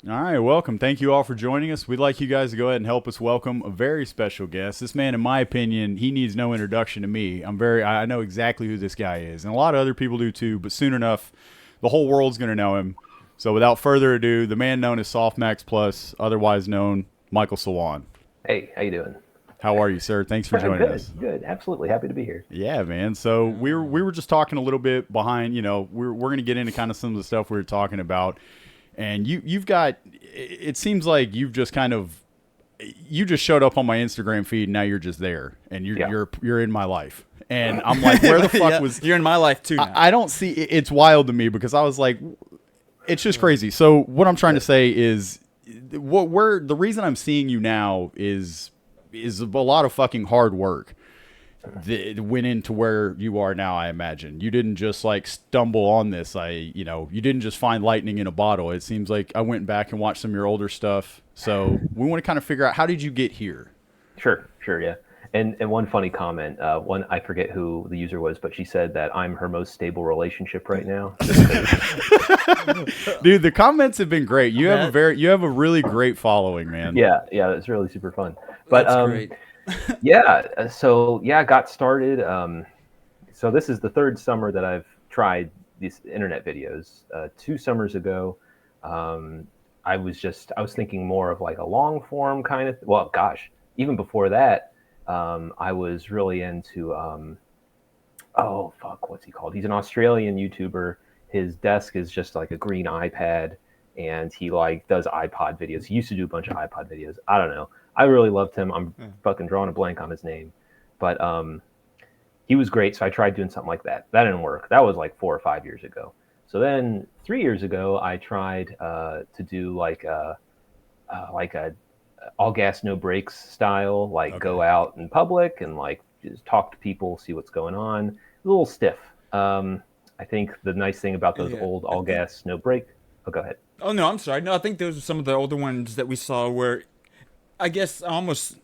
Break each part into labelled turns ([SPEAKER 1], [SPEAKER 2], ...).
[SPEAKER 1] All right, welcome. Thank you all for joining us. We'd like you guys to go ahead and help us welcome a very special guest. This man, in my opinion, he needs no introduction to me. I know exactly who this guy is, and a lot of other people do too. But soon enough, the whole world's going to know him. So, without further ado, the man known as SoftmaxPlus, otherwise known Michael Sawan.
[SPEAKER 2] Hey, how you doing?
[SPEAKER 1] How are you, sir? Thanks for joining
[SPEAKER 2] Good,
[SPEAKER 1] us.
[SPEAKER 2] good. Absolutely happy to be here.
[SPEAKER 1] Yeah, man. So we were just talking a little bit behind. We're going to get into kind of some of the stuff we were talking about, and you've got. It seems like you just showed up on my Instagram feed. And now you're just there, and
[SPEAKER 2] Yeah.
[SPEAKER 1] you're in my life, and I'm like, where the fuck
[SPEAKER 3] Yeah,
[SPEAKER 1] was?
[SPEAKER 3] you're in my life too now.
[SPEAKER 1] I don't see. It's wild to me because I was like, it's just crazy. So what I'm trying to say is, the reason I'm seeing you now is a lot of fucking hard work that went into where you are now. I imagine you didn't just like stumble on this. You didn't just find lightning in a bottle. It seems like I went back and watched some of your older stuff. So we want to kind of figure out, how did you get here?
[SPEAKER 2] Sure, yeah. And one funny comment, one I forget who the user was, but she said that I'm her most stable relationship right now.
[SPEAKER 1] Dude, the comments have been great. You have a really great following, man.
[SPEAKER 2] Yeah, it's really super fun. But
[SPEAKER 3] That's great.
[SPEAKER 2] I got started. So this is the third summer that I've tried these internet videos. 2 summers ago, I was thinking more of like a long form kind of. Well, gosh, even before that, I was really into. Oh fuck, what's he called? He's an Australian YouTuber. His desk is just like a green iPad, and he like does iPod videos. He used to do a bunch of iPod videos. I don't know. I really loved him. I'm fucking drawing a blank on his name, but he was great. So I tried doing something like that. That didn't work. That was like 4 or 5 years ago. So then 3 years ago, I tried to do like a all gas no brakes style, like go out in public and like just talk to people, see what's going on. A little stiff. I think the nice thing about those
[SPEAKER 3] Yeah,
[SPEAKER 2] old
[SPEAKER 3] I
[SPEAKER 2] all
[SPEAKER 3] think.
[SPEAKER 2] gas no brake. Oh, go ahead.
[SPEAKER 3] Oh no, I'm sorry. No, I think those are some of the older ones that we saw. Where I guess I almost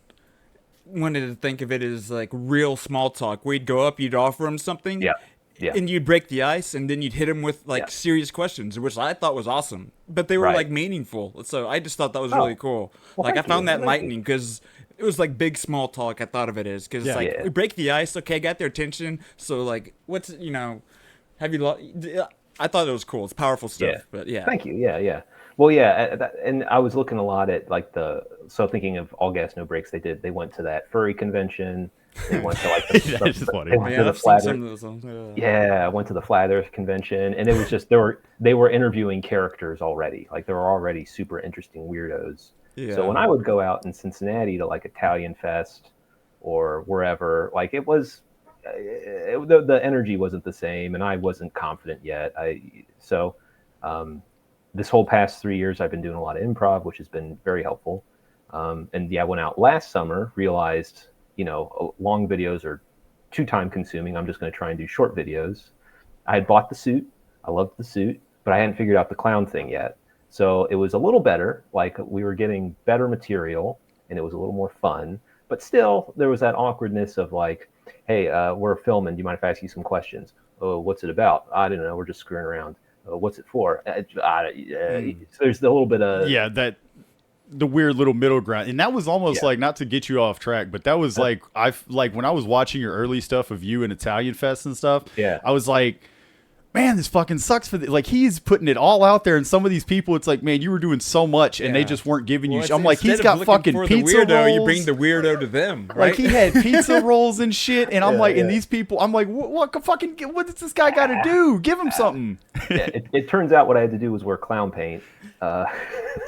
[SPEAKER 3] wanted to think of it as like real small talk. Where you'd go up, you'd offer them something,
[SPEAKER 2] Yeah, yeah,
[SPEAKER 3] and you'd break the ice, and then you'd hit them with
[SPEAKER 2] yeah.
[SPEAKER 3] like serious questions, which I thought was awesome. But they were
[SPEAKER 2] Right.
[SPEAKER 3] like meaningful, so I just thought that was really
[SPEAKER 2] Oh,
[SPEAKER 3] cool.
[SPEAKER 2] well,
[SPEAKER 3] Like I
[SPEAKER 2] thank you.
[SPEAKER 3] found that
[SPEAKER 2] Thank you.
[SPEAKER 3] enlightening because it was like big small talk. I thought of it as because
[SPEAKER 1] Yeah.
[SPEAKER 3] like
[SPEAKER 2] Yeah.
[SPEAKER 3] we break the ice, okay, got their attention. So like, what's have you? I thought it was cool. It's powerful
[SPEAKER 2] Yeah.
[SPEAKER 3] stuff. But yeah,
[SPEAKER 2] Thank you. Yeah, yeah. Well, yeah, and I was looking a lot at like thinking of all gas no brakes. They went to that furry convention. They went to like
[SPEAKER 1] That's just
[SPEAKER 2] they
[SPEAKER 1] funny.
[SPEAKER 2] went to
[SPEAKER 3] yeah,
[SPEAKER 2] the
[SPEAKER 3] I've seen
[SPEAKER 2] flat Earth.
[SPEAKER 3] some of those. Ones.
[SPEAKER 2] Yeah, I went to the flat Earth convention, and it was just they were interviewing characters already. Like there were already super interesting weirdos. So when
[SPEAKER 3] Yeah.
[SPEAKER 2] I would go out in Cincinnati to like Italian Fest or wherever, like the energy wasn't the same, and I wasn't confident yet. So this whole past 3 years, I've been doing a lot of improv, which has been very helpful. And yeah, I went out last summer, realized long videos are too time consuming. I'm just going to try and do short videos. I had bought the suit. I loved the suit, but I hadn't figured out the clown thing yet. So it was a little better. Like we were getting better material, and it was a little more fun. But still, there was that awkwardness of like, hey, we're filming. Do you mind if I ask you some questions? Oh, what's it about? I don't know. We're just screwing around. What's it for? So there's a little bit of
[SPEAKER 1] Yeah, that the weird little middle ground, and that was almost
[SPEAKER 2] yeah,
[SPEAKER 1] like, not to get you off track, but that was like, when I was watching your early stuff of you and Italian Fest and stuff,
[SPEAKER 2] yeah,
[SPEAKER 1] I was like, man, this fucking sucks for like, he's putting it all out there, and some of these people, it's like, man, you were doing so much and they
[SPEAKER 3] Yeah.
[SPEAKER 1] just weren't giving you
[SPEAKER 3] Well,
[SPEAKER 1] I'm like,
[SPEAKER 3] instead
[SPEAKER 1] he's
[SPEAKER 3] of
[SPEAKER 1] got
[SPEAKER 3] looking
[SPEAKER 1] fucking
[SPEAKER 3] for
[SPEAKER 1] pizza
[SPEAKER 3] the weirdo,
[SPEAKER 1] rolls,
[SPEAKER 3] you bring the weirdo to them,
[SPEAKER 1] like
[SPEAKER 3] right?
[SPEAKER 1] he had pizza rolls and shit, and I'm
[SPEAKER 2] yeah,
[SPEAKER 1] like, and
[SPEAKER 2] yeah.
[SPEAKER 1] these people, I'm like, what does this guy got to do? Give him something.
[SPEAKER 2] Yeah. It turns out what I had to do was wear clown paint. Uh,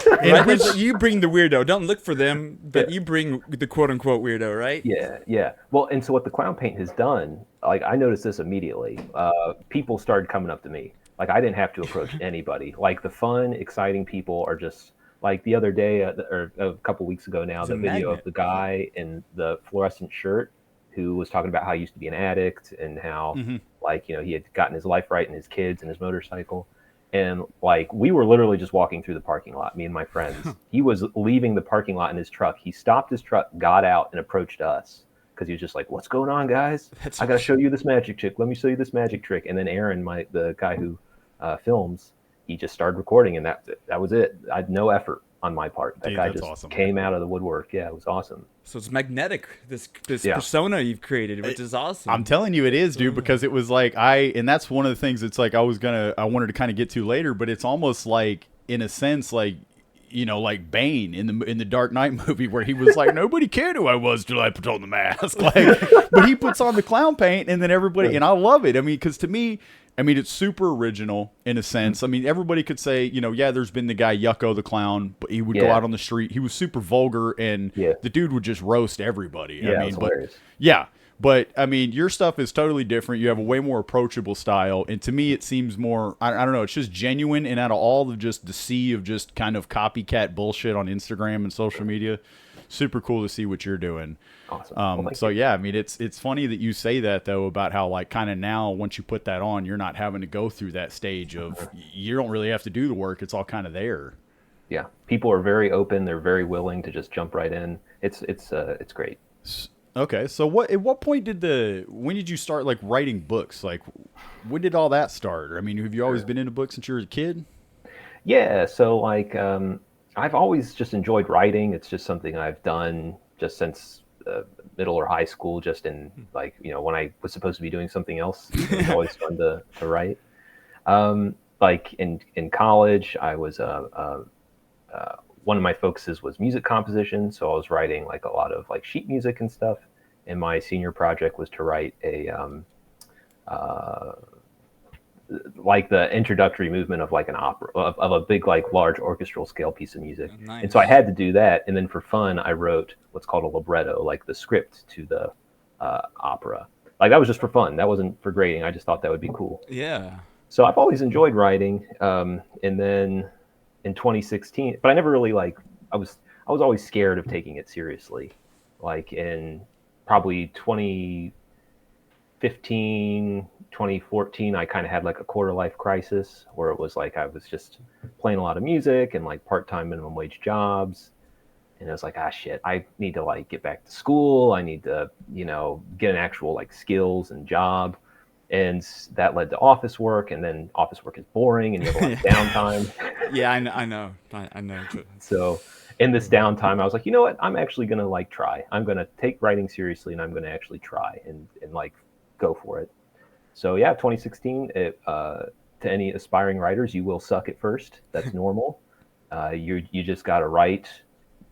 [SPEAKER 3] Right?
[SPEAKER 1] which
[SPEAKER 3] You bring the weirdo. Don't look for them,
[SPEAKER 2] yeah,
[SPEAKER 3] but you bring the quote unquote weirdo, right?
[SPEAKER 2] yeah, yeah. Well, and so what the clown paint has done, like I noticed this immediately. People started coming up to me. Like I didn't have to approach anybody. Like the fun, exciting people are just like the other day, or a couple weeks ago now,
[SPEAKER 3] It's a
[SPEAKER 2] the video of
[SPEAKER 3] magnet.
[SPEAKER 2] the guy in the fluorescent shirt who was talking about how he used to be an addict and how like he had gotten his life right and his kids and his motorcycle. And like we were literally just walking through the parking lot, me and my friends. He was leaving the parking lot in his truck. He stopped his truck, got out, and approached us because he was just like, "What's going on, guys?
[SPEAKER 3] That's
[SPEAKER 2] I got to show
[SPEAKER 3] awesome.
[SPEAKER 2] you this magic trick. Let me show you this magic trick." And then Aaron, the guy who films, he just started recording, and that was it. I had no effort on my part. That
[SPEAKER 1] Dude,
[SPEAKER 2] guy
[SPEAKER 1] that's
[SPEAKER 2] just
[SPEAKER 1] awesome.
[SPEAKER 2] came out of the woodwork. Yeah, it was awesome.
[SPEAKER 3] So it's magnetic. This
[SPEAKER 2] Yeah.
[SPEAKER 3] persona you've created, which is awesome.
[SPEAKER 1] I'm telling you, it is, dude, because it was like and that's one of the things. It's like I wanted to kind of get to later, but it's almost like, in a sense, like, you know, like Bane in the Dark Knight movie, where he was like, nobody cared who I was till I put on the mask. Like, but he puts on the clown paint, and then everybody, and I love it. I mean, because to me, I mean, it's super original in a sense. I mean, everybody could say, you know, yeah, there's been the guy Yucko the clown, but he would go out on the street. He was super vulgar, and the dude would just roast everybody.
[SPEAKER 2] Yeah,
[SPEAKER 1] I mean,
[SPEAKER 2] hilarious.
[SPEAKER 1] But I mean, your stuff is totally different. You have a way more approachable style, and to me, it seems more. I don't know. It's just genuine, and out of all of just the sea of just kind of copycat bullshit on Instagram and social media, super cool to see what you're doing.
[SPEAKER 2] Awesome.
[SPEAKER 1] So yeah, I mean, it's funny that you say that though, about how, like, kind of now once you put that on, you're not having to go through that stage of you don't really have to do the work. It's all kind of there.
[SPEAKER 2] Yeah, people are very open. They're very willing to just jump right in. It's great.
[SPEAKER 1] Okay, so at what point when did you start, like, writing books? Like, when did all that start? I mean, have you always been into books since you were a kid?
[SPEAKER 2] Yeah, so like I've always just enjoyed writing. It's just something I've done just since middle or high school, just in, like, you know, when I was supposed to be doing something else. It was always fun to write. Like in college, I was one of my focuses was music composition, so I was writing like a lot of like sheet music and stuff. And my senior project was to write a like the introductory movement of like an opera, of a big, like, large orchestral scale piece of music.
[SPEAKER 3] Nice.
[SPEAKER 2] And so I had to do that. And then for fun, I wrote what's called a libretto, like the script to the opera. Like, that was just for fun. That wasn't for grading. I just thought that would be cool.
[SPEAKER 3] Yeah.
[SPEAKER 2] So I've always enjoyed writing. And then in 2016, but I never really, like, I was always scared of taking it seriously. Like in probably 2015, 2014, I kind of had like a quarter life crisis where it was like I was just playing a lot of music and like part-time minimum wage jobs. And I was like, shit, I need to, like, get back to school. I need to, you know, get an actual, like, skills and job. And that led to office work, and then office work is boring and you have a lot of downtime.
[SPEAKER 3] Yeah, I know.
[SPEAKER 2] So in this downtime, I was like, you know what? I'm actually going to, like, try. I'm going to take writing seriously, and I'm going to actually try and like go for it. So yeah, 2016, to any aspiring writers, you will suck at first. That's normal. You just got to write.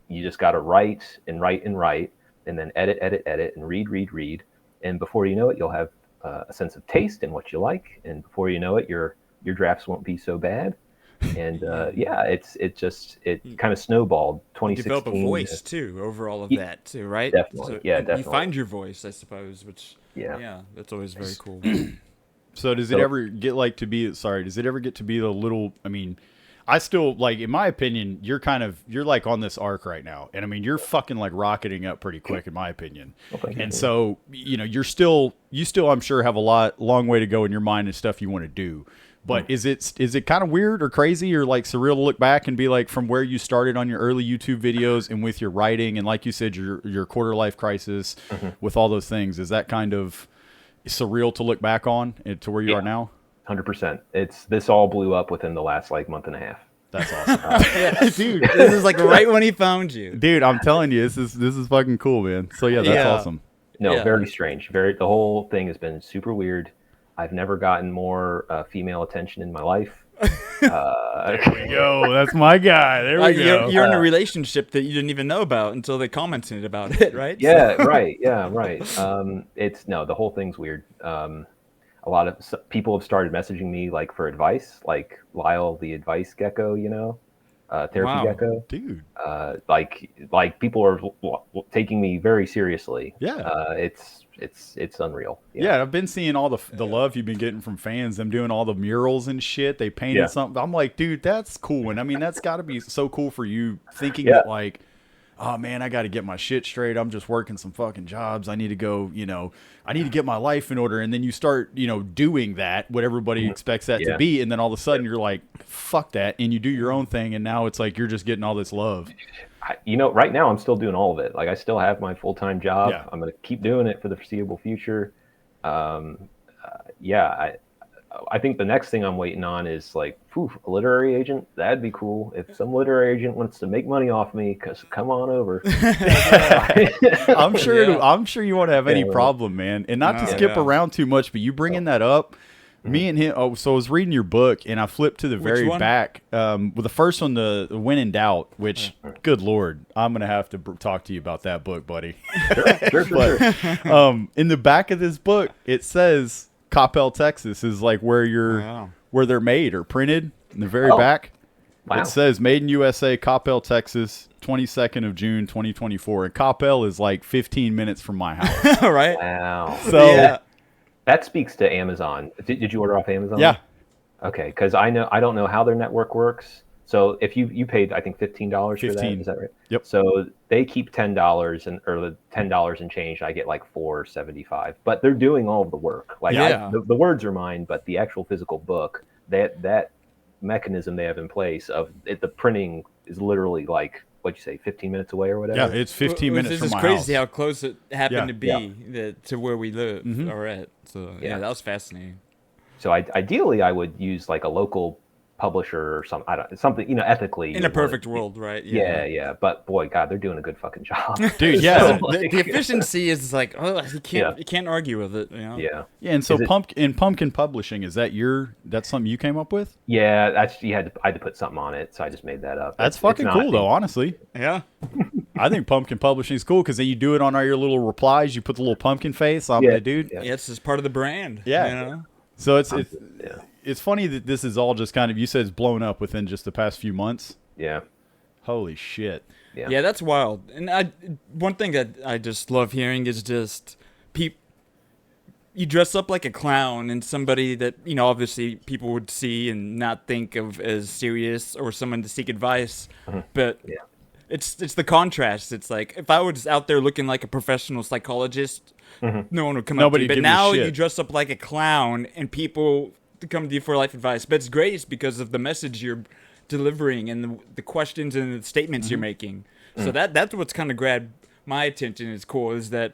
[SPEAKER 2] You just got to write and write and write, and then edit, and read. And before you know it, you'll have a sense of taste in what you like. And before you know it, your drafts won't be so bad. And it kind of snowballed. 2016.
[SPEAKER 3] Develop a voice too over all of that too, right?
[SPEAKER 2] Definitely.
[SPEAKER 3] So,
[SPEAKER 2] Definitely.
[SPEAKER 3] You find your voice, I suppose, which that's always very cool.
[SPEAKER 1] So does it ever get to be the little, I mean, I still, like, in my opinion, you're like on this arc right now. And I mean, you're fucking, like, rocketing up pretty quick, in my opinion. And so, you know, you still, I'm sure, have a long way to go in your mind and stuff you want to do. But is it kind of weird or crazy or, like, surreal to look back and be like, from where you started on your early YouTube videos and with your writing and, like you said, your quarter life crisis with all those things, is that kind of surreal to look back on and to where you are now?
[SPEAKER 2] 100%. This all blew up within the last, like, month and a half.
[SPEAKER 1] That's awesome.
[SPEAKER 3] Dude, this is like right when he found you.
[SPEAKER 1] Dude, I'm telling you, this is fucking cool, man. So yeah, that's awesome.
[SPEAKER 2] No, very strange. The whole thing has been super weird. I've never gotten more female attention in my life.
[SPEAKER 1] There we go. That's my guy. There we go.
[SPEAKER 3] You're in a relationship that you didn't even know about until they commented about it, right?
[SPEAKER 2] Yeah, right. Yeah, right. The whole thing's weird. A lot of people have started messaging me, like, for advice, like Lyle the advice gecko, you know, therapy gecko.
[SPEAKER 1] Dude.
[SPEAKER 2] Like people are taking me very seriously.
[SPEAKER 1] Yeah.
[SPEAKER 2] It's unreal.
[SPEAKER 1] Yeah, I've been seeing all the love you've been getting from fans. Them doing all the murals and shit. They painted something. I'm like, dude, that's cool. And I mean, that's got to be so cool for you, thinking that, like, oh man, I got to get my shit straight. I'm just working some fucking jobs. I need to go, you know, I need to get my life in order. And then you start, you know, doing that, what everybody expects that to be. And then all of a sudden you're like, fuck that. And you do your own thing. And now it's like, you're just getting all this love.
[SPEAKER 2] Right now I'm still doing all of it. Like, I still have my full-time job. I'm going to keep doing it for the foreseeable future. I think the next thing I'm waiting on is like, poof, a literary agent. That'd be cool. If some literary agent wants to make money off me, cause come on over.
[SPEAKER 1] I'm sure.
[SPEAKER 3] Yeah.
[SPEAKER 1] I'm sure you won't have any
[SPEAKER 2] right.
[SPEAKER 1] problem, man. And not to
[SPEAKER 3] No,
[SPEAKER 1] skip
[SPEAKER 3] yeah.
[SPEAKER 1] around too much, but you bringing that up. Me and him. Oh, so I was reading your book, and I flipped to the very
[SPEAKER 3] one?
[SPEAKER 1] back. With the first one, the When in Doubt. Which, good lord, I'm gonna have to talk to you about that book, buddy.
[SPEAKER 2] Sure.
[SPEAKER 1] But in the back of this book, it says Coppell, Texas, is like where
[SPEAKER 3] Wow.
[SPEAKER 1] where they're made or printed. In the very
[SPEAKER 2] Oh.
[SPEAKER 1] back,
[SPEAKER 2] Wow.
[SPEAKER 1] it says "Made in USA, Coppell, Texas, 22nd of June, 2024." And Coppell is like 15 minutes from my house.
[SPEAKER 3] All right.
[SPEAKER 2] Wow.
[SPEAKER 1] So
[SPEAKER 3] Yeah.
[SPEAKER 2] That speaks to Amazon. Did you order off Amazon?
[SPEAKER 1] yeah,
[SPEAKER 2] Okay, because I don't know how their network works. So if you paid, I think $15 for that,
[SPEAKER 1] 15.
[SPEAKER 2] is that right?
[SPEAKER 1] Yep.
[SPEAKER 2] So they keep $10 or the $10 and change. I get like $4.75, but they're doing all of the work. Like
[SPEAKER 3] Yeah.
[SPEAKER 2] the words are mine, but the actual physical book, that mechanism they have in place of it, the printing is literally like what'd you say, 15 minutes away or whatever.
[SPEAKER 1] yeah, it's 15 minutes
[SPEAKER 3] This
[SPEAKER 1] from
[SPEAKER 3] is
[SPEAKER 1] my
[SPEAKER 3] crazy
[SPEAKER 1] house.
[SPEAKER 3] how close it happened to be
[SPEAKER 2] Yeah.
[SPEAKER 3] to where we live or at. So yeah,
[SPEAKER 2] Yeah.
[SPEAKER 3] that was fascinating.
[SPEAKER 2] So ideally, I would use like a local publisher or something, ethically.
[SPEAKER 3] In a perfect world, right?
[SPEAKER 2] Yeah. But boy, God, they're doing a good fucking job.
[SPEAKER 1] Dude, yeah.
[SPEAKER 2] So,
[SPEAKER 3] The efficiency is like, oh,
[SPEAKER 2] Yeah.
[SPEAKER 3] you can't argue with it. You know?
[SPEAKER 2] yeah.
[SPEAKER 1] Yeah, and so
[SPEAKER 2] Is it-
[SPEAKER 1] Pumpkin Publishing, that's something you came up with?
[SPEAKER 2] Yeah, I had to put something on it, so I just made that up.
[SPEAKER 1] That's
[SPEAKER 2] It's
[SPEAKER 1] fucking
[SPEAKER 2] not-
[SPEAKER 1] cool though, honestly.
[SPEAKER 3] Yeah.
[SPEAKER 1] I think Pumpkin Publishing is cool because then you do it on all your little replies. You put the little pumpkin face on
[SPEAKER 2] Yeah,
[SPEAKER 1] the dude.
[SPEAKER 2] yeah.
[SPEAKER 3] Yeah, it's just part of the brand.
[SPEAKER 1] Yeah.
[SPEAKER 3] You know?
[SPEAKER 1] So it's
[SPEAKER 2] Yeah.
[SPEAKER 1] it's funny that this is all just kind of, you said it's blown up within just the past few months.
[SPEAKER 2] Yeah.
[SPEAKER 1] Holy shit.
[SPEAKER 3] Yeah, that's wild. And one thing that I just love hearing is just you dress up like a clown and somebody that, obviously people would see and not think of as serious or someone to seek advice. But
[SPEAKER 2] Yeah.
[SPEAKER 3] it's the contrast. It's like if I was out there looking like a professional psychologist, no one would come
[SPEAKER 1] Nobody
[SPEAKER 3] up to
[SPEAKER 1] give
[SPEAKER 3] you. But
[SPEAKER 1] you
[SPEAKER 3] now
[SPEAKER 1] shit.
[SPEAKER 3] you dress up like a clown and people come to you for life advice. But it's great it's because of the message you're delivering and the questions and the statements you're making. So that's what's kind of grabbed my attention. Is cool is that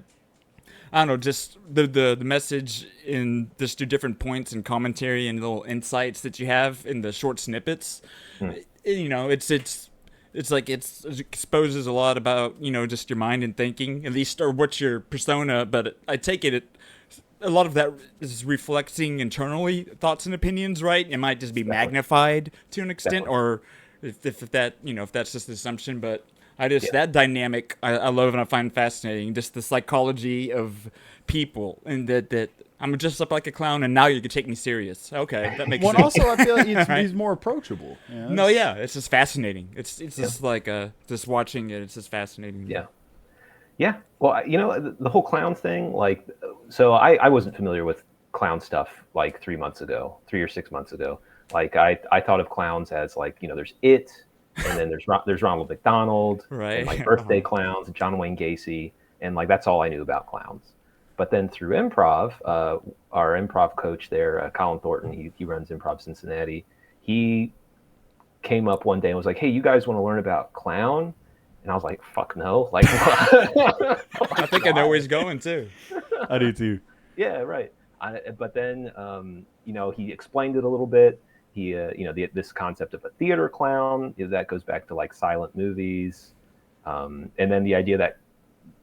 [SPEAKER 3] I don't know, just the message in just the different points and commentary and little insights that you have in the short snippets. It's like it exposes a lot about just your mind and thinking, at least, or what's your persona. But I take it a lot of that is reflecting internally thoughts and opinions, right? It might just be magnified to an extent, or if that's just an assumption. But that dynamic I love and I find fascinating. Just the psychology of people, and that I'm just up like a clown, and now you can take me serious. Okay, that makes
[SPEAKER 1] Well, and
[SPEAKER 3] sense.
[SPEAKER 1] also I feel like
[SPEAKER 3] Right?
[SPEAKER 1] he's more approachable. Yeah,
[SPEAKER 3] No, yeah, it's just fascinating. It's just like just watching it. It's just fascinating.
[SPEAKER 2] Yeah. Yeah. Well, the whole clown thing, like, so I wasn't familiar with clown stuff like 3 or 6 months ago. Like I thought of clowns as like, there's It, and then there's Ronald McDonald,
[SPEAKER 3] Right.
[SPEAKER 2] and like birthday clowns, John Wayne Gacy, and like that's all I knew about clowns. But then through improv, our improv coach there, Colin Thornton, he runs Improv Cincinnati. He came up one day and was like, "Hey, you guys want to learn about clown?" And I was like, "Fuck no!" Like,
[SPEAKER 3] I think I know where he's going too.
[SPEAKER 1] I do too.
[SPEAKER 2] yeah, right. But then, he explained it a little bit. He, this concept of a theater clown, that goes back to like silent movies, and then the idea that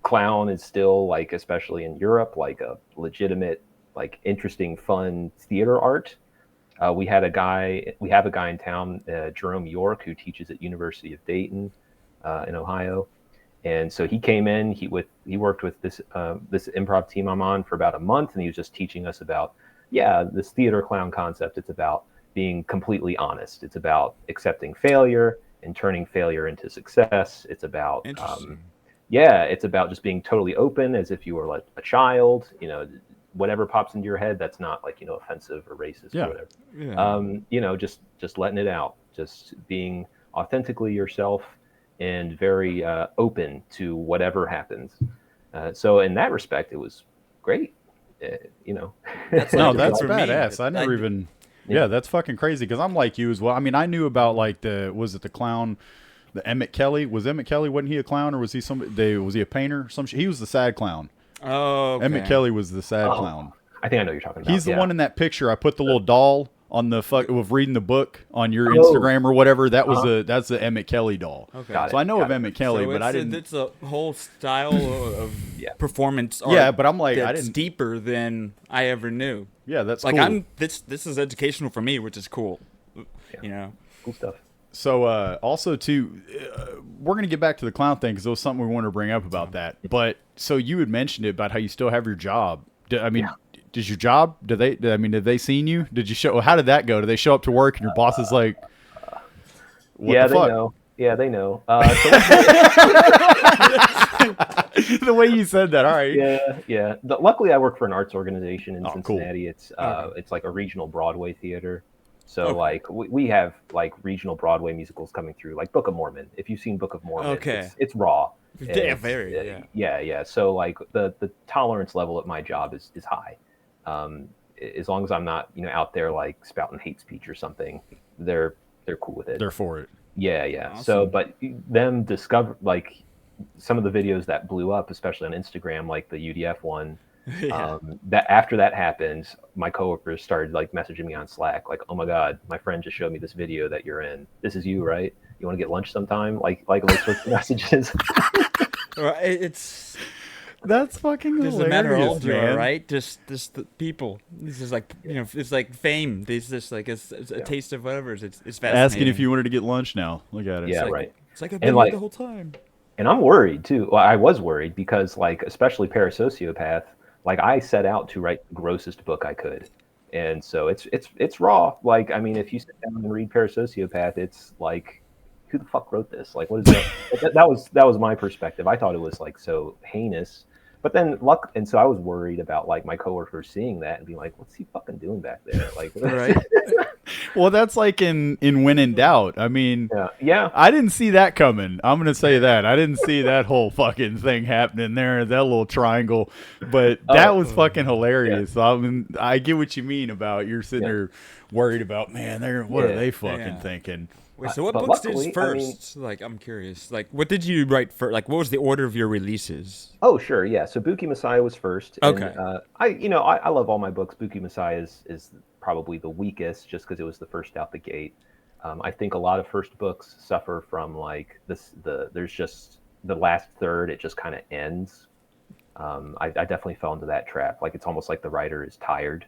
[SPEAKER 2] clown is still like, especially in Europe, like a legitimate, like interesting, fun theater art. We have a guy in town, Jerome York, who teaches at University of Dayton in Ohio. And so he came in, he worked with this improv team I'm on for about a month, and he was just teaching us about, this theater clown concept. It's about being completely honest. It's about accepting failure and turning failure into success. It's about,
[SPEAKER 3] Interesting.
[SPEAKER 2] it's about just being totally open as if you were like a child, whatever pops into your head that's not like, offensive or racist or whatever.
[SPEAKER 3] Yeah.
[SPEAKER 2] Just letting it out, just being authentically yourself and very open to whatever happens. So in that respect, it was great.
[SPEAKER 3] That's
[SPEAKER 1] No,
[SPEAKER 3] like-
[SPEAKER 1] that's
[SPEAKER 3] for me,
[SPEAKER 1] badass. I never even. Yeah, that's fucking crazy because I'm like you as well. I mean, I knew about like was it the clown, the Emmett Kelly? Was Emmett Kelly? Wasn't he a clown or was he somebody? Was he a painter? He was the sad clown.
[SPEAKER 3] Oh, okay.
[SPEAKER 1] Emmett Kelly was the sad clown.
[SPEAKER 2] I think I know what you're talking about.
[SPEAKER 1] He's the
[SPEAKER 2] yeah.
[SPEAKER 1] one in that picture. I put the little doll on the fuck of reading the book on your
[SPEAKER 2] Oh.
[SPEAKER 1] Instagram or whatever. That was that's the Emmett Kelly doll.
[SPEAKER 3] Okay.
[SPEAKER 2] Got
[SPEAKER 1] So
[SPEAKER 2] it,
[SPEAKER 1] I know
[SPEAKER 2] got
[SPEAKER 1] of
[SPEAKER 2] it.
[SPEAKER 1] Emmett Kelly,
[SPEAKER 3] So
[SPEAKER 1] but I didn't.
[SPEAKER 3] It's a whole style of
[SPEAKER 2] Yeah.
[SPEAKER 3] performance art.
[SPEAKER 1] Yeah, but I'm like, I
[SPEAKER 3] that's
[SPEAKER 1] didn't-
[SPEAKER 3] deeper than I ever knew.
[SPEAKER 1] Yeah, that's
[SPEAKER 3] Like
[SPEAKER 1] cool.
[SPEAKER 3] this is educational for me, which is cool. You know.
[SPEAKER 2] Cool stuff.
[SPEAKER 1] So also too, we're gonna get back to the clown thing because it was something we wanted to bring up about that. But so you had mentioned it about how you still have your job. I mean, does your job? Did they seen you? Did you show? How did that go? Did they show up to work and your boss is like, what
[SPEAKER 2] yeah,
[SPEAKER 1] the fuck?
[SPEAKER 2] they know. Yeah, they know.
[SPEAKER 1] The way you said that, all right.
[SPEAKER 2] Yeah. Luckily, I work for an arts organization in
[SPEAKER 1] Oh, cool.
[SPEAKER 2] Cincinnati. It's like a regional Broadway theater. So
[SPEAKER 3] Okay.
[SPEAKER 2] like we have like regional Broadway musicals coming through, like Book of Mormon. If you've seen Book of Mormon,
[SPEAKER 3] Okay.
[SPEAKER 2] it's raw.
[SPEAKER 3] Yeah,
[SPEAKER 2] It's-
[SPEAKER 3] very,
[SPEAKER 2] yeah. So like the tolerance level at my job is high. As long as I'm not out there like spouting hate speech or something, they're cool with it.
[SPEAKER 1] They're for it.
[SPEAKER 2] Yeah.
[SPEAKER 3] Awesome.
[SPEAKER 2] So, but them discover like some of the videos that blew up, especially on Instagram, like the UDF one.
[SPEAKER 3] Yeah.
[SPEAKER 2] That after that happened, my coworkers started like messaging me on Slack, like, "Oh my God, my friend just showed me this video that you're in. This is you, right? You want to get lunch sometime?" Like those sorts of messages.
[SPEAKER 3] It's
[SPEAKER 1] That's fucking
[SPEAKER 3] doesn't
[SPEAKER 1] hilarious,
[SPEAKER 3] matter how old you
[SPEAKER 1] man.
[SPEAKER 3] are, right? Just the people. This is like it's like fame. This is like it's a taste of whatever. It's fascinating.
[SPEAKER 1] Asking if you wanted to get lunch now. Look at it.
[SPEAKER 2] Yeah,
[SPEAKER 3] It's like,
[SPEAKER 2] right.
[SPEAKER 3] It's like I've
[SPEAKER 2] And,
[SPEAKER 3] been
[SPEAKER 2] like-
[SPEAKER 3] here the whole time.
[SPEAKER 2] And I'm worried too. Well, I was worried because, like, especially Parasociopath, like I set out to write the grossest book I could, and so it's raw. Like, I mean, if you sit down and read Parasociopath, it's like, who the fuck wrote this? Like, what is that? that was my perspective. I thought it was like so heinous. But then and so I was worried about like my coworkers seeing that and being like, "What's he fucking doing back there?" Like,
[SPEAKER 3] Right.
[SPEAKER 1] Well, that's like in When in Doubt. I mean,
[SPEAKER 2] yeah.
[SPEAKER 1] I didn't see that coming. I'm gonna say that I didn't see that whole fucking thing happening there, that little triangle. But that was fucking hilarious. I mean, I get what you mean about you're sitting there worried about, man. What are they fucking thinking?
[SPEAKER 3] Wait, so what
[SPEAKER 2] But
[SPEAKER 3] books
[SPEAKER 2] luckily,
[SPEAKER 3] did
[SPEAKER 2] I mean-
[SPEAKER 3] first? Like, I'm curious. Like, what did you write first? Like, what was the order of your releases?
[SPEAKER 2] Oh, sure, yeah. So Buki Messiah was first.
[SPEAKER 3] Okay.
[SPEAKER 2] And, I love all my books. Buki Messiah is probably the weakest, just because it was the first out the gate. I think a lot of first books suffer from like this. There's just the last third. It just kind of ends. I definitely fell into that trap. Like it's almost like the writer is tired.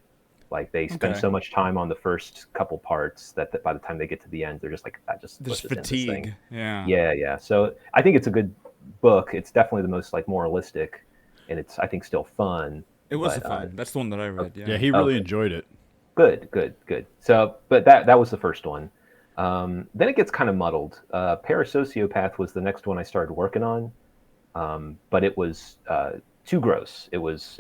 [SPEAKER 2] Like they spend
[SPEAKER 3] Okay.
[SPEAKER 2] so much time on the first couple parts that by the time they get to the end, they're just like, let's
[SPEAKER 3] There's
[SPEAKER 2] just end this thing."
[SPEAKER 3] fatigue. Yeah.
[SPEAKER 2] Yeah. So I think it's a good book. It's definitely the most like moralistic, and it's I think still fun.
[SPEAKER 3] It was
[SPEAKER 2] but,
[SPEAKER 3] fun. That's the one that I read. Yeah.
[SPEAKER 1] Yeah, he really
[SPEAKER 2] Okay.
[SPEAKER 1] enjoyed it.
[SPEAKER 2] Good. So, but that was the first one. Then it gets kind of muddled. Parasociopath was the next one I started working on, but it was too gross. It was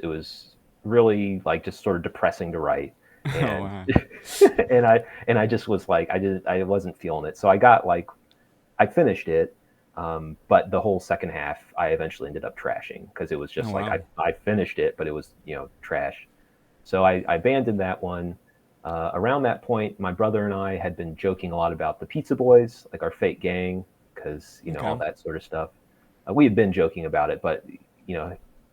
[SPEAKER 2] really like just sort of depressing to write, and
[SPEAKER 3] wow.
[SPEAKER 2] and I just was like I wasn't feeling it. So I finished it, but the whole second half I eventually ended up trashing because it was just
[SPEAKER 3] Oh,
[SPEAKER 2] like
[SPEAKER 3] wow.
[SPEAKER 2] I finished it, but it was trash. So I abandoned that one. Around that point, my brother and I had been joking a lot about the Pizza Boys, like our fake gang, because all
[SPEAKER 3] Okay.
[SPEAKER 2] that sort of stuff. We had been joking about it, but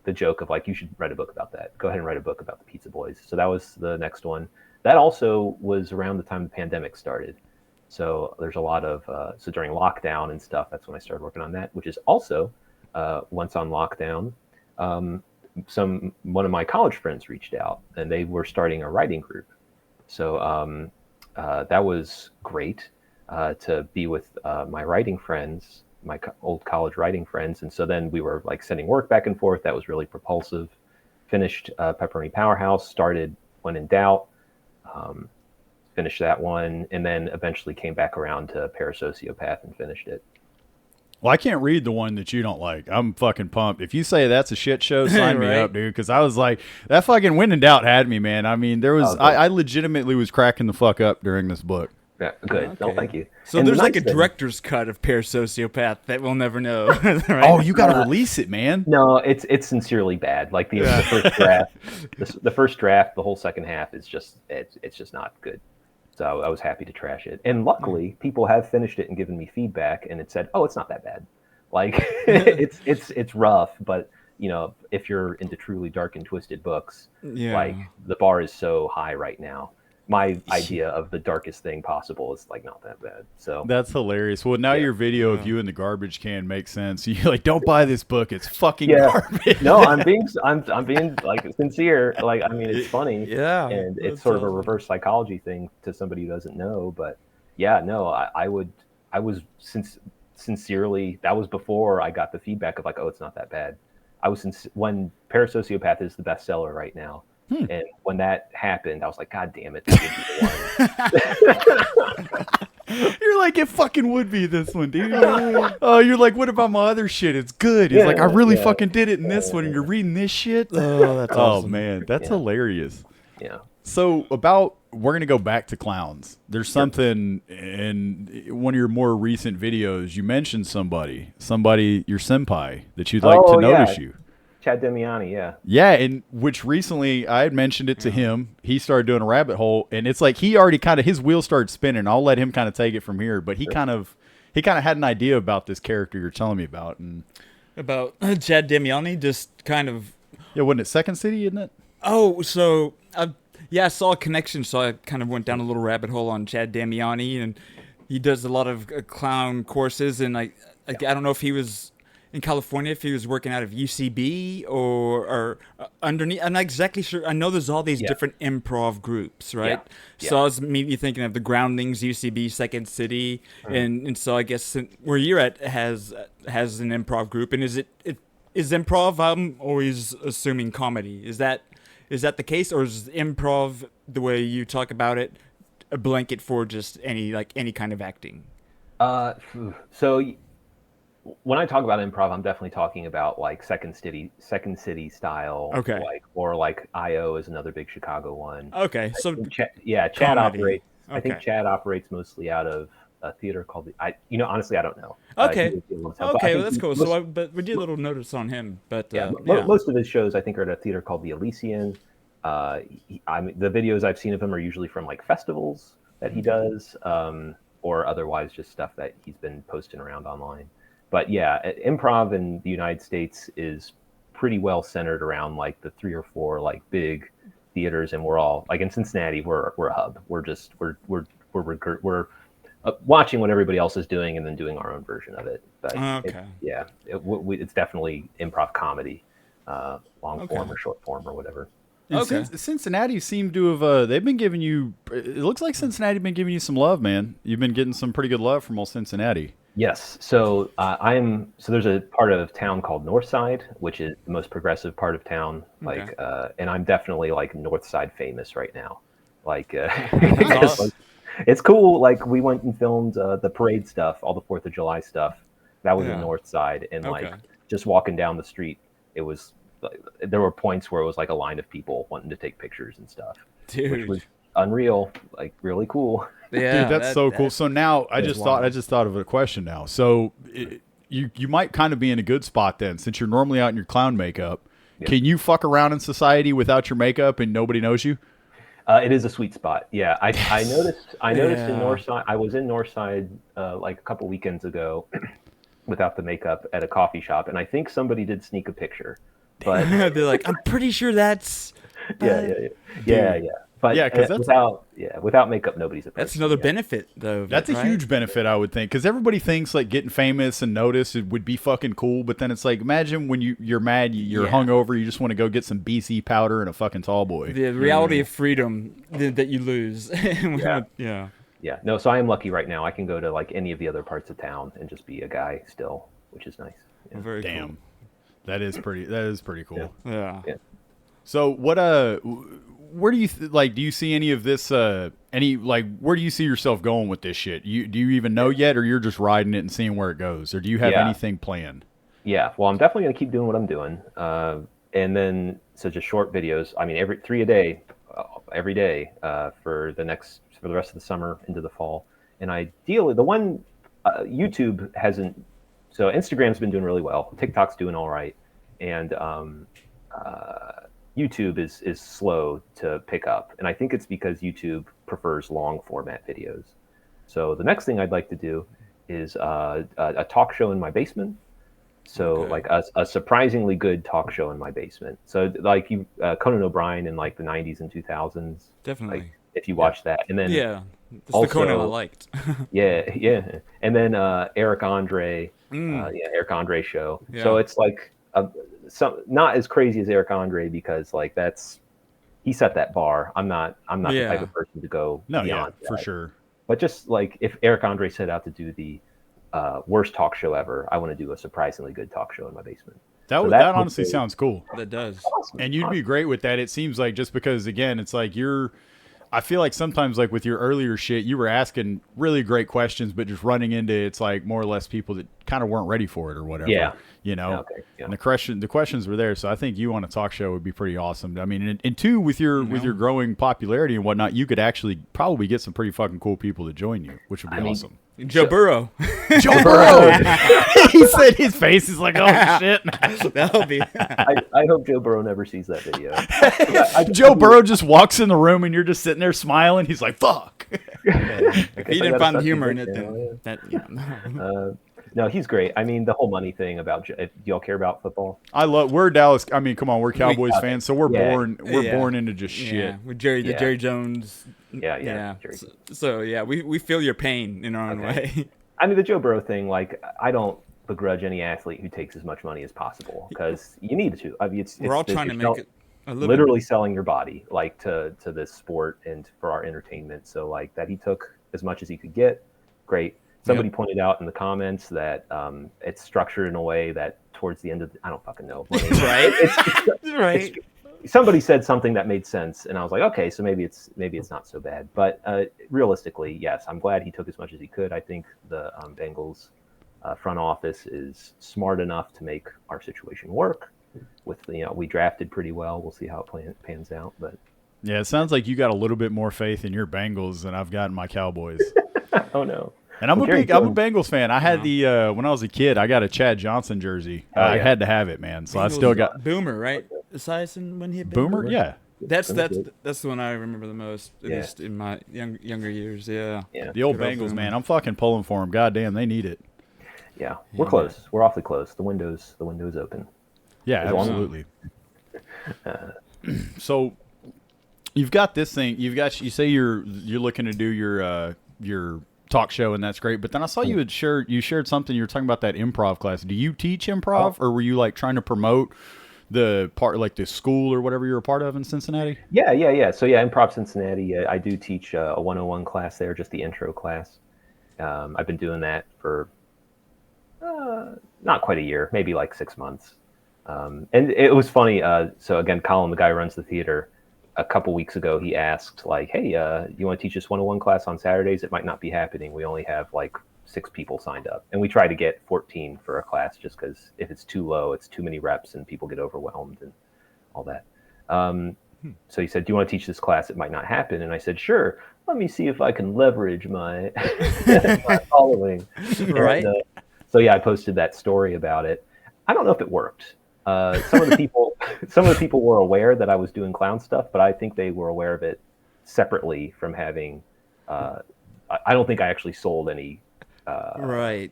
[SPEAKER 2] the joke of like, you should write a book about that. Go ahead and write a book about the Pizza Boys. So that was the next one. That also was around the time the pandemic started. So there's a lot of so during lockdown and stuff, that's when I started working on that, which is also once on lockdown. One of my college friends reached out and they were starting a writing group. So that was great to be with my writing friends, my old college writing friends. And so then we were like sending work back and forth. That was really propulsive. Finished Pepperoni Powerhouse, started When in Doubt, finished that one, and then eventually came back around to Parasociopath and finished it.
[SPEAKER 1] Well, I can't read the one that you don't like. I'm fucking pumped. If you say that's a shit show, sign me
[SPEAKER 3] Right.
[SPEAKER 1] up, dude. Because I was like, that fucking When in Doubt had me, man. I mean, there was,
[SPEAKER 2] Oh, good.
[SPEAKER 1] I legitimately was cracking the fuck up during this book.
[SPEAKER 2] Yeah, good.
[SPEAKER 3] Okay.
[SPEAKER 2] No, thank you.
[SPEAKER 3] So
[SPEAKER 2] And the
[SPEAKER 3] there's like a
[SPEAKER 2] nice thing-
[SPEAKER 3] director's cut of Parasociopath that we'll never know. Right?
[SPEAKER 1] Oh, you got to release it, man.
[SPEAKER 2] No, it's sincerely bad. Like the first draft, the first draft, the whole second half is just it's just not good. So I was happy to trash it, and luckily people have finished it and given me feedback, and it said, "Oh, it's not that bad." Like it's rough, but if you're into truly dark and twisted books,
[SPEAKER 3] Yeah.
[SPEAKER 2] like the bar is so high right now. My idea of the darkest thing possible is like not that bad. So
[SPEAKER 1] That's hilarious. Well, now
[SPEAKER 2] Yeah.
[SPEAKER 1] your video of you in the garbage can makes sense. You like, don't buy this book. It's fucking
[SPEAKER 2] yeah,
[SPEAKER 1] garbage.
[SPEAKER 2] no, I'm being like sincere. Like, I mean, it's funny.
[SPEAKER 3] Yeah,
[SPEAKER 2] And it's
[SPEAKER 3] that's
[SPEAKER 2] sort of a
[SPEAKER 3] awesome.
[SPEAKER 2] reverse psychology thing to somebody who doesn't know. But yeah, no, I was sincerely, that was before I got the feedback of like, oh, it's not that bad. When Parasociopath is the bestseller right now. And when that happened, I was like, God damn it, that would be the one.
[SPEAKER 1] You're like, it fucking would be this one, dude. Oh, you're like, what about my other shit? It's good. It's like, I really fucking did it in this one, and you're reading this shit.
[SPEAKER 3] Oh, that's
[SPEAKER 1] Oh
[SPEAKER 3] awesome.
[SPEAKER 1] man, that's hilarious.
[SPEAKER 2] Yeah.
[SPEAKER 1] So we're gonna go back to clowns. There's something in one of your more recent videos. You mentioned somebody, your senpai that you'd like to notice you.
[SPEAKER 2] Chad Demiani, yeah.
[SPEAKER 1] Yeah, and which recently I had mentioned it to him. He started doing a rabbit hole, and it's like he already kind of his wheels started spinning. I'll let him kind of take it from here, but he kind of had an idea about this character you're telling me about, and
[SPEAKER 3] About Chad Damiani, just kind of.
[SPEAKER 1] yeah, wasn't it Second City, isn't it?
[SPEAKER 3] Oh, so I saw a connection, so I kind of went down a little rabbit hole on Chad Damiani, and he does a lot of clown courses, and I don't know if he was in California, if he was working out of UCB or underneath. I'm not exactly sure. I know there's all these different improv groups, right?
[SPEAKER 2] Yeah.
[SPEAKER 3] So I was maybe thinking of the Groundlings, UCB, Second City, and so I guess where you're at has an improv group. And is improv? I'm always assuming comedy. Is that the case, or is improv, the way you talk about it, a blanket for just any kind of acting?
[SPEAKER 2] So when I talk about improv, I'm definitely talking about like Second City style.
[SPEAKER 3] Okay.
[SPEAKER 2] Or like IO is another big Chicago one.
[SPEAKER 3] Okay, so
[SPEAKER 2] Chad
[SPEAKER 3] comedy.
[SPEAKER 2] operates. I think
[SPEAKER 3] Okay.
[SPEAKER 2] Chad operates mostly out of a theater called honestly, I don't know.
[SPEAKER 3] Okay.
[SPEAKER 2] He would be able to tell, but I
[SPEAKER 3] Okay,
[SPEAKER 2] think
[SPEAKER 3] well, that's cool.
[SPEAKER 2] most-
[SPEAKER 3] But we did a little notice on him. But
[SPEAKER 2] most of his shows I think are at a theater called the Elysian. I mean, the videos I've seen of him are usually from like festivals that he does, or otherwise just stuff that he's been posting around online. But yeah, improv in the United States is pretty well centered around like the 3 or 4 like big theaters, and we're all like in Cincinnati, we're a hub. We're watching what everybody else is doing and then doing our own version of it. But
[SPEAKER 3] Okay.
[SPEAKER 2] it's definitely improv comedy, long form or short form or whatever.
[SPEAKER 1] And
[SPEAKER 3] Okay.
[SPEAKER 1] Cincinnati seemed to have they've been giving you. It looks like Cincinnati been giving you some love, man. You've been getting some pretty good love from old Cincinnati.
[SPEAKER 2] Yes. So there's a part of town called Northside, which is the most progressive part of town.
[SPEAKER 3] Okay.
[SPEAKER 2] And I'm definitely like Northside famous right now. Like,
[SPEAKER 3] That's awesome.
[SPEAKER 2] it's cool. Like we went and filmed the parade stuff, all the 4th of July stuff. That was in
[SPEAKER 3] Yeah.
[SPEAKER 2] Northside, and like
[SPEAKER 3] Okay.
[SPEAKER 2] just walking down the street, it was there were points where it was like a line of people wanting to take pictures and stuff, which
[SPEAKER 3] Dude.
[SPEAKER 2] was unreal, like really cool.
[SPEAKER 3] Yeah,
[SPEAKER 1] Dude, that's so cool. So now I
[SPEAKER 3] is
[SPEAKER 1] just
[SPEAKER 3] wild.
[SPEAKER 1] thought of a question now. So you might kind of be in a good spot then, since you're normally out in your clown makeup.
[SPEAKER 2] Yeah.
[SPEAKER 1] Can you fuck around in society without your makeup and nobody knows you?
[SPEAKER 2] It is a sweet spot. Yeah, I noticed in
[SPEAKER 3] Yeah.
[SPEAKER 2] Northside. I was in Northside like a couple weekends ago without the makeup at a coffee shop, and I think somebody did sneak a picture. But
[SPEAKER 3] They're like, I'm pretty sure that's.
[SPEAKER 2] yeah. But
[SPEAKER 1] Yeah, 'cause that's-
[SPEAKER 2] without makeup, nobody's a person.
[SPEAKER 3] That's another
[SPEAKER 2] yeah.
[SPEAKER 3] benefit, though.
[SPEAKER 1] That's a
[SPEAKER 3] right?
[SPEAKER 1] huge benefit, I would think, because everybody thinks like getting famous and noticed it would be fucking cool. But then it's like, imagine when you're mad, you're
[SPEAKER 3] Yeah.
[SPEAKER 1] hungover, you just want to go get some BC powder and a fucking tall boy.
[SPEAKER 3] The reality of freedom that you lose. Yeah.
[SPEAKER 2] Yeah, no. So I am lucky right now. I can go to like any of the other parts of town and just be a guy still, which is nice. Yeah.
[SPEAKER 3] Very
[SPEAKER 1] Damn, that is pretty cool.
[SPEAKER 2] Yeah.
[SPEAKER 3] cool. Yeah.
[SPEAKER 2] Yeah.
[SPEAKER 1] So what where do you like? Do you see any of this? Where do you see yourself going with this shit? Do you even know yet, or you're just riding it and seeing where it goes, or do you have
[SPEAKER 2] Yeah.
[SPEAKER 1] anything planned?
[SPEAKER 2] Yeah, well, I'm definitely gonna keep doing what I'm doing, and then so just short videos. I mean, every 3 a day, every day for the rest of the summer into the fall. And ideally, the one YouTube hasn't. So Instagram's been doing really well. TikTok's doing all right, and YouTube is slow to pick up. And I think it's because YouTube prefers long format videos. So the next thing I'd like to do is a talk show in my basement. So
[SPEAKER 3] Okay.
[SPEAKER 2] like a surprisingly good talk show in my basement. So like you Conan O'Brien in like the 90s and 2000s, like
[SPEAKER 3] Definitely.
[SPEAKER 2] if you watch that, and then
[SPEAKER 3] Yeah. That's the Conan I
[SPEAKER 2] also
[SPEAKER 3] liked.
[SPEAKER 2] yeah, and then Eric Andre,
[SPEAKER 3] Mm.
[SPEAKER 2] Eric Andre show. So
[SPEAKER 3] Yeah.
[SPEAKER 2] it's like some not as crazy as Eric Andre because like that's he set that bar. I'm not the type
[SPEAKER 3] Yeah.
[SPEAKER 2] of person to go
[SPEAKER 1] No, yeah,
[SPEAKER 2] beyond
[SPEAKER 1] for
[SPEAKER 2] that.
[SPEAKER 1] sure.
[SPEAKER 2] But just like if Eric Andre set out to do the worst talk show ever, I want to do a surprisingly good talk show in my basement. So that
[SPEAKER 1] That honestly
[SPEAKER 2] hopefully
[SPEAKER 1] sounds cool.
[SPEAKER 3] That does.
[SPEAKER 2] awesome.
[SPEAKER 1] And you'd be
[SPEAKER 2] Awesome.
[SPEAKER 1] great with that. It seems like just because again, it's like I feel like sometimes like with your earlier shit, you were asking really great questions, but just running into it's like more or less people that kind of weren't ready for it or whatever.
[SPEAKER 2] Yeah.
[SPEAKER 1] You know?
[SPEAKER 2] Okay. Yeah.
[SPEAKER 1] And the questions were there. So I think you on a talk show would be pretty awesome. I mean, and two, with your growing popularity and whatnot, you could actually probably get some pretty fucking cool people to join you, which would be awesome.
[SPEAKER 3] Joe Burrow.
[SPEAKER 1] Joe Burrow. He said his face is like, oh shit.
[SPEAKER 3] That'll be.
[SPEAKER 2] I hope Joe Burrow never sees that video.
[SPEAKER 1] Joe Burrow just walks in the room and you're just sitting there smiling. He's like, fuck.
[SPEAKER 3] If he didn't find the humor in it, then that. Yeah.
[SPEAKER 2] No, he's great. I mean, the whole money thing about do y'all care about football?
[SPEAKER 1] We're Dallas. I mean, come on, we're Cowboys fans, so we're
[SPEAKER 2] Yeah.
[SPEAKER 1] born into just shit.
[SPEAKER 3] Yeah, with Jerry, the
[SPEAKER 2] Yeah.
[SPEAKER 3] Jerry Jones.
[SPEAKER 2] Yeah. Jerry.
[SPEAKER 3] So yeah, we feel your pain in our own way.
[SPEAKER 2] I mean, the Joe Burrow thing, like, I don't begrudge any athlete who takes as much money as possible because you need to. I mean,
[SPEAKER 3] We're all trying to make it a living.
[SPEAKER 2] literally selling your body, like, to this sport and for our entertainment. So, like, that he took as much as he could get, great. Somebody pointed out in the comments that it's structured in a way that towards the end of I don't fucking know.
[SPEAKER 3] Right. Right.
[SPEAKER 2] Somebody said something that made sense, and I was like, okay, so maybe it's not so bad. But realistically, yes, I'm glad he took as much as he could. I think the Bengals front office is smart enough to make our situation work. With we drafted pretty well. We'll see how it pans out. But
[SPEAKER 1] Yeah, it sounds like you got a little bit more faith in your Bengals than I've got in my Cowboys.
[SPEAKER 2] oh no.
[SPEAKER 1] And I'm a Bengals fan. I had when I was a kid, I got a Chad Johnson jersey. I had to have it, man. So I still got
[SPEAKER 3] Boomer, right? Esiason when he hit
[SPEAKER 1] Boomer. Yeah,
[SPEAKER 3] That's the one I remember the most, at
[SPEAKER 2] Yeah.
[SPEAKER 3] least in my younger years. Yeah.
[SPEAKER 1] the old
[SPEAKER 3] Good old
[SPEAKER 1] Bengals,
[SPEAKER 3] Boomer.
[SPEAKER 1] man. I'm fucking pulling for them. God damn, they need it.
[SPEAKER 2] Yeah, we're close. We're awfully close. The window's open.
[SPEAKER 1] Yeah,
[SPEAKER 2] As long as-
[SPEAKER 1] absolutely. So you've got this thing. You say you're looking to do your talk show, and that's great. But then I saw you had shared something. You were talking about that improv class. Do you teach improv, or were you like trying to promote the part, like the school or whatever you're a part of in Cincinnati?
[SPEAKER 2] Yeah. So Improv Cincinnati, I do teach a 101 class there, just the intro class. I've been doing that for not quite a year, maybe like 6 months. And it was funny. So again, Colin, the guy who runs the theater, a couple weeks ago, he asked like, "Hey, you want to teach this 101 class on Saturdays? It might not be happening. We only have like 6 people signed up, and we try to get 14 for a class, just because if it's too low, it's too many reps and people get overwhelmed and all that." So he said, "Do you want to teach this class? It might not happen." And I said, "Sure. Let me see if I can leverage my my following."
[SPEAKER 3] Right.
[SPEAKER 2] And, so yeah, I posted that story about it. I don't know if it worked. Some of the people were aware that I was doing clown stuff, but I think they were aware of it separately from having. I don't think I actually sold any.
[SPEAKER 3] Right.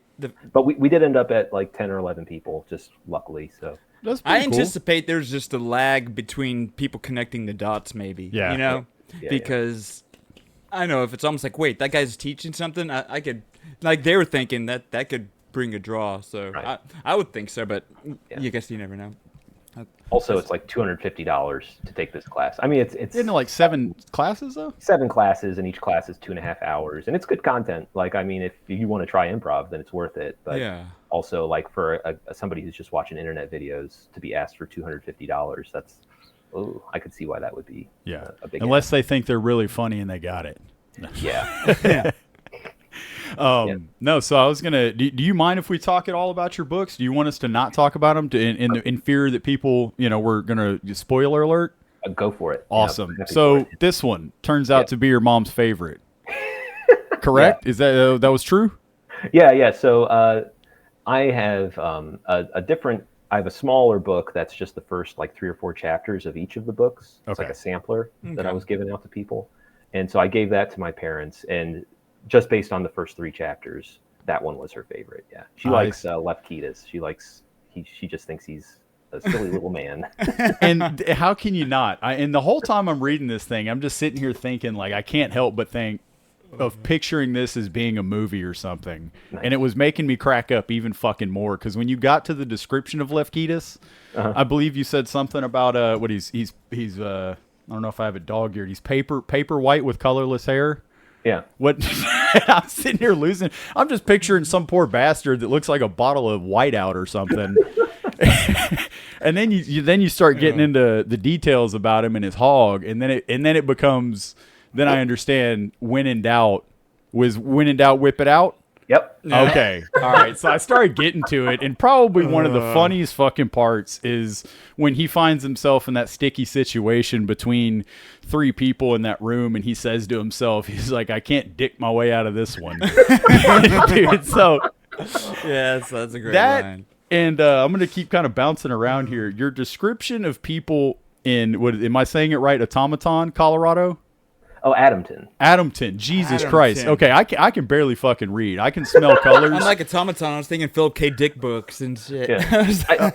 [SPEAKER 2] But we did end up at like 10 or 11 people, just luckily. So
[SPEAKER 1] That's
[SPEAKER 3] I
[SPEAKER 1] pretty cool.
[SPEAKER 3] anticipate there's just a lag between people connecting the dots, maybe.
[SPEAKER 1] Yeah.
[SPEAKER 3] You know,
[SPEAKER 2] Yeah.
[SPEAKER 3] because I know if it's almost like, wait, that guy's teaching something. I could, like, they were thinking that could bring a draw. So
[SPEAKER 2] Right.
[SPEAKER 3] I would think so, but I guess you never know.
[SPEAKER 2] Also, it's like $250 to take this class. I mean, it's
[SPEAKER 1] Isn't it like 7 classes though?
[SPEAKER 2] 7 classes, and each class is 2.5 hours, and it's good content. Like, I mean, if you want to try improv, then it's worth it. But
[SPEAKER 3] Yeah.
[SPEAKER 2] also, like, for somebody who's just watching internet videos to be asked for $250, that's, I could see why that would be a big
[SPEAKER 1] Unless they think they're really funny and they got it.
[SPEAKER 2] yeah.
[SPEAKER 1] No, so I was gonna. Do you mind if we talk at all about your books? Do you want us to not talk about them in fear that people, we're gonna spoiler alert?
[SPEAKER 2] Go for it.
[SPEAKER 1] Awesome.
[SPEAKER 2] Yeah,
[SPEAKER 1] So this one turns out to be your mom's favorite. Correct? Is that was true?
[SPEAKER 2] Yeah. So I have a different. I have a smaller book that's just the first like 3 or 4 chapters of each of the books. It's like a sampler that I was giving out to people, and so I gave that to my parents, and just based on the first 3 chapters, that one was her favorite. Yeah, she likes Lefkitas. She likes she just thinks he's a silly little man.
[SPEAKER 1] And how can you not? And the whole time I'm reading this thing, I'm just sitting here thinking, like, I can't help but think of picturing this as being a movie or something.
[SPEAKER 2] Nice.
[SPEAKER 1] And it was making me crack up even fucking more, because when you got to the description of Lefkidas, I believe you said something about what he's I don't know if I have it dog eared. He's paper white with colorless hair.
[SPEAKER 2] Yeah.
[SPEAKER 1] What? I'm sitting here losing. I'm just picturing some poor bastard that looks like a bottle of whiteout or something. And then you start getting into the details about him and his hog, and then it becomes. Then I understand. When in doubt, whip it out.
[SPEAKER 2] Yep.
[SPEAKER 1] Okay. All right. So I started getting to it, and probably one of the funniest fucking parts is when he finds himself in that sticky situation between three people in that room, and he says to himself, he's like, I can't dick my way out of this one. Dude, so
[SPEAKER 3] yes, that's a great line.
[SPEAKER 1] And I'm going to keep kind of bouncing around here. Your description of people in, what am I saying it right? Automaton, Colorado?
[SPEAKER 2] Oh,
[SPEAKER 1] Adamton. Jesus Christ. Okay, I can barely fucking read. I can smell colors.
[SPEAKER 3] I'm like Automaton. I was thinking Philip K. Dick books and shit.
[SPEAKER 2] Yeah.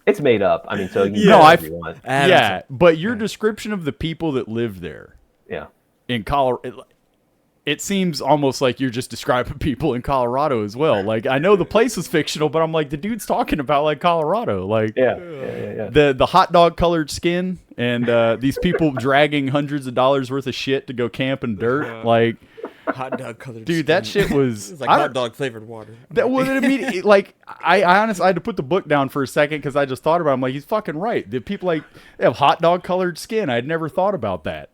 [SPEAKER 2] It's made up. I mean, so you
[SPEAKER 1] No,
[SPEAKER 2] know if you want.
[SPEAKER 1] yeah, but your description of the people that live there
[SPEAKER 2] Yeah.
[SPEAKER 1] in Colorado, it seems almost like you're just describing people in Colorado as well. Like, I know the place is fictional, but I'm like, the dude's talking about like Colorado, like
[SPEAKER 2] Yeah.
[SPEAKER 1] the hot dog colored skin and these people dragging hundreds of dollars worth of shit to go camp in dirt, like.
[SPEAKER 3] Hot dog colored.
[SPEAKER 1] Dude, that shit was
[SPEAKER 3] it's like hot dog flavored water.
[SPEAKER 1] That was immediately like I honestly I had to put the book down for a second because I just thought about it. I'm like, he's fucking right. The people like they have hot dog colored skin. I had never thought about that.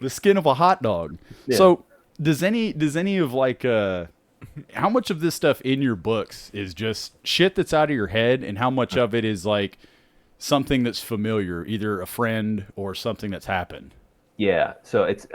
[SPEAKER 1] The skin of a hot dog.
[SPEAKER 2] Yeah.
[SPEAKER 1] So does any of like how much of this stuff in your books is just shit that's out of your head, and how much of it is like something that's familiar, either a friend or something that's happened?
[SPEAKER 2] Yeah. So it's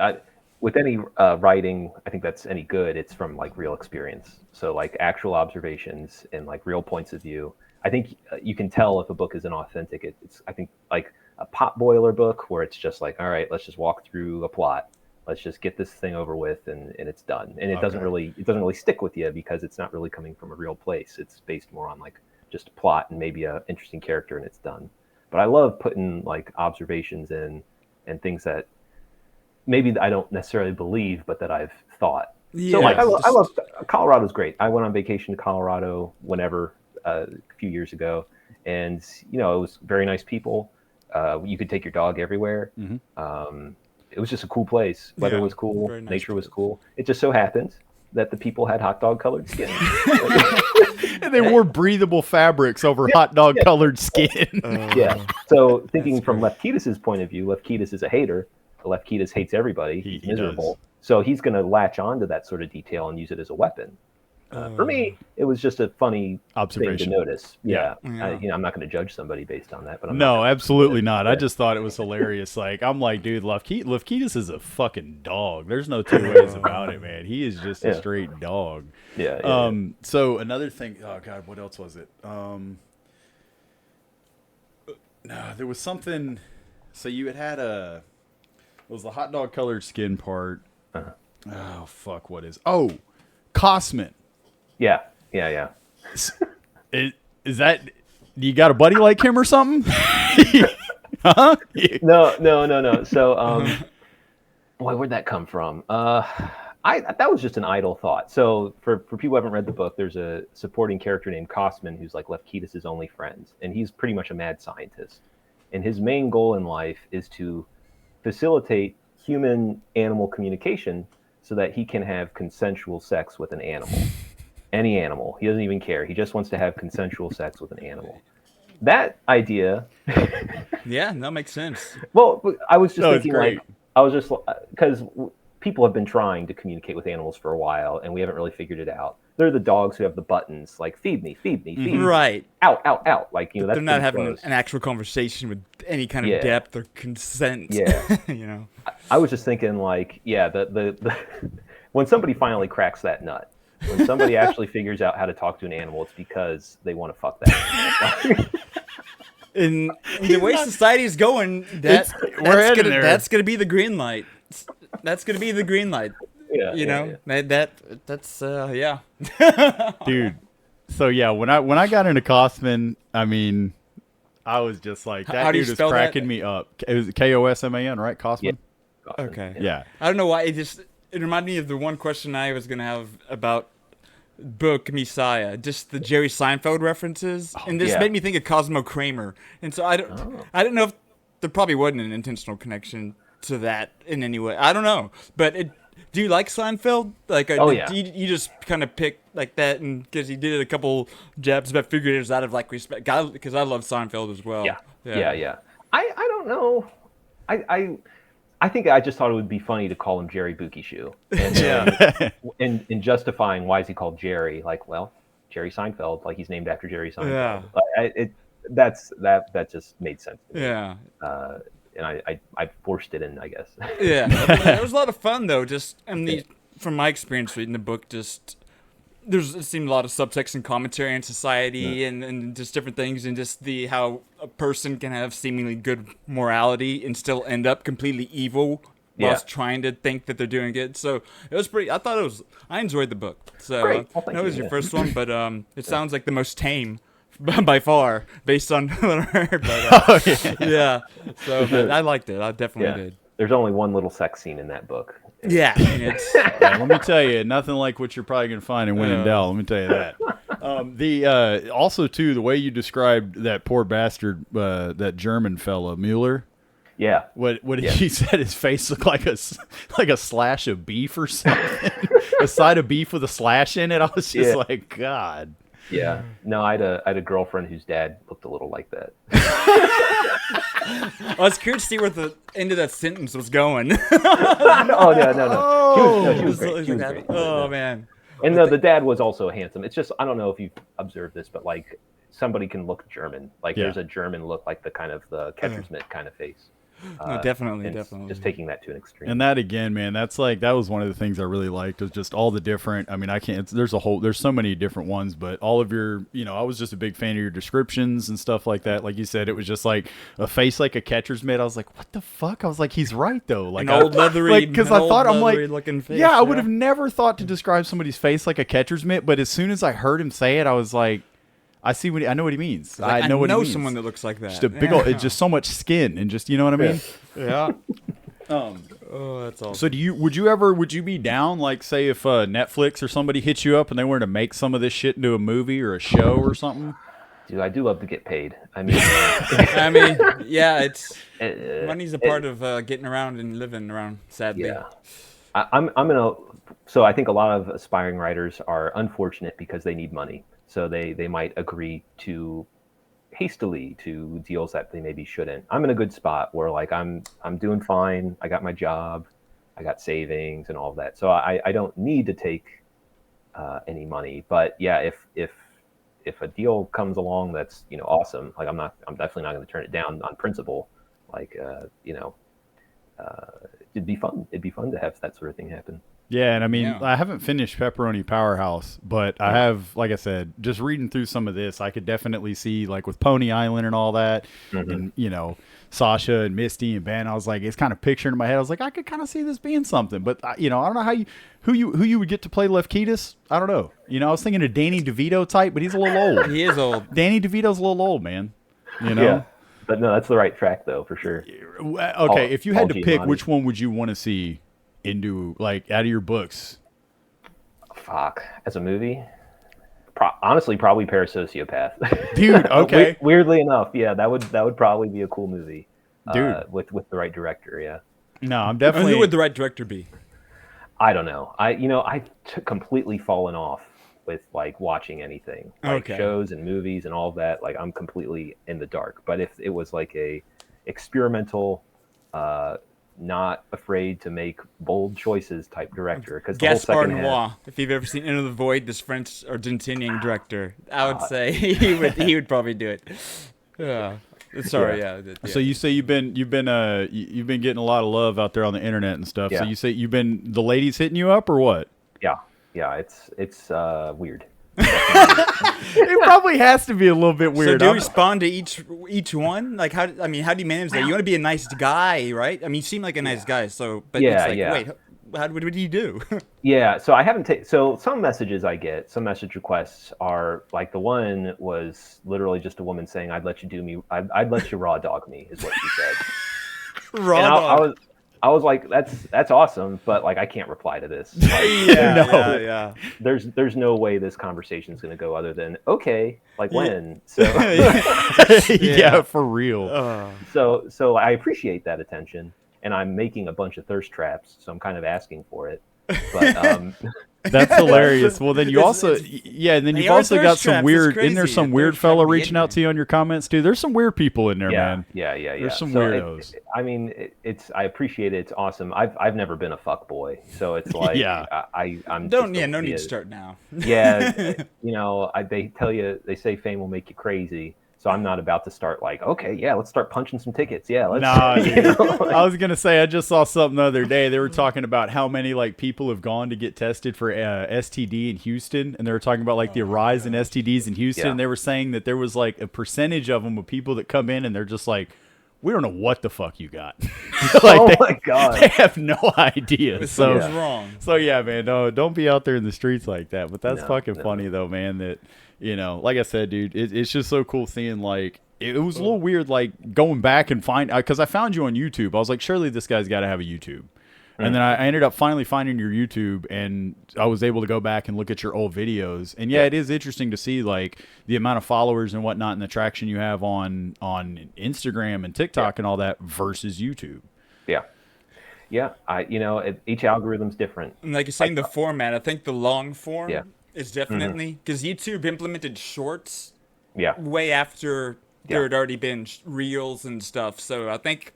[SPEAKER 2] with any writing, I think that's any good. It's from like real experience. So like actual observations and like real points of view. I think you can tell if a book is an authentic. It's I think like a pot boiler book where it's just like, all right, let's just walk through a plot. Let's just get this thing over with and it's done. And it doesn't really stick with you because it's not really coming from a real place. It's based more on like just a plot and maybe a interesting character and it's done. But I love putting like observations in and things that maybe I don't necessarily believe, but that I've thought. Yeah, so like I love Colorado's great. I went on vacation to Colorado whenever a few years ago, and you know it was very nice people. You could take your dog everywhere. Mm-hmm. It was just a cool place. Weather was cool. Nice nature was cool. It just so happened that the people had hot dog colored skin.
[SPEAKER 1] And they wore breathable fabrics over hot dog colored skin.
[SPEAKER 2] Yeah. So thinking from Lefkidas' point of view, Lefkidas is a hater. Lefkidas hates everybody. He's miserable. Does. So he's going to latch on to that sort of detail and use it as a weapon. For me, it was just a funny thing to notice. Yeah. I'm not going to judge somebody based on that. But
[SPEAKER 1] absolutely not. I just thought it was hilarious. Like, I'm like, dude, Lefkidas is a fucking dog. There's no two ways about it, man. He is just a straight dog.
[SPEAKER 2] Yeah.
[SPEAKER 1] So another thing. Oh God, what else was it? No, there was something. So you had a. It was the hot dog colored skin part. Oh fuck! What is? Oh, Cosman.
[SPEAKER 2] Yeah.
[SPEAKER 1] Is that? Do you got a buddy like him or something? Huh?
[SPEAKER 2] No. So, boy, where'd that come from? That was just an idle thought. So, for people who haven't read the book, there's a supporting character named Cosman who's like Lefkidas' only friend, and he's pretty much a mad scientist. And his main goal in life is to facilitate human-animal communication so that he can have consensual sex with an animal. Any animal. He doesn't even care. He just wants to have consensual sex with an animal. That idea...
[SPEAKER 3] Yeah, that makes sense.
[SPEAKER 2] Well, I was just thinking because people have been trying to communicate with animals for a while, and we haven't really figured it out. They're the dogs who have the buttons, like, feed me, feed me, feed me.
[SPEAKER 3] Right.
[SPEAKER 2] Out. Like, that's
[SPEAKER 3] they're not having an actual conversation with any kind of depth or consent.
[SPEAKER 2] Yeah. I was just thinking, like, the when somebody finally cracks that nut, when somebody actually figures out how to talk to an animal, it's because they want to fuck that animal.
[SPEAKER 3] In the way society is going, that's gonna be the green light. That's gonna be the green light. That's
[SPEAKER 1] Dude, So yeah, when I got into Kosman, I mean, I was just like, that
[SPEAKER 3] How do you
[SPEAKER 1] dude is
[SPEAKER 3] spell that?
[SPEAKER 1] cracking me up. It was Kosman, right?
[SPEAKER 2] Yeah.
[SPEAKER 1] Kosman.
[SPEAKER 2] Awesome.
[SPEAKER 1] Yeah.
[SPEAKER 3] I don't know why it reminded me of the one question I was gonna have about book Messiah, just the Jerry Seinfeld references, and this
[SPEAKER 2] yeah.
[SPEAKER 3] made me think of Cosmo Kramer, and so I don't know if there probably wasn't an intentional connection to that in any way. I don't know, but do you like Seinfeld? Like,
[SPEAKER 2] yeah.
[SPEAKER 3] you just kind of pick like that, and because he did a couple jabs about figures out of like respect, because I love Seinfeld as well.
[SPEAKER 2] Yeah. I don't know. I think I just thought it would be funny to call him Jerry Buki Shoe. And then in justifying why is he called Jerry, like, well, Jerry Seinfeld, like he's named after Jerry Seinfeld.
[SPEAKER 3] Yeah.
[SPEAKER 2] Like, that just made sense to me.
[SPEAKER 3] Yeah.
[SPEAKER 2] And I forced it in, I guess.
[SPEAKER 3] Yeah, it was a lot of fun though. Just from my experience reading the book, just it seemed a lot of subtext and commentary on society and just different things, and just how a person can have seemingly good morality and still end up completely evil whilst trying to think that they're doing good. So it was pretty. I enjoyed the book. So
[SPEAKER 2] Great. Well,
[SPEAKER 3] that was your first one, but it sounds like the most tame by far, based on what I heard. But, yeah. So but I liked it. I definitely did.
[SPEAKER 2] There's only one little sex scene in that book.
[SPEAKER 3] Yeah, and it's
[SPEAKER 1] Yeah, let me tell you, nothing like what you're probably gonna find in Win and Dell. Let me tell you that. Also too, the way you described that poor bastard, that German fella Mueller.
[SPEAKER 2] Yeah.
[SPEAKER 1] What he said, his face looked like a slash of beef or something. A side of beef with a slash in it. I was just like, God.
[SPEAKER 2] Yeah. No, I had a girlfriend whose dad looked a little like that.
[SPEAKER 3] I was curious to see where the end of that sentence was going.
[SPEAKER 2] No. She was great. She was great.
[SPEAKER 3] Oh man.
[SPEAKER 2] And no, the dad was also handsome. It's just, I don't know if you've observed this, but like somebody can look German. Like there's a German look, like the kind of the catcher's mitt kind of face.
[SPEAKER 3] No, definitely.
[SPEAKER 2] Just taking that to an extreme.
[SPEAKER 1] And that again, man, that was one of the things I really liked, was just all the different. I mean, there's so many different ones, but all of your, I was just a big fan of your descriptions and stuff like that. Like you said, it was just like a face like a catcher's mitt. I was like, what the fuck? I was like, he's right though. Like
[SPEAKER 3] an old leathery,
[SPEAKER 1] because I thought, I'm like,
[SPEAKER 3] looking face,
[SPEAKER 1] I would have never thought to describe somebody's face like a catcher's mitt, but as soon as I heard him say it, I was like, I know what he means.
[SPEAKER 3] Like,
[SPEAKER 1] I know what he means.
[SPEAKER 3] Someone that looks like that.
[SPEAKER 1] Just a big old, it's just so much skin and just, you know what I mean?
[SPEAKER 3] Yeah. Oh, that's awesome.
[SPEAKER 1] So would you be down, like, say if Netflix or somebody hit you up and they wanted to make some of this shit into a movie or a show or something?
[SPEAKER 2] Dude, I do love to get paid. I mean,
[SPEAKER 3] yeah, it's money's a part of getting around and living around, sadly.
[SPEAKER 2] Yeah. So I think a lot of aspiring writers are unfortunate because they need money. So they might agree to hastily to deals that they maybe shouldn't. I'm in a good spot where like I'm doing fine. I got my job, I got savings and all of that. So I don't need to take any money. But yeah, if a deal comes along that's awesome, like I'm definitely not going to turn it down on principle. Like it'd be fun. It'd be fun to have that sort of thing happen.
[SPEAKER 1] Yeah, and I mean, I haven't finished Pepperoni Powerhouse, but I have, like I said, just reading through some of this, I could definitely see, like with Pony Island and all that, and Sasha and Misty and Ben. I was like, it's kind of picturing in my head. I was like, I could kind of see this being something, but I don't know who you would get to play Lefkidas. I don't know. I was thinking a Danny DeVito type, but he's a little old.
[SPEAKER 3] He is old.
[SPEAKER 1] Danny DeVito's a little old, man.
[SPEAKER 2] Yeah. But no, that's the right track though, for sure.
[SPEAKER 1] Okay, if you had to pick, which one would you want to see into, like, out of your books?
[SPEAKER 2] Fuck, as a movie, honestly, probably Parasociopath.
[SPEAKER 1] Dude, okay.
[SPEAKER 2] Weirdly enough, yeah, that would probably be a cool movie,
[SPEAKER 1] dude.
[SPEAKER 2] With the right director, yeah.
[SPEAKER 1] No, I'm definitely.
[SPEAKER 3] Who would the right director be?
[SPEAKER 2] I don't know. I've completely fallen off with like watching anything, like shows and movies and all of that. Like I'm completely in the dark. But if it was like a experimental, not afraid to make bold choices type director, because
[SPEAKER 3] Gaspar Noir, if you've ever seen Into the Void, this French Argentinian director, I would say he would probably do it. Yeah. Sorry, yeah.
[SPEAKER 1] So you say you've been getting a lot of love out there on the internet and stuff.
[SPEAKER 2] Yeah.
[SPEAKER 1] So you say the ladies hitting you up or what?
[SPEAKER 2] Yeah, it's weird.
[SPEAKER 1] It probably has to be a little bit weird.
[SPEAKER 3] So do you respond to each one? Like how do you manage that? You want to be a nice guy, right? I mean, you seem like a nice guy. So, but it's like, wait, what do you do?
[SPEAKER 2] Yeah, so I haven't taken. So some messages I get, some message requests are like the one was literally just a woman saying, "I'd let you do me. I'd let you raw dog me," is what she said.
[SPEAKER 3] Raw
[SPEAKER 2] And
[SPEAKER 3] dog.
[SPEAKER 2] I was like, that's awesome, but like I can't reply to this. Like,
[SPEAKER 1] No.
[SPEAKER 3] Yeah.
[SPEAKER 2] there's no way this conversation is going to go other than okay, like when. So
[SPEAKER 1] Yeah, for real.
[SPEAKER 2] so I appreciate that attention, and I'm making a bunch of thirst traps, so I'm kind of asking for it. But
[SPEAKER 1] That's hilarious. Well, then you
[SPEAKER 3] It's-
[SPEAKER 1] also,
[SPEAKER 3] it's-
[SPEAKER 1] yeah, and then
[SPEAKER 3] they
[SPEAKER 1] you've
[SPEAKER 3] are
[SPEAKER 1] also got
[SPEAKER 3] thirst
[SPEAKER 1] some
[SPEAKER 3] traps. It's
[SPEAKER 1] weird. Isn't there
[SPEAKER 3] crazy.
[SPEAKER 1] some
[SPEAKER 3] A
[SPEAKER 1] weird
[SPEAKER 3] thirst trap
[SPEAKER 1] fella
[SPEAKER 3] to get
[SPEAKER 1] reaching out
[SPEAKER 3] me.
[SPEAKER 1] to you on your comments too? There's some weird people in there, man.
[SPEAKER 2] Yeah.
[SPEAKER 1] There's some
[SPEAKER 2] So
[SPEAKER 1] weirdos.
[SPEAKER 2] I mean, it's I appreciate it. It's awesome. I've never been a fuck boy, so it's like
[SPEAKER 1] Yeah.
[SPEAKER 2] I'm
[SPEAKER 3] Don't
[SPEAKER 2] just
[SPEAKER 3] no
[SPEAKER 2] a-
[SPEAKER 3] need to start now.
[SPEAKER 2] Yeah, they say fame will make you crazy. So I'm not about to start like, okay, yeah, let's start punching some tickets. Yeah, let's.
[SPEAKER 1] Nah,
[SPEAKER 2] you know,
[SPEAKER 1] I was gonna say I just saw something the other day. They were talking about how many like people have gone to get tested for STD in Houston, and they were talking about like the rise in STDs in Houston.
[SPEAKER 2] Yeah.
[SPEAKER 1] And they were saying that there was like a percentage of them of people that come in and they're just like, we don't know what the fuck you got. Like
[SPEAKER 2] oh
[SPEAKER 1] they,
[SPEAKER 2] my god.
[SPEAKER 1] they have no idea. So
[SPEAKER 3] Something's wrong.
[SPEAKER 1] So yeah, man, no, don't be out there in the streets like that. But that's
[SPEAKER 2] No,
[SPEAKER 1] fucking
[SPEAKER 2] no.
[SPEAKER 1] funny though, man. That like I said, dude, it's just so cool seeing like it was a little weird, like going back and because I found you on YouTube. I was like, surely this guy's got to have a YouTube. And then I ended up finally finding your YouTube, and I was able to go back and look at your old videos. And yeah, it is interesting to see like the amount of followers and whatnot, and the traction you have on Instagram and TikTok and all that versus YouTube.
[SPEAKER 2] Yeah. Each algorithm's different.
[SPEAKER 3] And like you're saying, the format, I think the long form
[SPEAKER 2] Yeah.
[SPEAKER 3] is definitely because YouTube implemented shorts
[SPEAKER 2] Yeah.
[SPEAKER 3] way after there
[SPEAKER 2] Yeah.
[SPEAKER 3] had already been reels and stuff. So I think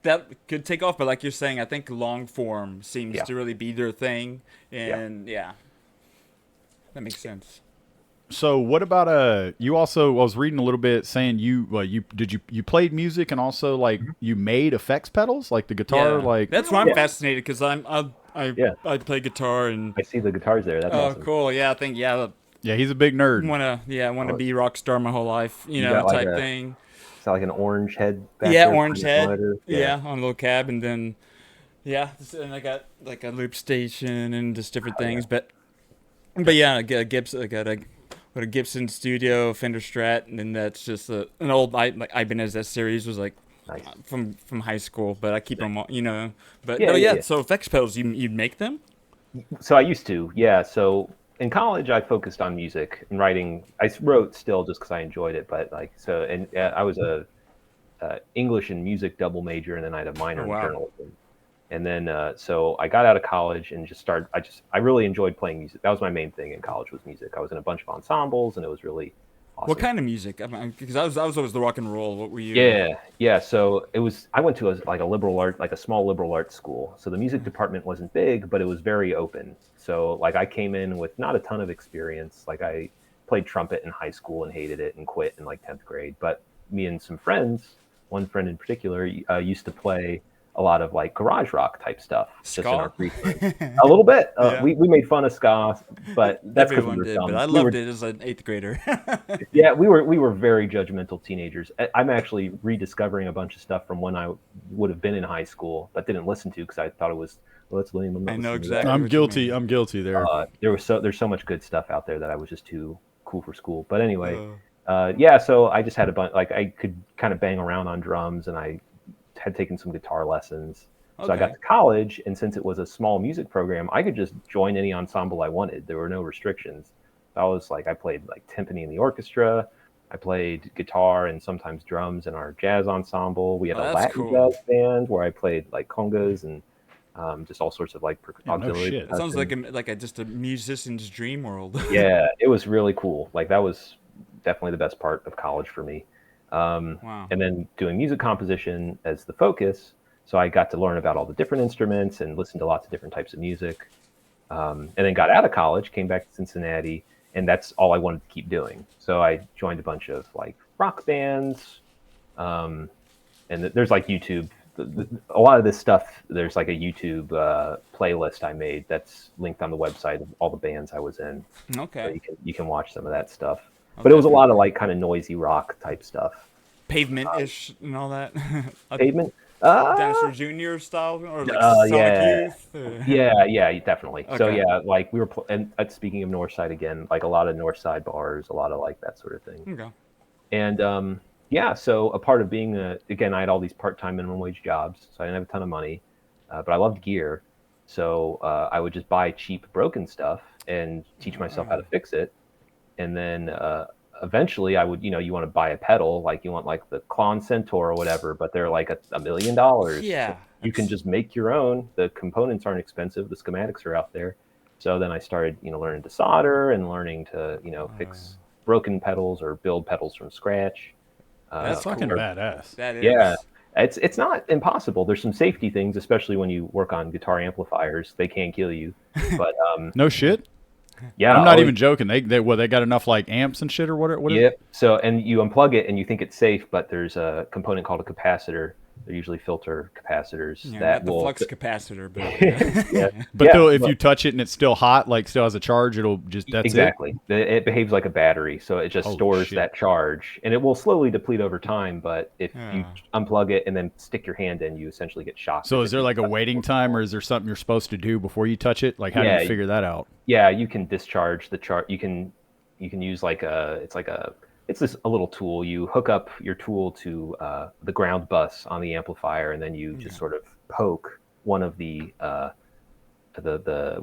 [SPEAKER 3] that could take off. But like you're saying, I think long form seems
[SPEAKER 2] Yeah.
[SPEAKER 3] to really be their thing. And yeah, that makes sense.
[SPEAKER 1] So what about you also I was reading a little bit saying you played music and also like you made effects pedals like the guitar
[SPEAKER 3] Yeah.
[SPEAKER 1] like
[SPEAKER 3] That's why I'm fascinated because
[SPEAKER 2] Yeah.
[SPEAKER 3] I play guitar and
[SPEAKER 2] I see the guitars there. That's awesome.
[SPEAKER 3] cool. Yeah, I think
[SPEAKER 1] yeah, he's a big nerd.
[SPEAKER 3] wanna be rock star my whole life, you know,
[SPEAKER 2] got like
[SPEAKER 3] type
[SPEAKER 2] a-
[SPEAKER 3] thing.
[SPEAKER 2] It's like an orange head. Back
[SPEAKER 3] Yeah,
[SPEAKER 2] there
[SPEAKER 3] orange
[SPEAKER 2] for the
[SPEAKER 3] head.
[SPEAKER 2] monitor.
[SPEAKER 3] Yeah, on a little cab, and then and I got like a loop station and just different things. But yeah, I got a Gibson. I got a Gibson Studio Fender Strat, and then that's just an old like Ibanez S series was like
[SPEAKER 2] Nice.
[SPEAKER 3] from high school. But I keep them, all, you know. But
[SPEAKER 2] Yeah,
[SPEAKER 3] no,
[SPEAKER 2] yeah.
[SPEAKER 3] So effects pedals, you make them?
[SPEAKER 2] So I used to, yeah. So in college, I focused on music and writing. I wrote still just because I enjoyed it, but like so, and I was a English and music double major, and then I had a minor in
[SPEAKER 3] wow.
[SPEAKER 2] journalism. And then so I got out of college and just started. I really enjoyed playing music. That was my main thing in college was music. I was in a bunch of ensembles, and it was really awesome.
[SPEAKER 3] What kind of music? Because I was always the rock and roll. What were you?
[SPEAKER 2] Yeah. So it was. I went to like a liberal art, like a small liberal arts school. So the music department wasn't big, but it was very open. So like I came in with not a ton of experience. Like I played trumpet in high school and hated it and quit in like 10th grade. But me and some friends, one friend in particular, used to play a lot of like garage rock type stuff just in our free time. A little bit.
[SPEAKER 3] Yeah.
[SPEAKER 2] We made fun of ska, but that's because we
[SPEAKER 3] Everyone
[SPEAKER 2] were
[SPEAKER 3] did,
[SPEAKER 2] dumb.
[SPEAKER 3] but I
[SPEAKER 2] We
[SPEAKER 3] loved
[SPEAKER 2] were-
[SPEAKER 3] it as an 8th grader.
[SPEAKER 2] Yeah, we were very judgmental teenagers. I'm actually rediscovering a bunch of stuff from when I would have been in high school, but didn't listen to because I thought it was that's lame. I'm not
[SPEAKER 3] I know
[SPEAKER 2] listening to that.
[SPEAKER 3] exactly.
[SPEAKER 1] I'm
[SPEAKER 3] what you
[SPEAKER 1] guilty.
[SPEAKER 3] mean.
[SPEAKER 1] I'm guilty there.
[SPEAKER 2] There's so much good stuff out there that I was just too cool for school. But anyway, yeah. So I just had a bunch. Like I could kind of bang around on drums, and I had taken some guitar lessons. So I got
[SPEAKER 3] Okay.
[SPEAKER 2] to college, and since it was a small music program, I could just join any ensemble I wanted. There were no restrictions. I was like, I played like timpani in the orchestra. I played guitar and sometimes drums in our jazz ensemble. We had a
[SPEAKER 3] that's
[SPEAKER 2] Latin
[SPEAKER 3] cool.
[SPEAKER 2] jazz band where I played like congas and just all sorts of like
[SPEAKER 1] no
[SPEAKER 2] auxiliary.
[SPEAKER 1] shit.
[SPEAKER 3] That sounds
[SPEAKER 2] percussion.
[SPEAKER 3] like just a musician's dream world.
[SPEAKER 2] Yeah, it was really cool. Like that was definitely the best part of college for me.
[SPEAKER 3] Wow.
[SPEAKER 2] And then doing music composition as the focus. So I got to learn about all the different instruments and listen to lots of different types of music. And then got out of college, came back to Cincinnati, and that's all I wanted to keep doing. So I joined a bunch of like rock bands. And there's like YouTube. A lot of this stuff, there's like a YouTube playlist I made that's linked on the website of all the bands I was in. So
[SPEAKER 3] Okay.
[SPEAKER 2] you can watch some of that stuff. But it was a lot of like kind of noisy rock type stuff.
[SPEAKER 3] Pavement-ish and all that.
[SPEAKER 2] Pavement.
[SPEAKER 3] Dinosaur Junior style, or like Sonic
[SPEAKER 2] yeah.
[SPEAKER 3] Youth?
[SPEAKER 2] Yeah, definitely. So
[SPEAKER 3] Okay.
[SPEAKER 2] yeah, like we were, and speaking of North Side again, like a lot of North Side bars, a lot of like that sort of thing.
[SPEAKER 3] Okay.
[SPEAKER 2] And yeah, so a part of being again, I had all these part-time minimum wage jobs, so I didn't have a ton of money, but I loved gear, so I would just buy cheap broken stuff and teach myself how to fix it, and then eventually I would, you want to buy a pedal, like you want like the Klon Centaur or whatever, but they're like $1 million.
[SPEAKER 3] Yeah.
[SPEAKER 2] You can just make your own. The components aren't expensive. The schematics are out there. So then I started, learning to solder and learning to, fix broken pedals or build pedals from scratch.
[SPEAKER 1] That's fucking badass.
[SPEAKER 3] That is.
[SPEAKER 2] Yeah, it's not impossible. There's some safety things, especially when you work on guitar amplifiers. They can kill you, but
[SPEAKER 1] No shit.
[SPEAKER 2] yeah,
[SPEAKER 1] I'm not even joking. They got enough like amps and shit or what?
[SPEAKER 2] Yep. So, and you unplug it and you think it's safe, but there's a component called a capacitor. They're usually filter capacitors
[SPEAKER 3] Yeah,
[SPEAKER 2] that
[SPEAKER 3] not the
[SPEAKER 2] will.
[SPEAKER 3] flux capacitor, but
[SPEAKER 1] But
[SPEAKER 2] Yeah,
[SPEAKER 1] if you touch it and it's still hot, like still has a charge, it'll just that's
[SPEAKER 2] exactly. It behaves like a battery, so it just
[SPEAKER 1] Holy
[SPEAKER 2] stores
[SPEAKER 1] shit.
[SPEAKER 2] that charge, and it will slowly deplete over time. But if you unplug it and then stick your hand in, you essentially get shocked.
[SPEAKER 1] So is there like a waiting time, or is there something you're supposed to do before you touch it? Like how do
[SPEAKER 2] Yeah.
[SPEAKER 1] you figure that out?
[SPEAKER 2] Yeah, you can discharge the charge. You can use like it's this a little tool. You hook up your tool to the ground bus on the amplifier, and then you just sort of poke one of the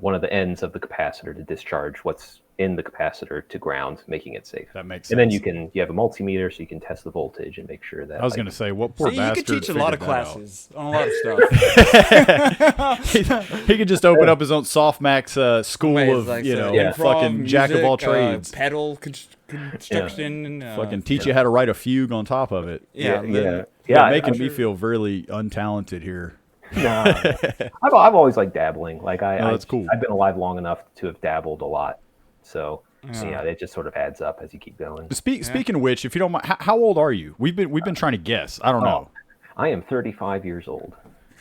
[SPEAKER 2] one of the ends of the capacitor to discharge what's in the capacitor to ground, making it safe.
[SPEAKER 1] That makes
[SPEAKER 2] And then
[SPEAKER 1] sense.
[SPEAKER 2] you have a multimeter, so you can test the voltage and make sure that.
[SPEAKER 1] I was gonna say what poor
[SPEAKER 3] see, you
[SPEAKER 1] bastard.
[SPEAKER 3] could teach a lot of
[SPEAKER 1] figured that out.
[SPEAKER 3] classes on a lot of stuff.
[SPEAKER 1] He could just open up his own Softmax school
[SPEAKER 3] Ways
[SPEAKER 1] of
[SPEAKER 3] like
[SPEAKER 1] fucking
[SPEAKER 3] improv,
[SPEAKER 1] jack of all
[SPEAKER 3] music,
[SPEAKER 1] trades.
[SPEAKER 3] pedal construction, and
[SPEAKER 1] Fucking teach you how to write a fugue on top of it.
[SPEAKER 3] yeah.
[SPEAKER 2] Yeah.
[SPEAKER 1] You're making
[SPEAKER 2] I'm
[SPEAKER 1] me
[SPEAKER 2] sure-
[SPEAKER 1] feel really untalented here.
[SPEAKER 2] Nah. I've always liked dabbling. Like
[SPEAKER 1] that's cool.
[SPEAKER 2] I've been alive long enough to have dabbled a lot. So yeah, it just sort of adds up as you keep going.
[SPEAKER 1] Speaking of which, if you don't mind, how old are you? We've been trying to guess. I don't know.
[SPEAKER 2] I am 35 years old.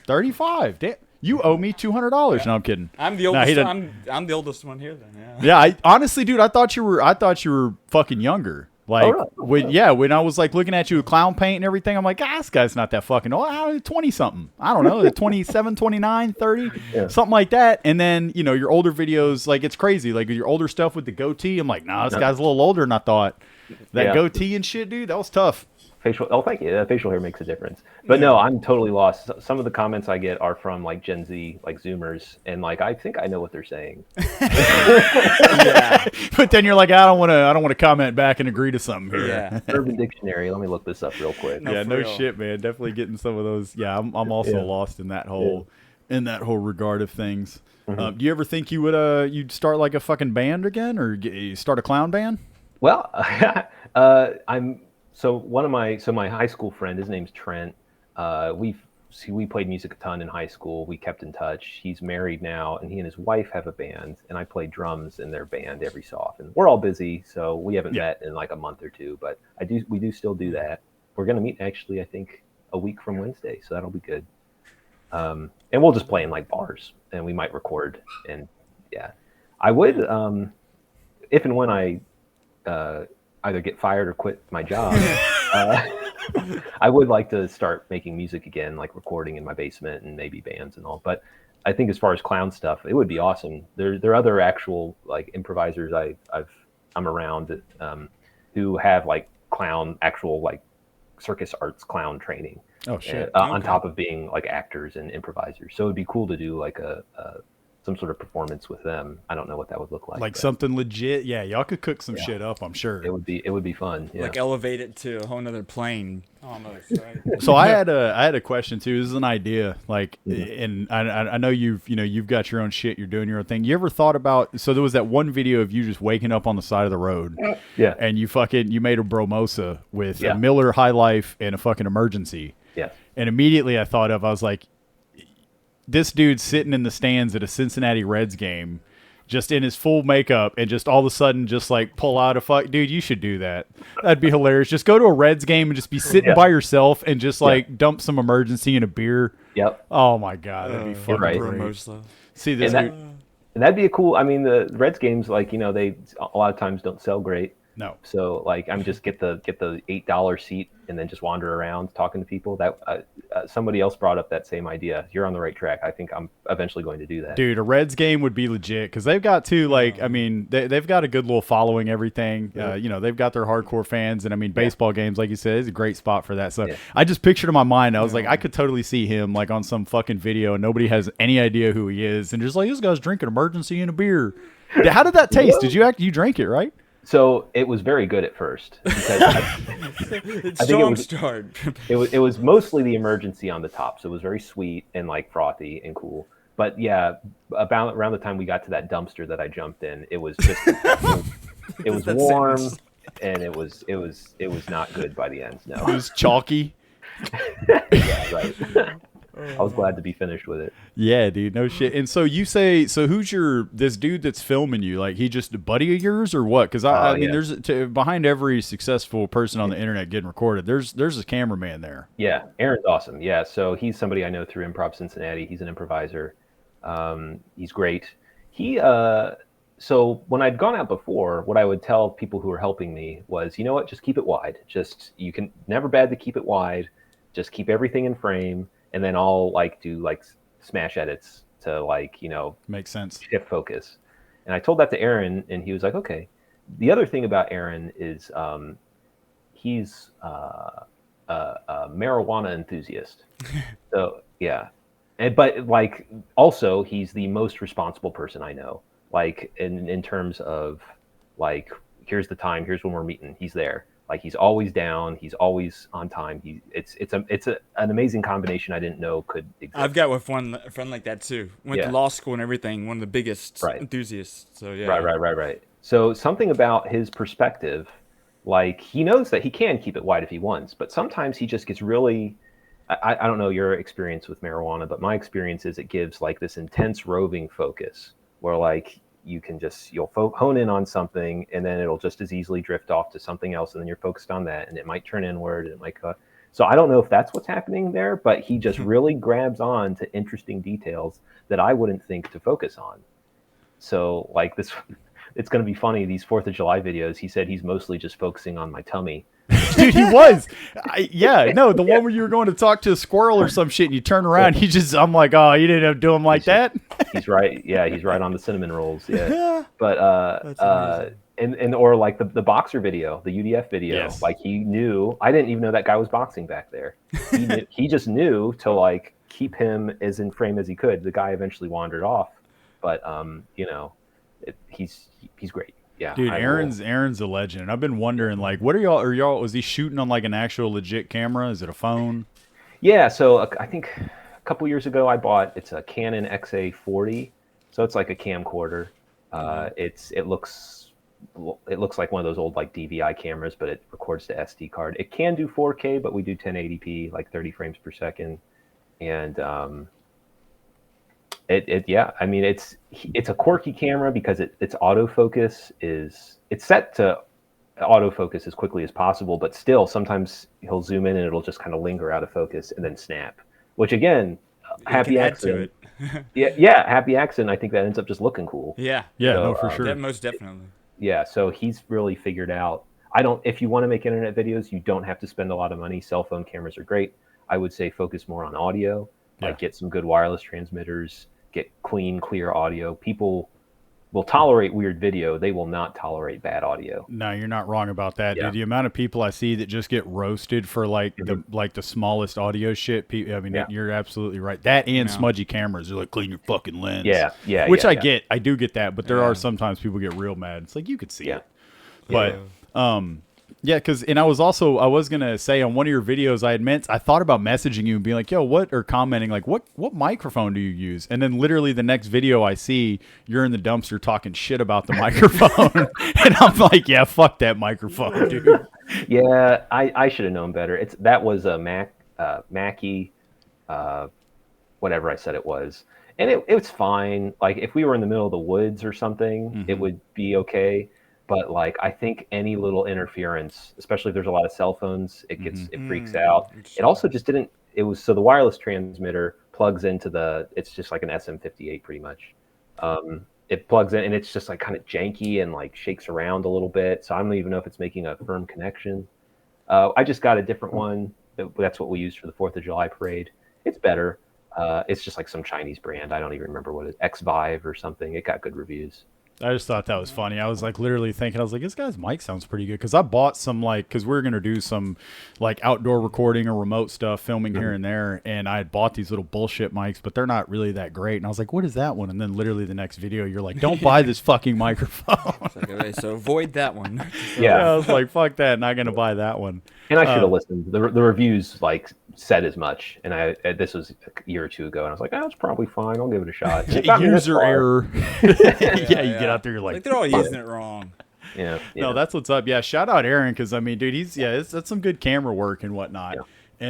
[SPEAKER 1] 35. Damn. You owe me $200. No, I'm kidding.
[SPEAKER 3] I'm the
[SPEAKER 1] Nah,
[SPEAKER 3] oldest.
[SPEAKER 1] he doesn't-
[SPEAKER 3] I'm the oldest one here. Then, yeah.
[SPEAKER 1] Yeah, honestly, dude, I thought you were fucking younger. Like, when I was like looking at you with clown paint and everything, I'm like, this guy's not that fucking old. 20 something. I don't know, 27, 29, 30, something like that. And then, your older videos, like it's crazy. Like your older stuff with the goatee, I'm like, nah, this guy's a little older than I thought. That goatee and shit, dude, that was tough.
[SPEAKER 2] Thank you. Facial hair makes a difference. But no, I'm totally lost. Some of the comments I get are from like Gen Z, like Zoomers, and like I think I know what they're saying.
[SPEAKER 1] But then you're like, I don't want to comment back and agree to something here.
[SPEAKER 3] Yeah.
[SPEAKER 2] Urban Dictionary. Let me look this up real quick.
[SPEAKER 1] Yeah,
[SPEAKER 3] for
[SPEAKER 1] no
[SPEAKER 3] real.
[SPEAKER 1] shit, man. Definitely getting some of those. Yeah, I'm also lost in that whole regard of things. Do you ever think you would you'd start like a fucking band again, or you start a clown band?
[SPEAKER 2] Well, my high school friend, his name's Trent. We played music a ton in high school. We kept in touch. He's married now, and he and his wife have a band, and I play drums in their band every so often. We're all busy, so we haven't met in like a month or two, but we do still do that. We're gonna meet actually, I think, a week from Wednesday, so that'll be good. And we'll just play in like bars, and we might record. And yeah, I would, if and when I either get fired or quit my job, I would like to start making music again, like recording in my basement and maybe bands and all. But I think as far as clown stuff, it would be awesome. There are other actual like improvisers I'm around who have like actual like circus arts clown training.
[SPEAKER 1] Oh shit!
[SPEAKER 2] On top of being like actors and improvisers, so it'd be cool to do like some sort of performance with them. I don't know what that would look like.
[SPEAKER 1] Like something legit. Yeah, y'all could cook some shit up, I'm sure.
[SPEAKER 2] It would be fun. Yeah.
[SPEAKER 3] Like elevate it to a whole nother plane almost. Right?
[SPEAKER 1] So I had a question too. This is an idea. Like, and I know you've got your own shit. You're doing your own thing. You ever thought about? So there was that one video of you just waking up on the side of the road.
[SPEAKER 2] Yeah.
[SPEAKER 1] And you made a bromosa with a Miller High Life and a fucking Emergency.
[SPEAKER 2] Yeah.
[SPEAKER 1] And immediately I was like, this dude's sitting in the stands at a Cincinnati Reds game, just in his full makeup, and just all of a sudden just like pull out dude, you should do that. That'd be hilarious. Just go to a Reds game and just be sitting by yourself and just like dump some Emergency in a beer.
[SPEAKER 2] Yep.
[SPEAKER 1] Oh my God. That'd be fucking
[SPEAKER 2] right.
[SPEAKER 1] great. See this
[SPEAKER 2] And that'd be a cool, I mean, the Reds games, like, they a lot of times don't sell great.
[SPEAKER 1] No.
[SPEAKER 2] So like I'm just get the $8 seat and then just wander around talking to people. That somebody else brought up that same idea. You're on the right track. I think I'm eventually going to do that.
[SPEAKER 1] Dude, a Reds game would be legit because they've got two, like, I mean, they've got a good little following, everything. You know, they've got their hardcore fans. And I mean, baseball games, like you said, is a great spot for that. So I just pictured in my mind, I was like, I could totally see him like on some fucking video and nobody has any idea who he is. And just like, this guy's drinking emergency in a beer. How did that taste? Did you drink it, right?
[SPEAKER 2] So it was very good at first because I think it was mostly the emergency on the top. So it was very sweet and like frothy and cool. But yeah, about around the time we got to that dumpster that I jumped in, it was just it was warm and it was not good by the end. No,
[SPEAKER 1] it was chalky.
[SPEAKER 2] Yeah, right. I was glad to be finished with it.
[SPEAKER 1] Yeah, dude, no shit. And so you say, so who's this dude that's filming you? Like, he just a buddy of yours or what? Because I mean, there's behind every successful person on the internet getting recorded, there's a cameraman there.
[SPEAKER 2] Yeah, Aaron's awesome. Yeah, so he's somebody I know through Improv Cincinnati. He's an improviser. He's great. So when I'd gone out before, what I would tell people who were helping me was, you know what, just keep it wide. You can never bad to keep it wide. Just keep everything in frame. And then I'll like do like smash edits to like, you know,
[SPEAKER 1] make sense,
[SPEAKER 2] shift focus. And I told that to Aaron and he was like, okay. The other thing about Aaron is he's a marijuana enthusiast. So yeah. But like also he's the most responsible person I know. Like in terms of like, here's the time, here's when we're meeting. He's there. Like he's always down. He's always on time. It's an amazing combination I didn't know could exist.
[SPEAKER 3] I've got a friend like that too. Went to law school and everything. One of the biggest enthusiasts. So yeah.
[SPEAKER 2] Right. So something about his perspective, like he knows that he can keep it wide if he wants, but sometimes he just gets really. I don't know your experience with marijuana, but my experience is it gives like this intense roving focus where like. You'll hone in on something and then it'll just as easily drift off to something else. And then you're focused on that and it might turn inward and it might cut. So I don't know if that's what's happening there, but he just really grabs on to interesting details that I wouldn't think to focus on. So like this, it's going to be funny. These 4th of July videos, he said he's mostly just focusing on my tummy.
[SPEAKER 1] Dude, he was. The one where you were going to talk to a squirrel or some shit and you turn around, I'm like, oh, you didn't have to do him like that?
[SPEAKER 2] He's right. Yeah, he's right on the cinnamon rolls. Yeah. But or like the boxer video, the UDF video, like he knew, I didn't even know that guy was boxing back there. He just knew to like keep him as in frame as he could. The guy eventually wandered off, but you know, he's great. Yeah,
[SPEAKER 1] dude, Aaron's a legend. And I've been wondering, like, what was he shooting on like an actual legit camera? Is it a phone?
[SPEAKER 2] Yeah, so I think a couple years ago I bought, it's a Canon XA40, so it's like a camcorder. It looks like one of those old like DVI cameras, but it records to SD card. It can do 4K, but we do 1080p, like 30 frames per second, and I mean it's a quirky camera because its autofocus it's set to autofocus as quickly as possible, but still sometimes he'll zoom in and it'll just kind of linger out of focus and then snap, which again, happy accident. Happy accident. I think that ends up just looking cool.
[SPEAKER 3] Yeah,
[SPEAKER 1] no, for sure.
[SPEAKER 3] That most definitely.
[SPEAKER 2] Yeah, so he's really figured out. If you want to make internet videos, you don't have to spend a lot of money. Cell phone cameras are great. I would say focus more on audio. Like get some good wireless transmitters. Get clean, clear audio. People will tolerate weird video. They will not tolerate bad audio.
[SPEAKER 1] No, you're not wrong about that. Dude, the amount of people I see that just get roasted for like the smallest audio shit. I mean, you're absolutely right. That and smudgy cameras. They're like, clean your fucking lens.
[SPEAKER 2] Yeah.
[SPEAKER 1] Which I get. I do get that. But there are sometimes people get real mad. It's like, you could see it. But, yeah, because I was gonna say on one of your videos I thought about messaging you and being like, yo, or commenting like what microphone do you use? And then literally the next video I see, you're in the dumpster talking shit about the microphone. And I'm like, yeah, fuck that microphone, dude.
[SPEAKER 2] Yeah, I should have known better. That was a Mackie, whatever I said it was. And it was fine. Like if we were in the middle of the woods or something, it would be okay. But like, I think any little interference, especially if there's a lot of cell phones, it freaks out. It also just didn't. So the wireless transmitter plugs into it's just like an SM58 pretty much. it plugs in, and it's just like kind of janky and like shakes around a little bit. So I don't even know if it's making a firm connection. I just got a different one. That's what we used for the 4th of July parade. It's better. It's just like some Chinese brand. I don't even remember what it, X Vive or something. It got good reviews.
[SPEAKER 1] I just thought that was funny. I was like literally thinking, I was like, this guy's mic sounds pretty good. Cause I bought some cause we are going to do some like outdoor recording or remote stuff, filming here and there. And I had bought these little bullshit mics, but they're not really that great. And I was like, what is that one? And then literally the next video, you're like, don't buy this fucking microphone.
[SPEAKER 3] It's like, okay, so avoid that one.
[SPEAKER 2] Yeah.
[SPEAKER 1] I was like, fuck that. Not going to buy that one.
[SPEAKER 2] And I should have listened. The reviews like said as much. And this was a year or two ago, and I was like, oh, it's probably fine. I'll give it a shot.
[SPEAKER 1] User error. Yeah, you get out there, you're like
[SPEAKER 3] they're all using it wrong.
[SPEAKER 2] Yeah.
[SPEAKER 1] No, that's what's up. Yeah, shout out Aaron, because I mean, dude, that's some good camera work and whatnot. Yeah.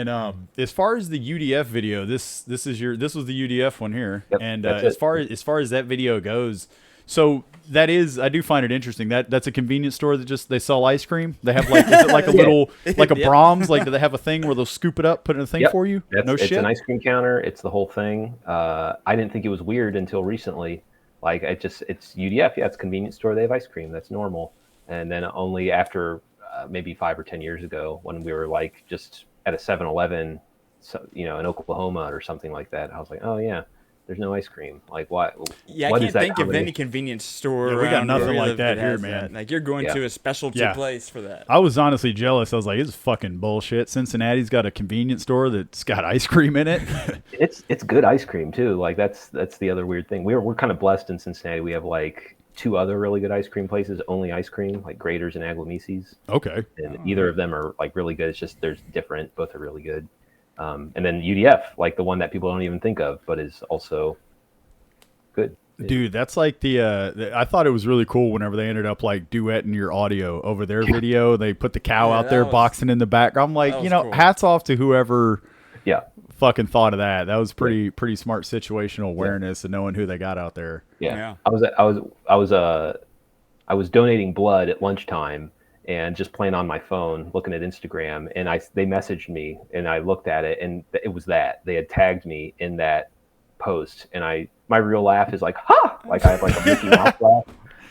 [SPEAKER 1] And as far as the UDF video, this was the UDF one here.
[SPEAKER 2] Yep,
[SPEAKER 1] and as far as that video goes, so that is, I do find it interesting. That's a convenience store that just they sell ice cream. They have like, is it like a little like a Brahms? Like, do they have a thing where they'll scoop it up, put it in a thing for you?
[SPEAKER 2] It's an ice cream counter. It's the whole thing. I didn't think it was weird until recently. Like, it's UDF. Yeah, it's a convenience store. They have ice cream. That's normal. And then only after maybe 5 or 10 years ago, when we were like just at a 7-Eleven, in Oklahoma or something like that, I was like, oh yeah, there's no ice cream. Like, what?
[SPEAKER 3] Yeah, I can't think of any convenience store.
[SPEAKER 1] Yeah, we got nothing like that here, man.
[SPEAKER 3] Like, you're going to a specialty place for that.
[SPEAKER 1] I was honestly jealous. I was like, this is fucking bullshit. Cincinnati's got a convenience store that's got ice cream in it.
[SPEAKER 2] It's good ice cream too. Like, that's the other weird thing. We're kind of blessed in Cincinnati. We have like 2 other really good ice cream places, only ice cream, like Grader's and Aglamisi's.
[SPEAKER 1] Okay.
[SPEAKER 2] And either of them are like really good. It's just there's different. Both are really good. And then UDF, like the one that people don't even think of, but is also good.
[SPEAKER 1] Dude, that's like I thought it was really cool whenever they ended up like duetting your audio over their video. They put the cow out there boxing in the background. I'm like, cool. Hats off to whoever fucking thought of that. That was pretty smart situational awareness and knowing who they got out there.
[SPEAKER 2] Yeah. I was donating blood at lunchtime and just playing on my phone, looking at Instagram, and they messaged me, and I looked at it, and it was that they had tagged me in that post, and my real laugh is like, ha! Like, I have like a Mickey Mouse laugh.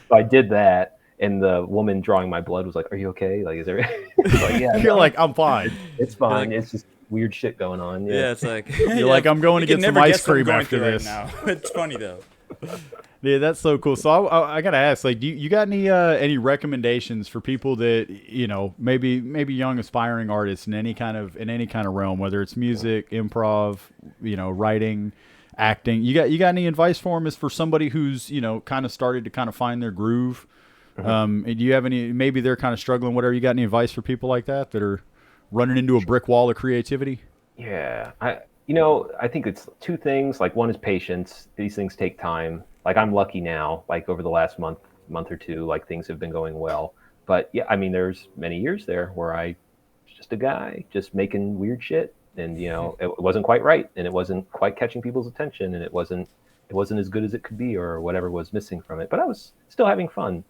[SPEAKER 2] So I did that, and the woman drawing my blood was like, "Are you okay? Like, is there?" Like, yeah,
[SPEAKER 1] you're like, "I'm fine.
[SPEAKER 2] It's fine. It's just weird shit going on."
[SPEAKER 3] Yeah, it's like
[SPEAKER 1] you're like, "I'm going to get some ice cream after this."
[SPEAKER 3] Right now. It's funny though.
[SPEAKER 1] Yeah, that's so cool. So I gotta ask, like, do you got any recommendations for people that maybe young aspiring artists in any kind of realm, whether it's music, improv, writing, acting? You got any advice for them? As for somebody who's kind of started to kind of find their groove? Do you have any? Maybe they're kind of struggling. Whatever. You got any advice for people like that are running into a brick wall of creativity?
[SPEAKER 2] Yeah, I think it's 2 things. Like, one is patience. These things take time. Like, I'm lucky now, like over the last month or two, like things have been going well. But yeah, I mean, there's many years there where I was just a guy just making weird shit, and it wasn't quite right, and it wasn't quite catching people's attention, and it wasn't as good as it could be, or whatever was missing from it. But I was still having fun.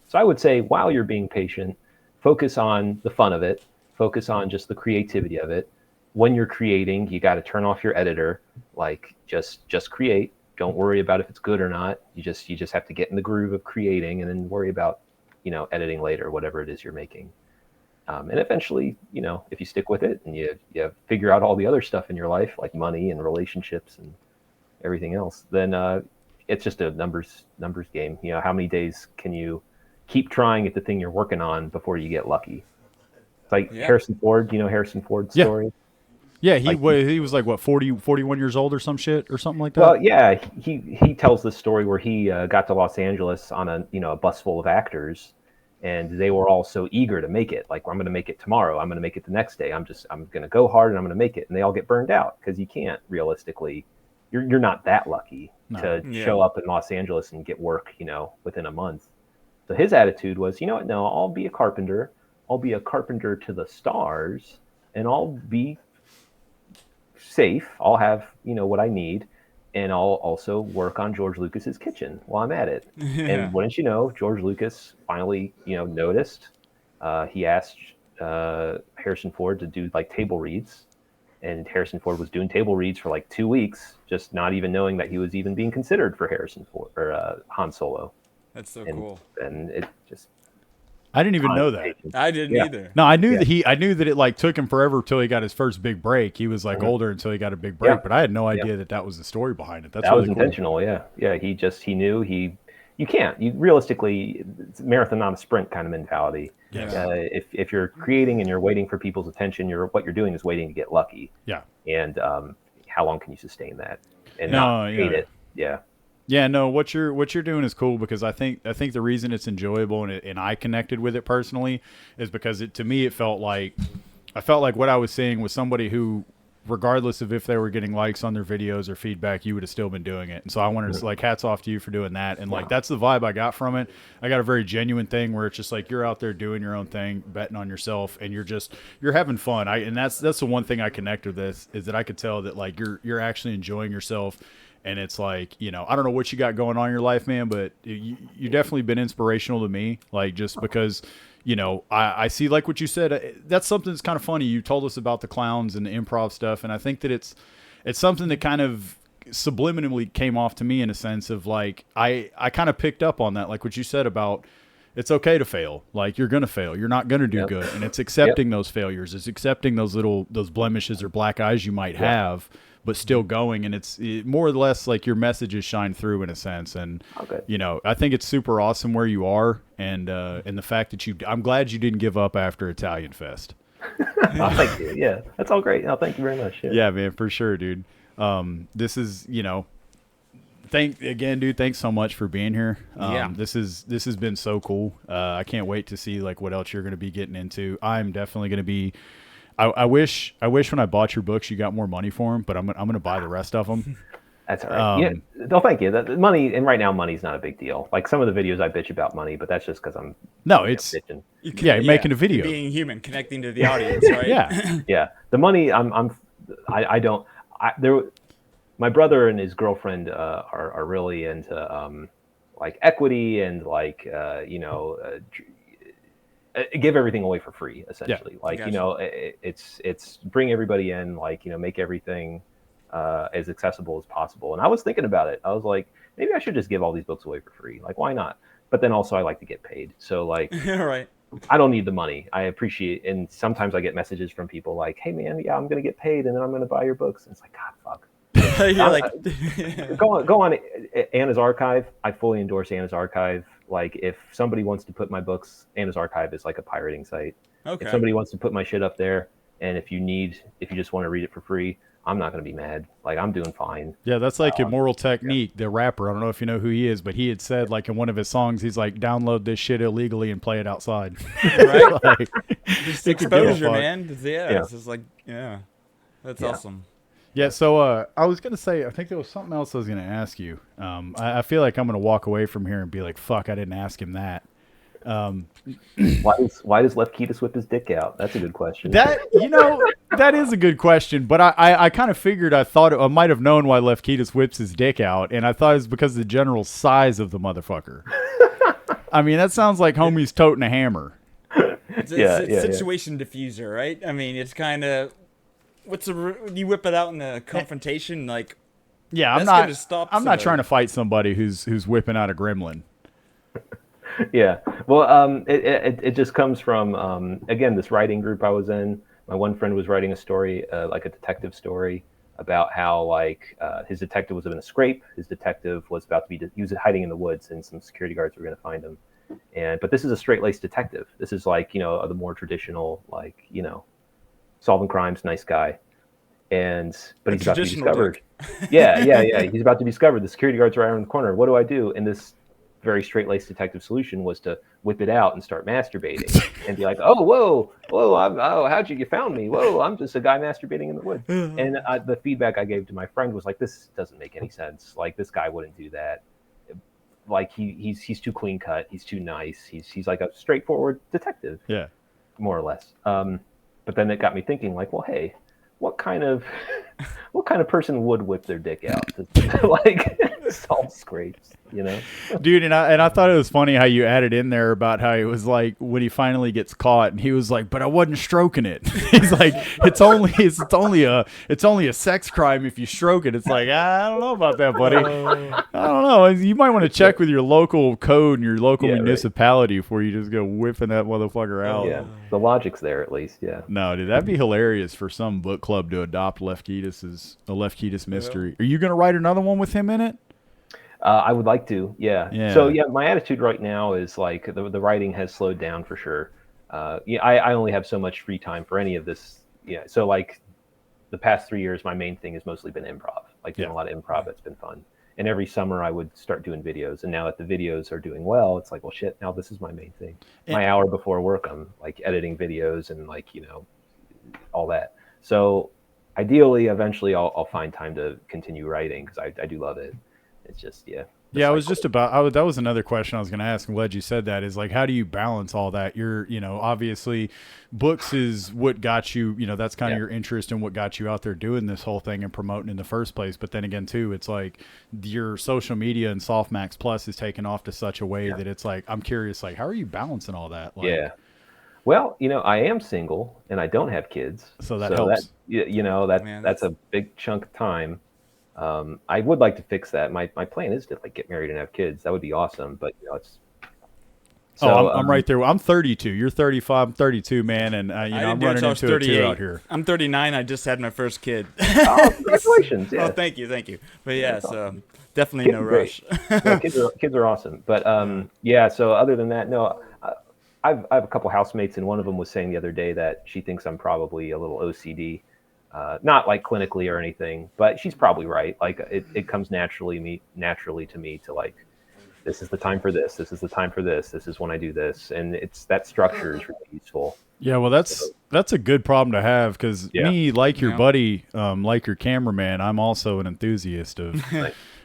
[SPEAKER 2] So I would say, while you're being patient, focus on the fun of it, focus on just the creativity of it. When you're creating, you got to turn off your editor. Like, just create. Don't worry about if it's good or not. You just have to get in the groove of creating, and then worry about editing later, whatever it is you're making. And eventually, if you stick with it and you figure out all the other stuff in your life, like money and relationships and everything else, then it's just a numbers game. How many days can you keep trying at the thing you're working on before you get lucky? It's like Harrison Ford. Harrison Ford's story.
[SPEAKER 1] Yeah, he was like, what, 41 years old or some shit or something like that?
[SPEAKER 2] Well, yeah, he tells this story where he got to Los Angeles on a bus full of actors, and they were all so eager to make it. Like, I'm going to make it tomorrow. I'm going to make it the next day. I'm going to go hard, and I'm going to make it. And they all get burned out because you can't realistically. You're not that lucky to show up in Los Angeles and get work, within a month. So his attitude was, you know what? No, I'll be a carpenter. I'll be a carpenter to the stars, and I'll be safe. I'll have what I need, and I'll also work on George Lucas's kitchen while I'm at it. And wouldn't you know, George Lucas finally noticed. He asked Harrison Ford to do like table reads, and Harrison Ford was doing table reads for like 2 weeks, just not even knowing that he was even being considered for Harrison Ford or Han Solo.
[SPEAKER 3] That's so
[SPEAKER 2] and,
[SPEAKER 3] cool.
[SPEAKER 2] And it just
[SPEAKER 1] I didn't even know that.
[SPEAKER 3] I didn't either.
[SPEAKER 1] No, I knew that it like took him forever till he got his first big break. He was like older until he got a big break, but I had no idea that was the story behind it. That's
[SPEAKER 2] that
[SPEAKER 1] really
[SPEAKER 2] was
[SPEAKER 1] cool.
[SPEAKER 2] intentional. Yeah. He knew you can't. You realistically, it's a marathon, not a sprint kind of mentality.
[SPEAKER 1] Yeah.
[SPEAKER 2] If you're creating and you're waiting for people's attention, what you're doing is waiting to get lucky.
[SPEAKER 1] Yeah.
[SPEAKER 2] And how long can you sustain that and not hate it? Yeah.
[SPEAKER 1] Yeah, no, what you're doing is cool, because I think the reason it's enjoyable and I connected with it personally is because to me it felt like what I was seeing was somebody who, regardless of if they were getting likes on their videos or feedback, you would have still been doing it. And so I wanted to, like, hats off to you for doing that. And like, that's the vibe I got from it. I got a very genuine thing where it's just like, you're out there doing your own thing, betting on yourself, and you're having fun. And that's the one thing I connect with this, is that I could tell that like you're actually enjoying yourself. And it's like, I don't know what you got going on in your life, man, but you definitely been inspirational to me. Like, just because, I see, like what you said, that's something that's kind of funny. You told us about the clowns and the improv stuff. And I think that it's something that kind of subliminally came off to me in a sense of like, I kind of picked up on that. Like what you said about, it's okay to fail. Like, you're going to fail. You're not going to do good. And it's accepting those failures. It's accepting those blemishes or black eyes you might have, but still going. And it's more or less like your messages shine through in a sense. And, I think it's super awesome where you are. And the fact that I'm glad you didn't give up after Italian Fest.
[SPEAKER 2] Oh, thank you. Yeah, that's all great. No, thank you very much.
[SPEAKER 1] Yeah, man, for sure, dude. This is, dude, thanks so much for being here. This has been so cool. I can't wait to see like what else you're going to be getting into. I'm definitely going to be, I wish when I bought your books, you got more money for them, but I'm going to buy the rest of them.
[SPEAKER 2] That's all right. No, thank you. Money, and right now money's not a big deal. Like some of the videos I bitch about money, but that's just because I'm bitching.
[SPEAKER 1] You're making a video.
[SPEAKER 3] Being human, connecting to the audience, right?
[SPEAKER 2] Yeah. The money, my brother and his girlfriend are really into like equity and like give everything away for free, essentially. Like it's bring everybody in, like make everything as accessible as possible. And I was thinking about it. I was like, maybe I should just give all these books away for free. Like, why not? But then also I like to get paid. So like,
[SPEAKER 3] right.
[SPEAKER 2] I don't need the money. I appreciate, and sometimes I get messages from people like, hey man, yeah, I'm going to get paid and then I'm going to buy your books. And it's like, God, fuck. Go on Anna's Archive. I fully endorse Anna's Archive. Like, if somebody wants to put my books, Anna's Archive is like a pirating site.
[SPEAKER 3] Okay.
[SPEAKER 2] If somebody wants to put my shit up there, and if you just want to read it for free, I'm not going to be mad. Like, I'm doing fine.
[SPEAKER 1] Yeah, that's like Immoral Technique, the rapper. I don't know if you know who he is, but he had said, like, in one of his songs, he's like, download this shit illegally and play it outside.
[SPEAKER 3] Right?
[SPEAKER 1] Like,
[SPEAKER 3] just exposure, man. It's just like, that's awesome.
[SPEAKER 1] Yeah, so I was going to say, I think there was something else I was going to ask you. I feel like I'm going to walk away from here and be like, fuck, I didn't ask him that.
[SPEAKER 2] Why does Left Ketis whip his dick out? That's a good question.
[SPEAKER 1] That is a good question, but I kind of figured, I might have known why Left Ketis whips his dick out, and I thought it was because of the general size of the motherfucker. I mean, that sounds like homie's toting a hammer.
[SPEAKER 3] It's situation diffuser, right? I mean, it's kind of, you whip it out in a confrontation, like,
[SPEAKER 1] I'm not trying to fight somebody who's whipping out a gremlin.
[SPEAKER 2] Yeah, well, it just comes from again, this writing group I was in. My one friend was writing a story, like a detective story, about how like his detective was in a scrape. His detective was about to he was hiding in the woods, and some security guards were going to find him. But this is a straight-laced detective. This is like the more traditional, like solving crimes, nice guy. But he's about to be discovered. Yeah. He's about to be discovered. The security guards are around the corner. What do I do? And this very straight-laced detective solution was to whip it out and start masturbating and be like, whoa, you found me? Whoa, I'm just a guy masturbating in the woods. And the feedback I gave to my friend was like, this doesn't make any sense. Like, this guy wouldn't do that. Like, he's too clean cut. He's too nice. He's like a straightforward detective.
[SPEAKER 1] Yeah,
[SPEAKER 2] more or less. But then it got me thinking, like, well, hey, what kind of person would whip their dick out? Like, Salt scrapes, you know.
[SPEAKER 1] Dude, and I thought it was funny how you added in there about how he was like when he finally gets caught and he was like, but I wasn't stroking it. He's like, it's only a sex crime if you stroke it. It's like, I don't know about that, buddy. I don't know. You might want to check with your local code and your local municipality before you just go whipping that motherfucker out.
[SPEAKER 2] Yeah, the logic's there at least. Yeah.
[SPEAKER 1] No, dude, that'd be hilarious for some book club to adopt Lefkitis as a Lefkitis mystery. Are you gonna write another one with him in it?
[SPEAKER 2] I would like to, yeah. So yeah, my attitude right now is like the writing has slowed down for sure. Yeah, I only have so much free time for any of this. Yeah, so like the past 3 years, my main thing has mostly been improv. Like doing a lot of improv. It's been fun. And every summer I would start doing videos. And now that the videos are doing well, it's like, well, shit. Now this is my main thing. My hour before work, I'm like editing videos and like all that. So ideally, eventually, I'll find time to continue writing because I do love it. It's just
[SPEAKER 1] I was just about that was another question I was going to ask. I'm glad you said that. Is like, how do you balance all that? You're obviously books is what got you, that's kind of your interest and what got you out there doing this whole thing and promoting in the first place. But then again too, it's like your social media and SoftmaxPlus is taken off to such a way that it's like, I'm curious, like, how are you balancing all that? Like,
[SPEAKER 2] well, I am single and I don't have kids,
[SPEAKER 1] so that helps.
[SPEAKER 2] That's a big chunk of time. I would like to fix that. My plan is to like get married and have kids. That would be awesome. But it's. So,
[SPEAKER 1] I'm right there. I'm 32. You're 35. I'm 32, man, and I'm running into it too out here.
[SPEAKER 3] I'm 39. I just had my first kid.
[SPEAKER 2] Oh, congratulations! Yeah.
[SPEAKER 3] Oh, thank you. But yeah, so definitely no rush.
[SPEAKER 2] No, kids are awesome. But So other than that, no. I have a couple housemates, and one of them was saying the other day that she thinks I'm probably a little OCD. Not like clinically or anything, but she's probably right. Like it comes naturally to me to like, this is the time for this. This is the time for this. This is when I do this. And it's that structure is really useful.
[SPEAKER 1] Yeah. Well, that's a good problem to have. Cause me, like your buddy, like your cameraman, I'm also an enthusiast of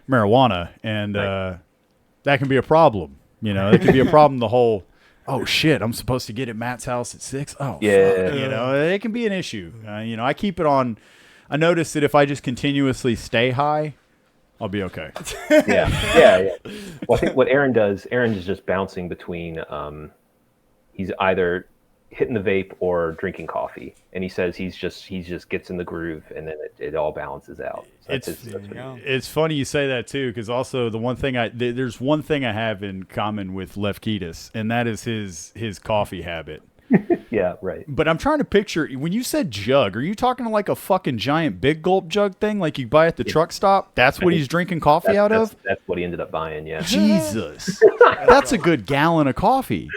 [SPEAKER 1] marijuana and, that can be a problem. It can be a problem. The whole, oh shit, I'm supposed to get at Matt's house at 6. Oh,
[SPEAKER 2] yeah.
[SPEAKER 1] Fuck. It can be an issue. I keep it on. I notice that if I just continuously stay high, I'll be okay.
[SPEAKER 2] Yeah. Well, I think what Aaron is just bouncing between, he's either hitting the vape or drinking coffee. And he says he just gets in the groove and then it all balances out. So
[SPEAKER 1] it's funny you say that too, because also there's one thing I have in common with Lefkitis, and that is his coffee habit.
[SPEAKER 2] Yeah, right.
[SPEAKER 1] But I'm trying to picture, when you said jug, are you talking like a fucking giant big gulp jug thing like you buy at the truck stop? That's what he's drinking coffee out of?
[SPEAKER 2] That's what he ended up buying, yeah.
[SPEAKER 1] Jesus. That's a good gallon of coffee.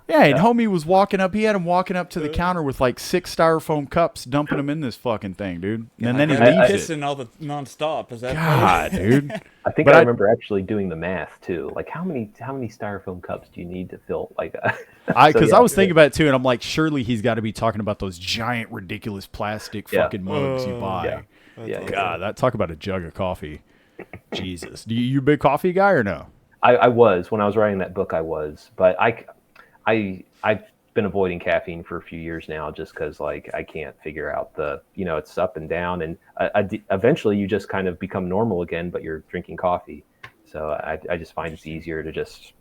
[SPEAKER 1] Yeah, and homie was walking up. He had him walking up to the counter with like 6 styrofoam cups, dumping them in this fucking thing, dude. And then he leaves
[SPEAKER 3] pissing all the nonstop. Is that
[SPEAKER 1] God, dude?
[SPEAKER 2] I remember actually doing the math too. Like how many styrofoam cups do you need to fill like that?
[SPEAKER 1] Because I was thinking about it too, and I'm like, surely he's got to be talking about those giant, ridiculous plastic fucking mugs you buy. God, talk about a jug of coffee. Jesus, you a big coffee guy or no?
[SPEAKER 2] I was when I was writing that book. I was, but I've been avoiding caffeine for a few years now, just because like I can't figure out it's up and down, and eventually you just kind of become normal again, but you're drinking coffee. So I just find it's easier to just.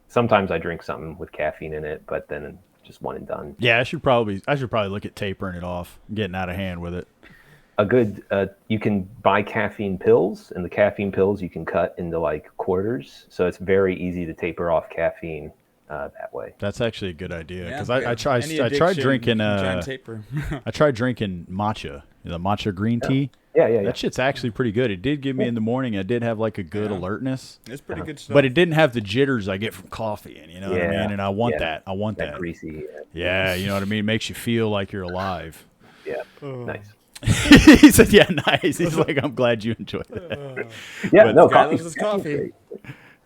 [SPEAKER 2] Sometimes I drink something with caffeine in it, but then just one and done.
[SPEAKER 1] Yeah, I should probably look at tapering it off, getting out of hand with it.
[SPEAKER 2] You can buy caffeine pills, and the caffeine pills you can cut into like quarters, so it's very easy to taper off caffeine that way.
[SPEAKER 1] That's actually a good idea because I tried drinking I tried drinking matcha, the matcha green tea.
[SPEAKER 2] Yeah.
[SPEAKER 1] That shit's actually pretty good. It did give me in the morning. I did have like a good alertness.
[SPEAKER 3] It's pretty good stuff.
[SPEAKER 1] But it didn't have the jitters I get from coffee, and you know what I mean. And I want that. I want that.
[SPEAKER 2] Greasy.
[SPEAKER 1] Yeah, you know what I mean. It makes you feel like you're alive.
[SPEAKER 2] Yeah. Nice.
[SPEAKER 1] He said, "Yeah, nice." He's like, "I'm glad you enjoyed that."
[SPEAKER 2] Coffee.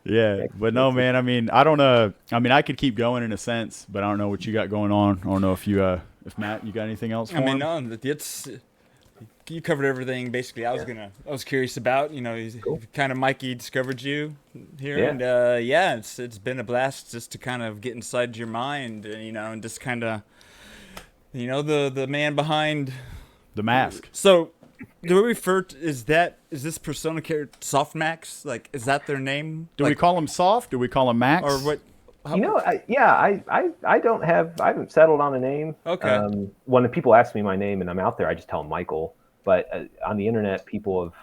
[SPEAKER 1] Yeah, but no, man. I mean, I could keep going in a sense, but I don't know what you got going on. I don't know if if Matt, you got anything else?
[SPEAKER 3] No, you covered everything basically. I was curious about. He's kind of Mikey discovered you here, and it's been a blast just to kind of get inside your mind, and just kind of, the man behind
[SPEAKER 1] the mask.
[SPEAKER 3] So do we refer to, is this persona character Softmax? Like, is that their name?
[SPEAKER 1] Do we call him Soft? Do we call him Max?
[SPEAKER 3] or what? How,
[SPEAKER 2] I don't have, I haven't settled on a name.
[SPEAKER 3] Okay.
[SPEAKER 2] When people ask me my name and I'm out there, I just tell them Michael. But on the internet, people have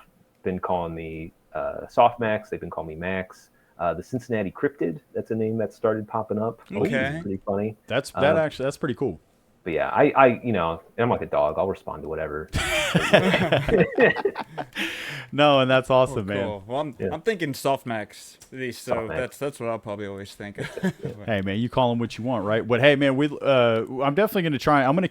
[SPEAKER 2] been calling me Softmax. They've been calling me Max. The Cincinnati Cryptid, that's a name that started popping up.
[SPEAKER 3] Okay.
[SPEAKER 2] It's pretty funny.
[SPEAKER 1] That's pretty cool.
[SPEAKER 2] But yeah, I I'm like a dog. I'll respond to whatever.
[SPEAKER 1] No, and that's awesome, man.
[SPEAKER 3] Cool. Well, I'm thinking Softmax. So
[SPEAKER 2] Softmax.
[SPEAKER 3] that's what I'll probably always think of.
[SPEAKER 1] Hey, man, you call him what you want, right? But hey, man, I'm definitely gonna try. I'm gonna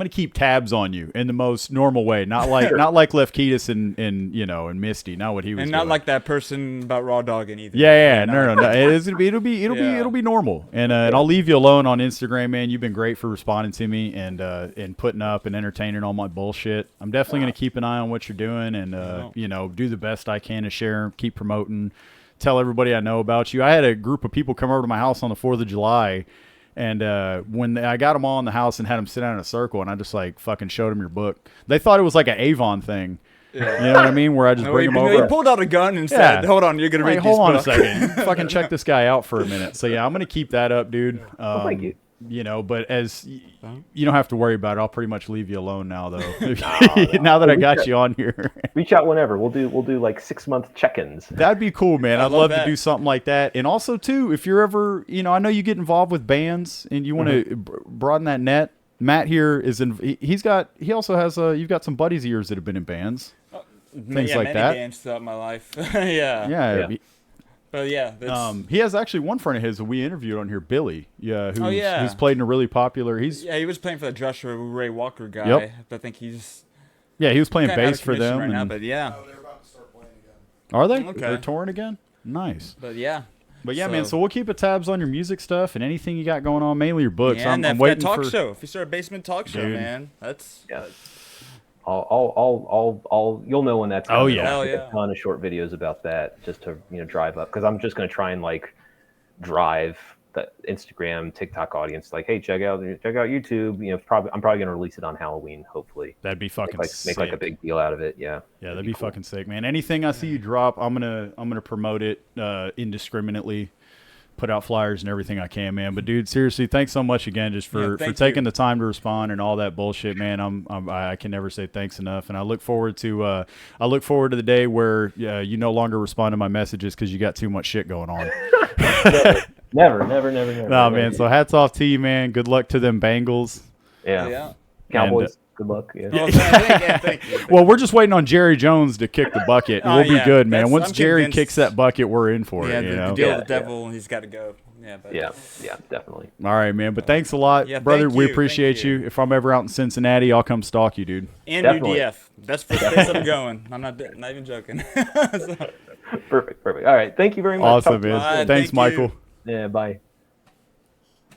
[SPEAKER 1] keep tabs on you in the most normal way, not like Lefkitis and Misty, not what he was
[SPEAKER 3] And
[SPEAKER 1] doing.
[SPEAKER 3] not like that person about raw dogging either.
[SPEAKER 1] Yeah, no. It'll be normal, and I'll leave you alone on Instagram, man. You've been great for responding to me and putting up and entertaining all my bullshit. I'm definitely gonna keep an eye on what you're doing, and do the best I can to share, keep promoting, tell everybody I know about you. I had a group of people come over to my house on the 4th of July, and when I got them all in the house and had them sit down in a circle, and I just like fucking showed them your book. They thought it was like an Avon thing. Yeah. You know what I mean? Where I just bring them over.
[SPEAKER 3] He pulled out a gun and said, "Hold on, you're gonna read
[SPEAKER 1] hold on
[SPEAKER 3] book."
[SPEAKER 1] a second. Fucking check this guy out for a minute. So yeah, I'm gonna keep that up, dude.
[SPEAKER 2] Thank you.
[SPEAKER 1] But as you don't have to worry about it. I'll pretty much leave you alone now, though. Now that I got you on here,
[SPEAKER 2] reach out whenever. We'll do like 6-month check-ins.
[SPEAKER 1] That'd be cool, man. I'd love
[SPEAKER 3] that.
[SPEAKER 1] to do something like that. And also, too, if you're ever, I know you get involved with bands and you want to broaden that net. Matt here is in. He also has. You've got some buddies of yours that have been in bands. Things like that.
[SPEAKER 3] Bands throughout my life. Yeah.
[SPEAKER 1] Yeah.
[SPEAKER 3] But yeah, that's...
[SPEAKER 1] he has actually one friend of his that we interviewed on here, Billy. Yeah, who's played in a really popular.
[SPEAKER 3] He was playing for the Joshua Ray Walker guy.
[SPEAKER 1] Yep.
[SPEAKER 3] I think he's...
[SPEAKER 1] Yeah, he was playing bass for them.
[SPEAKER 3] Right now, but yeah.
[SPEAKER 4] Oh, they're about to start playing again.
[SPEAKER 1] Are they?
[SPEAKER 3] Okay.
[SPEAKER 1] They're touring again. Nice.
[SPEAKER 3] But yeah.
[SPEAKER 1] But yeah, man. So we'll keep a tabs on your music stuff and anything you got going on. Mainly your books.
[SPEAKER 3] Yeah,
[SPEAKER 1] I'm waiting
[SPEAKER 3] that talk
[SPEAKER 1] for
[SPEAKER 3] show. If you start a basement talk show,
[SPEAKER 1] Dude.
[SPEAKER 3] man, that's...
[SPEAKER 2] Yeah. You'll know when that's coming.
[SPEAKER 1] Oh, yeah.
[SPEAKER 2] I'll
[SPEAKER 3] Hell
[SPEAKER 2] make
[SPEAKER 3] yeah.
[SPEAKER 2] a ton of short videos about that just to drive up, because I'm just going to try and like drive the Instagram, TikTok audience like, hey, check out YouTube. I'm probably going to release it on Halloween, hopefully.
[SPEAKER 1] That'd be fucking
[SPEAKER 2] Make like a big deal out of it. Yeah.
[SPEAKER 1] Yeah, that'd be fucking sick, man. Anything I see you drop, I'm gonna promote it indiscriminately. Put out flyers and everything I can, man. But dude, seriously, thanks so much again just for taking the time to respond and all that bullshit, man. I can never say thanks enough, and I look forward to the day where you no longer respond to my messages because you got too much shit going on.
[SPEAKER 2] Never.
[SPEAKER 1] Nah, man. So hats off to you, man. Good luck to them Bengals.
[SPEAKER 2] Yeah. Cowboys. Good luck. Yeah.
[SPEAKER 3] Oh, thank you.
[SPEAKER 1] Well, we're just waiting on Jerry Jones to kick the bucket, and we'll be good, man. Once
[SPEAKER 3] I'm
[SPEAKER 1] Jerry
[SPEAKER 3] convinced.
[SPEAKER 1] kicks that bucket, we're in for it.
[SPEAKER 3] The deal with the devil, he's got to go. Yeah, but
[SPEAKER 2] Yeah, definitely.
[SPEAKER 1] All right, man. But thanks a lot,
[SPEAKER 3] Yeah,
[SPEAKER 1] brother.
[SPEAKER 3] thank
[SPEAKER 1] We
[SPEAKER 3] you,
[SPEAKER 1] appreciate
[SPEAKER 3] thank
[SPEAKER 1] you.
[SPEAKER 3] you.
[SPEAKER 1] If I'm ever out in Cincinnati, I'll come stalk you, dude.
[SPEAKER 3] And
[SPEAKER 2] Definitely.
[SPEAKER 3] UDF. That's the place I'm going. I'm not even joking. So,
[SPEAKER 2] Perfect. All right. Thank you very much.
[SPEAKER 1] Awesome,
[SPEAKER 2] Talk to you
[SPEAKER 1] man.
[SPEAKER 3] Bye,
[SPEAKER 1] Thanks,
[SPEAKER 3] thank
[SPEAKER 1] Michael.
[SPEAKER 3] you.
[SPEAKER 2] Yeah, bye.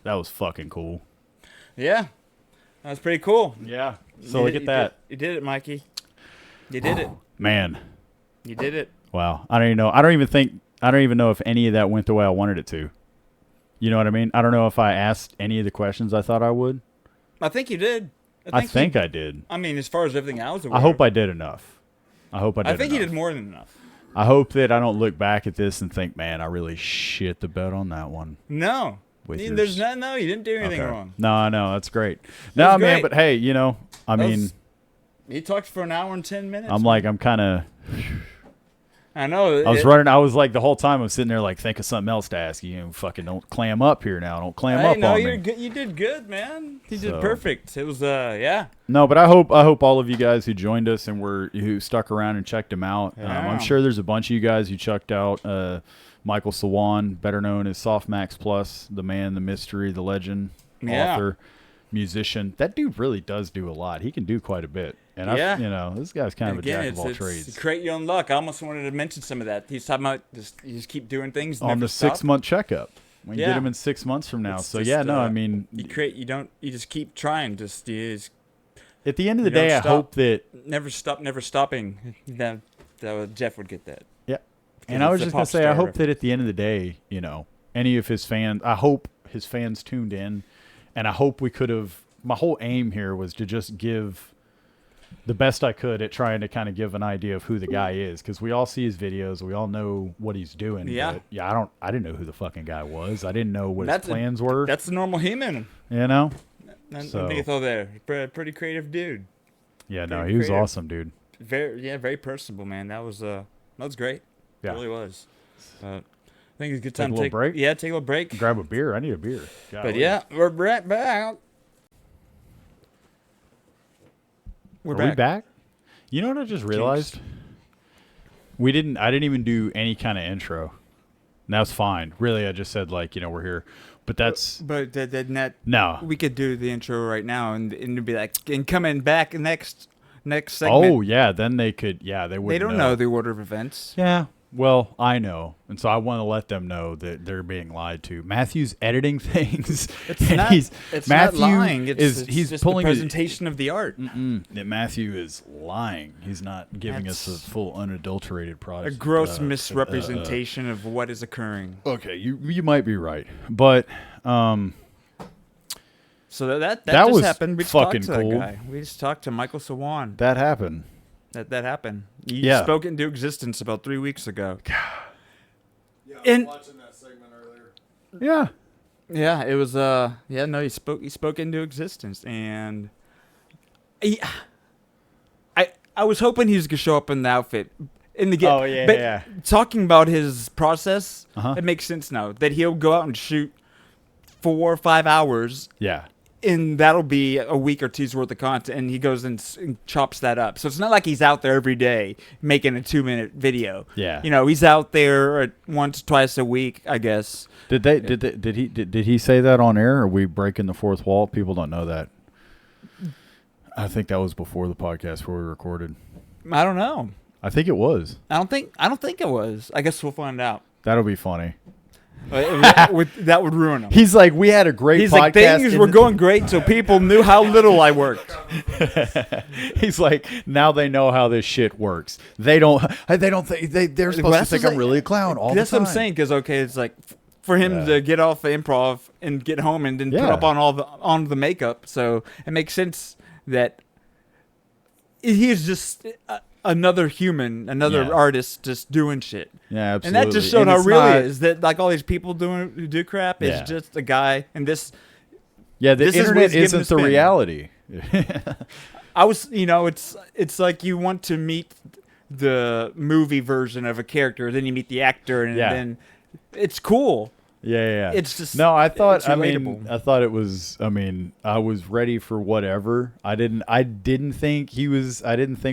[SPEAKER 1] That was fucking cool.
[SPEAKER 3] yeah, that was pretty cool.
[SPEAKER 1] Yeah. So look at that.
[SPEAKER 3] You did it, Mikey. You did it.
[SPEAKER 1] Man.
[SPEAKER 3] You did it.
[SPEAKER 1] Wow. I don't even know. I don't even know if any of that went the way I wanted it to. You know what I mean? I don't know if I asked any of the questions I thought I would.
[SPEAKER 3] I think you did.
[SPEAKER 1] I think I did.
[SPEAKER 3] I mean, as far as everything I was aware
[SPEAKER 1] I hope I did enough. I
[SPEAKER 3] think you
[SPEAKER 1] enough.
[SPEAKER 3] did more than enough.
[SPEAKER 1] I hope that I don't look back at this and think, man, I really shit the bed on that one.
[SPEAKER 3] No.
[SPEAKER 1] With
[SPEAKER 3] You
[SPEAKER 1] yours.
[SPEAKER 3] didn't do anything
[SPEAKER 1] Okay.
[SPEAKER 3] wrong.
[SPEAKER 1] No, I know. That's great. No,
[SPEAKER 3] was
[SPEAKER 1] man,
[SPEAKER 3] great.
[SPEAKER 1] but hey, I mean,
[SPEAKER 3] You talked for an hour and 10 minutes.
[SPEAKER 1] I'm kind of,
[SPEAKER 3] I know.
[SPEAKER 1] I was like the whole time I'm sitting there like, think of something else to ask you. Fucking don't clam up here now. Don't clam up on
[SPEAKER 3] you're
[SPEAKER 1] me.
[SPEAKER 3] good. You did good, man. You
[SPEAKER 1] So-
[SPEAKER 3] did perfect. It was, yeah.
[SPEAKER 1] No, but I hope all of you guys who joined us and who stuck around and checked them out.
[SPEAKER 3] Yeah.
[SPEAKER 1] I'm sure there's a bunch of you guys who checked out Michael Sawan, better known as SoftmaxPlus, the man, the mystery, the legend,
[SPEAKER 3] Yeah.
[SPEAKER 1] author, musician. That dude really does do a lot. He can do quite a bit. And
[SPEAKER 3] Yeah.
[SPEAKER 1] this guy's kind of
[SPEAKER 3] Again,
[SPEAKER 1] a jack of all
[SPEAKER 3] it's
[SPEAKER 1] trades.
[SPEAKER 3] create your own luck. I almost wanted to mention some of that. He's talking about you just keep doing things.
[SPEAKER 1] On
[SPEAKER 3] never
[SPEAKER 1] the
[SPEAKER 3] stop.
[SPEAKER 1] 6-month checkup. We can
[SPEAKER 3] Yeah.
[SPEAKER 1] get him in 6 months from now.
[SPEAKER 3] It's
[SPEAKER 1] So
[SPEAKER 3] just,
[SPEAKER 1] yeah, no, I mean,
[SPEAKER 3] you just keep trying. You just
[SPEAKER 1] at the end of the
[SPEAKER 3] you don't
[SPEAKER 1] day, I
[SPEAKER 3] stop.
[SPEAKER 1] hope that.
[SPEAKER 3] never stopping. That Jeff would get that.
[SPEAKER 1] Yeah. And I was
[SPEAKER 3] it's a
[SPEAKER 1] just going
[SPEAKER 3] pop
[SPEAKER 1] to say, I
[SPEAKER 3] star
[SPEAKER 1] hope that at the end of the day, any of his fans, I hope his fans tuned in, and I hope we could have, my whole aim here was to just give the best I could at trying to kind of give an idea of who the guy is, because we all see his videos, we all know what he's doing.
[SPEAKER 3] Yeah.
[SPEAKER 1] But yeah, I didn't know who the fucking guy was. I didn't know what his plans were.
[SPEAKER 3] That's the normal human.
[SPEAKER 1] You know.
[SPEAKER 3] So, there. Pretty creative dude.
[SPEAKER 1] Yeah, no, he was awesome, dude.
[SPEAKER 3] Very personable, man. That was great.
[SPEAKER 1] Yeah.
[SPEAKER 3] It really was. I think it's a good time
[SPEAKER 1] to take a little break.
[SPEAKER 3] Yeah, take a little break.
[SPEAKER 1] Grab a beer. I need a beer.
[SPEAKER 3] But yeah, we're right back.
[SPEAKER 1] Are we back? You know what I just realized? I didn't even do any kind of intro. And that's fine. Really, I just said we're here. But that's.
[SPEAKER 3] But that
[SPEAKER 1] no.
[SPEAKER 3] We could do the intro right now and it'd be like, and coming back next segment.
[SPEAKER 1] Oh yeah, then they could. Yeah, they would.
[SPEAKER 3] They don't know the order of events.
[SPEAKER 1] Yeah. Well, I know, and so I want to let them know that they're being lied to. Matthew's editing things.
[SPEAKER 3] It's not lying. It's just pulling the presentation of the art.
[SPEAKER 1] That Matthew is lying. He's not giving us a full unadulterated product.
[SPEAKER 3] A gross misrepresentation of what is occurring.
[SPEAKER 1] Okay, you might be right, but
[SPEAKER 3] so that
[SPEAKER 1] just
[SPEAKER 3] was
[SPEAKER 1] happened.
[SPEAKER 3] We just
[SPEAKER 1] fucking
[SPEAKER 3] talked to
[SPEAKER 1] cool.
[SPEAKER 3] that guy. We just talked to Michael Sawan.
[SPEAKER 1] That happened.
[SPEAKER 3] That happened. You spoke it into existence about 3 weeks ago.
[SPEAKER 4] Yeah, I was watching that segment earlier.
[SPEAKER 1] Yeah.
[SPEAKER 3] Yeah, it was he spoke into existence, and I was hoping he was gonna show up in the outfit in the game.
[SPEAKER 1] Oh yeah,
[SPEAKER 3] but
[SPEAKER 1] yeah.
[SPEAKER 3] Talking about his process,
[SPEAKER 1] Uh-huh.
[SPEAKER 3] it makes sense now that he'll go out and shoot 4 or 5 hours.
[SPEAKER 1] Yeah.
[SPEAKER 3] And that'll be a week or two's worth of content, and he goes and chops that up. So it's not like he's out there every day making a 2-minute video.
[SPEAKER 1] Yeah.
[SPEAKER 3] He's out there once, twice a week, I guess.
[SPEAKER 1] Did he say that on air? Or are we breaking the fourth wall? People don't know that. I think that was before the podcast where we recorded.
[SPEAKER 3] I don't know.
[SPEAKER 1] I think it was.
[SPEAKER 3] I don't think it was. I guess we'll find out.
[SPEAKER 1] That'll be funny.
[SPEAKER 3] That would ruin him.
[SPEAKER 1] He's like, we had a great
[SPEAKER 3] He's
[SPEAKER 1] podcast.
[SPEAKER 3] like, things were going great, so people knew how little I worked.
[SPEAKER 1] He's like, now they know how this shit works. They don't think they're supposed to think I'm really a clown all the time.
[SPEAKER 3] That's what I'm saying. Because it's like for him to get off the improv and get home and then put up on the makeup. So it makes sense that he's just another human, another artist just doing shit.
[SPEAKER 1] Yeah, absolutely.
[SPEAKER 3] And that just showed how real he is. That like all these people who do crap is just a guy, and this.
[SPEAKER 1] Yeah, the internet isn't the reality.
[SPEAKER 3] I was, it's like you want to meet the movie version of a character, then you meet the actor, and then it's cool.
[SPEAKER 1] Yeah.
[SPEAKER 3] It's just
[SPEAKER 1] I thought it was. I was ready for whatever. I didn't think we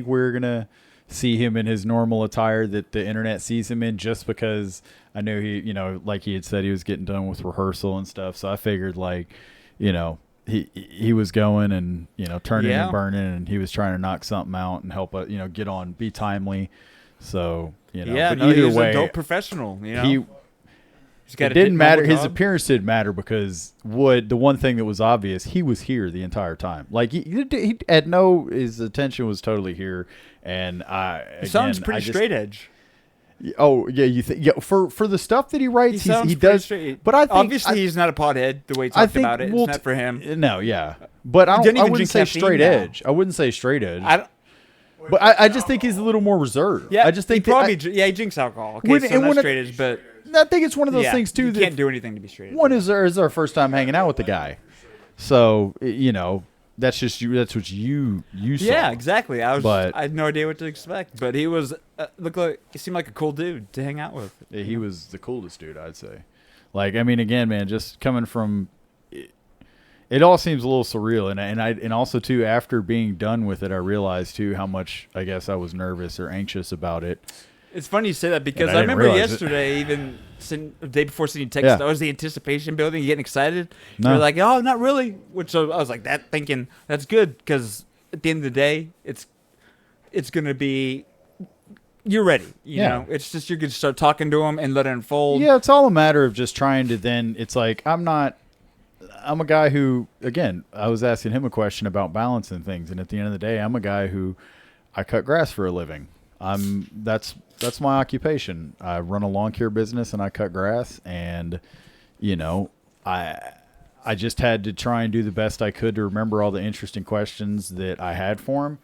[SPEAKER 1] were gonna see him in his normal attire that the internet sees him in, just because I knew he, like he had said, he was getting done with rehearsal and stuff. So I figured he was going and turning and burning, and he was trying to knock something out and help get on, be timely. So but either
[SPEAKER 3] he's
[SPEAKER 1] way,
[SPEAKER 3] a dope professional.
[SPEAKER 1] It didn't matter. His appearance didn't matter because the one thing that was obvious, he was here the entire time. Like he had his attention was totally here, and
[SPEAKER 3] sounds pretty straight edge.
[SPEAKER 1] Oh yeah, you think for the stuff that he writes, he does.
[SPEAKER 3] Straight.
[SPEAKER 1] But I think
[SPEAKER 3] obviously he's not a pothead the way he talked about it. It's not for him.
[SPEAKER 1] No, yeah, but I wouldn't say straight edge. I wouldn't say straight edge. But I just think he's a little more reserved.
[SPEAKER 3] Yeah,
[SPEAKER 1] I just think
[SPEAKER 3] he drinks alcohol. Okay, so not straight edge, but.
[SPEAKER 1] I think it's one of those things too.
[SPEAKER 3] You can't do anything to be straight edge.
[SPEAKER 1] One is our first time hanging out with the guy, so that's just you. That's what you saw.
[SPEAKER 3] Yeah, exactly. I had no idea what to expect, but he was he seemed like a cool dude to hang out with.
[SPEAKER 1] Yeah, he was the coolest dude, I'd say. Again, man, just coming from. It all seems a little surreal, and also too, after being done with it, I realized too how much I guess I was nervous or anxious about it.
[SPEAKER 3] It's funny you say that because I remember yesterday, even the day before sending text, that was the anticipation building, getting excited. No. You're like, oh, not really. Which I was like, thinking that's good because at the end of the day, it's going to be, you're ready. You know, it's just, you're going to start talking to them and let it unfold.
[SPEAKER 1] Yeah, it's all a matter of just trying to then, it's like, I'm a guy who, again, I was asking him a question about balance and things. And at the end of the day, I'm a guy who, I cut grass for a living. That's my occupation. I run a lawn care business and I cut grass, and I just had to try and do the best I could to remember all the interesting questions that I had for him,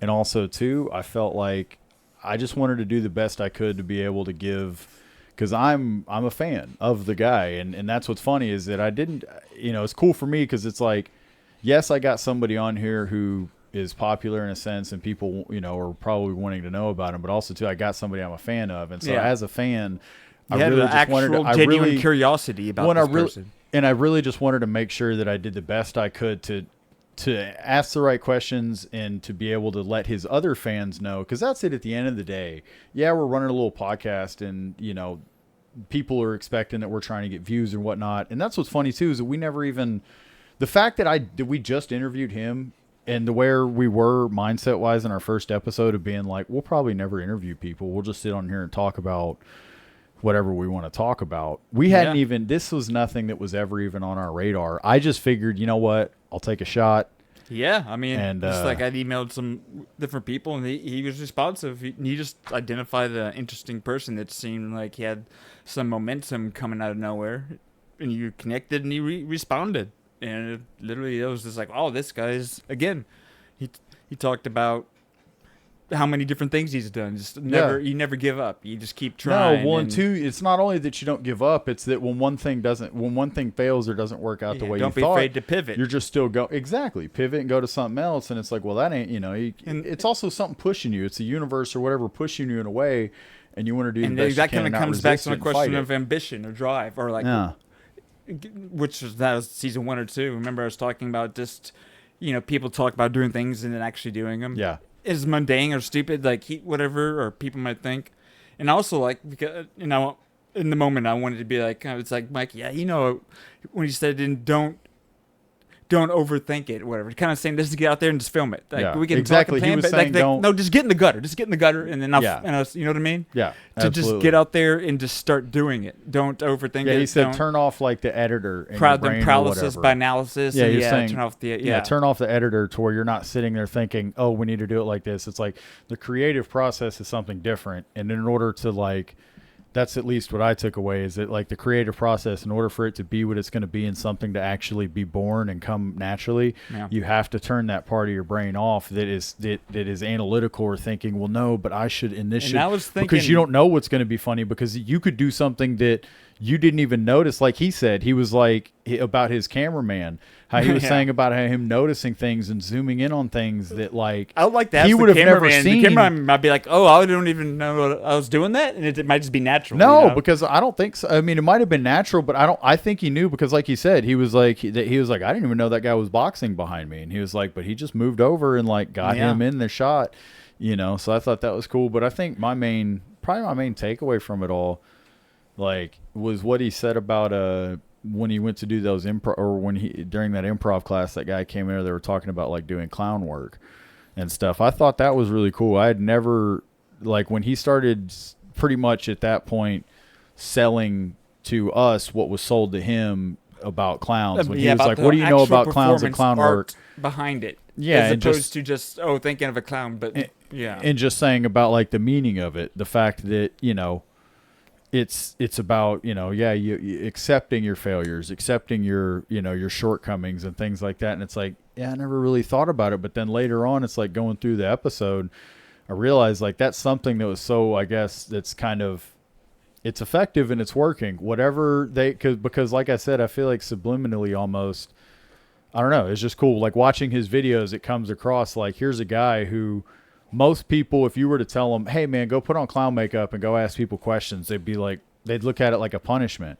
[SPEAKER 1] And also, too, I felt like I just wanted to do the best I could to be able to give, because I'm a fan of the guy. And that's what's funny is that I didn't, it's cool for me because it's like, yes, I got somebody on here who is popular in a sense and people, are probably wanting to know about him. But also, too, I got somebody I'm a fan of. And so as a fan,
[SPEAKER 3] you had
[SPEAKER 1] really
[SPEAKER 3] an actual genuine curiosity about this person.
[SPEAKER 1] And I really just wanted to make sure that I did the best I could to ask the right questions and to be able to let his other fans know, because that's it at the end of the day. Yeah, we're running a little podcast and, people are expecting that we're trying to get views and whatnot. And that's what's funny, too, is that we never even – the fact that we just interviewed him and where we were mindset-wise in our first episode of being like, we'll probably never interview people. We'll just sit on here and talk about whatever we want to talk about. We hadn't even – this was nothing that was ever even on our radar. I just figured, you know what? I'll take a shot.
[SPEAKER 3] Yeah, I mean, and, just like I'd emailed some different people, and he was responsive. He just identified an interesting person that seemed like he had some momentum coming out of nowhere, and you connected, and he responded. And it was just like, oh, this guy's, again, he talked about how many different things he's done. Just you never give up. You just keep trying.
[SPEAKER 1] No, and two, it's not only that you don't give up, it's that when one thing fails or doesn't work out the way you thought,
[SPEAKER 3] don't be afraid to pivot.
[SPEAKER 1] You're just still exactly pivot and go to something else. And it's like, well, that ain't, it's also something pushing you. It's the universe or whatever pushing you in a way, and you want to do the best
[SPEAKER 3] that
[SPEAKER 1] you can.
[SPEAKER 3] And that kind of comes back to the question of ambition or drive or like, that was season 1 or 2. Remember I was talking about just, people talk about doing things and then actually doing them.
[SPEAKER 1] Yeah.
[SPEAKER 3] Is mundane or stupid, like whatever, or people might think. And also, like, because, in the moment I wanted to be like, it's like, Mike, when he said, don't overthink it, whatever. Kind of saying, just get out there and just film it. Like, we can
[SPEAKER 1] exactly.
[SPEAKER 3] Talk a plan,
[SPEAKER 1] he was
[SPEAKER 3] but
[SPEAKER 1] saying,
[SPEAKER 3] no, just get in the gutter. Just get in the gutter, and then you know what I mean?
[SPEAKER 1] Yeah,
[SPEAKER 3] to just get out there and just start doing it. Don't overthink it.
[SPEAKER 1] Yeah, he said turn off like the editor in
[SPEAKER 3] your
[SPEAKER 1] brain
[SPEAKER 3] paralysis by analysis.
[SPEAKER 1] Yeah, you're saying
[SPEAKER 3] turn off
[SPEAKER 1] turn off the editor to where you're not sitting there thinking, oh, we need to do it like this. It's like the creative process is something different, and in order to like. That's at least what I took away is that like the creative process, in order for it to be what it's going to be and something to actually be born and come naturally, you have to turn that part of your brain off that is analytical or thinking, well, no, but I should, and this should, because you don't know what's going to be funny, because you could do something that you didn't even notice. Like he said, he was like about his cameraman, how he was saying about him noticing things and zooming in on things that like
[SPEAKER 3] I would like that. He would have never seen. The cameraman might be like, oh, I don't even know I was doing that, and it might just be natural.
[SPEAKER 1] No, because I don't think so. I mean, it might have been natural, but I think he knew, because like he said, he was like I didn't even know that guy was boxing behind me, and he was like, but he just moved over and like got him in the shot, So I thought that was cool. But I think my main takeaway from it all, like, was what he said about when he went to do those improv, or when during that improv class, that guy came in there, they were talking about like doing clown work and stuff. I thought that was really cool. I had never, like, when he started pretty much at that point selling to us what was sold to him about clowns, when he was like, what do you know about clowns and clown work
[SPEAKER 3] behind it?
[SPEAKER 1] Yeah,
[SPEAKER 3] as opposed to just thinking of a clown, but
[SPEAKER 1] and just saying about like the meaning of it, the fact that it's about you accepting your failures, accepting your your shortcomings and things like that. And it's like, I never really thought about it, but then later on, it's like going through the episode, I realized like that's something that was so, I guess, that's kind of, it's effective and it's working. Whatever because like I said, I feel like subliminally almost, I don't know, it's just cool. Like watching his videos, it comes across like, here's a guy who most people, if you were to tell them, hey man, go put on clown makeup and go ask people questions, they'd look at it like a punishment.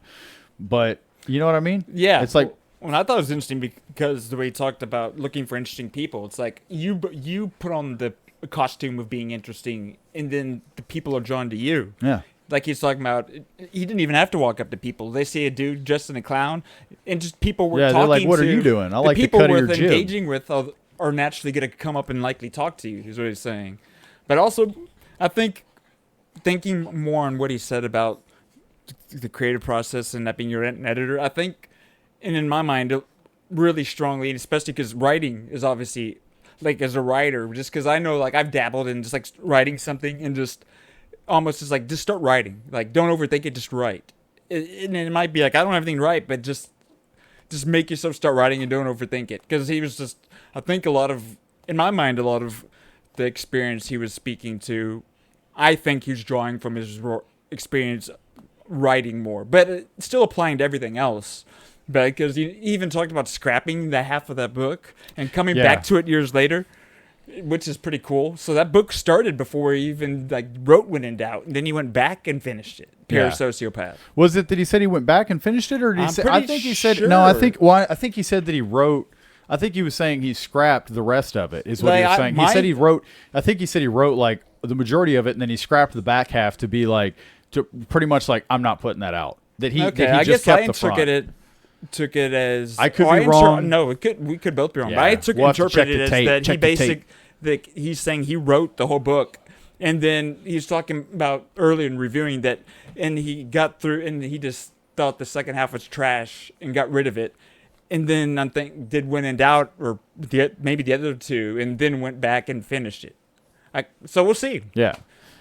[SPEAKER 1] But you know what I mean?
[SPEAKER 3] Yeah.
[SPEAKER 1] It's like,
[SPEAKER 3] well, I thought it was interesting because the way he talked about looking for interesting people, it's like you put on the costume of being interesting, and then the people are drawn to you.
[SPEAKER 1] Yeah.
[SPEAKER 3] Like he's talking about, he didn't even have to walk up to people. They see a dude dressed in a clown, and just people were talking to.
[SPEAKER 1] They're like, what are you doing? I like the
[SPEAKER 3] cut
[SPEAKER 1] of your
[SPEAKER 3] jib. People engaging with are naturally going to come up and likely talk to you, is what he's saying. But also, I think, thinking more on what he said about the creative process and that being your editor, I think, and in my mind, really strongly, and especially because writing is obviously, like as a writer, just because I know, like I've dabbled in just like writing something and just almost just like, just start writing. Like, don't overthink it, just write. And it might be like, I don't have anything to write, but just make yourself start writing and don't overthink it. Because he was just, I think in my mind, a lot of the experience he was speaking to. I think he's drawing from his experience writing more, but still applying to everything else. But because he even talked about scrapping the half of that book and coming back to it years later, which is pretty cool. So that book started before he even wrote When in Doubt, and then he went back and finished it. Parasociopath.
[SPEAKER 1] Was it that he said he went back and finished it, or did he say? I think he said
[SPEAKER 3] sure.
[SPEAKER 1] no. I think he said that he wrote. I think he was saying he scrapped the rest of it. Is what he was saying. He said he wrote. I think he said he wrote like the majority of it, and then he scrapped the back half to be like to pretty much like I'm not putting that out. That he
[SPEAKER 3] Okay,
[SPEAKER 1] that he
[SPEAKER 3] I
[SPEAKER 1] just
[SPEAKER 3] guess
[SPEAKER 1] kept
[SPEAKER 3] I
[SPEAKER 1] the front.
[SPEAKER 3] took it as
[SPEAKER 1] I could be wrong.
[SPEAKER 3] No, we could both be wrong.
[SPEAKER 1] Yeah.
[SPEAKER 3] But I
[SPEAKER 1] We'll have to check
[SPEAKER 3] interpreted
[SPEAKER 1] the
[SPEAKER 3] it as
[SPEAKER 1] tape,
[SPEAKER 3] that he's saying he wrote the whole book, and then he's talking about earlier in reviewing that, and he got through, and he just thought the second half was trash and got rid of it, and then I think did When in Doubt or maybe the other two, and then went back and finished it. So we'll see.
[SPEAKER 1] Yeah.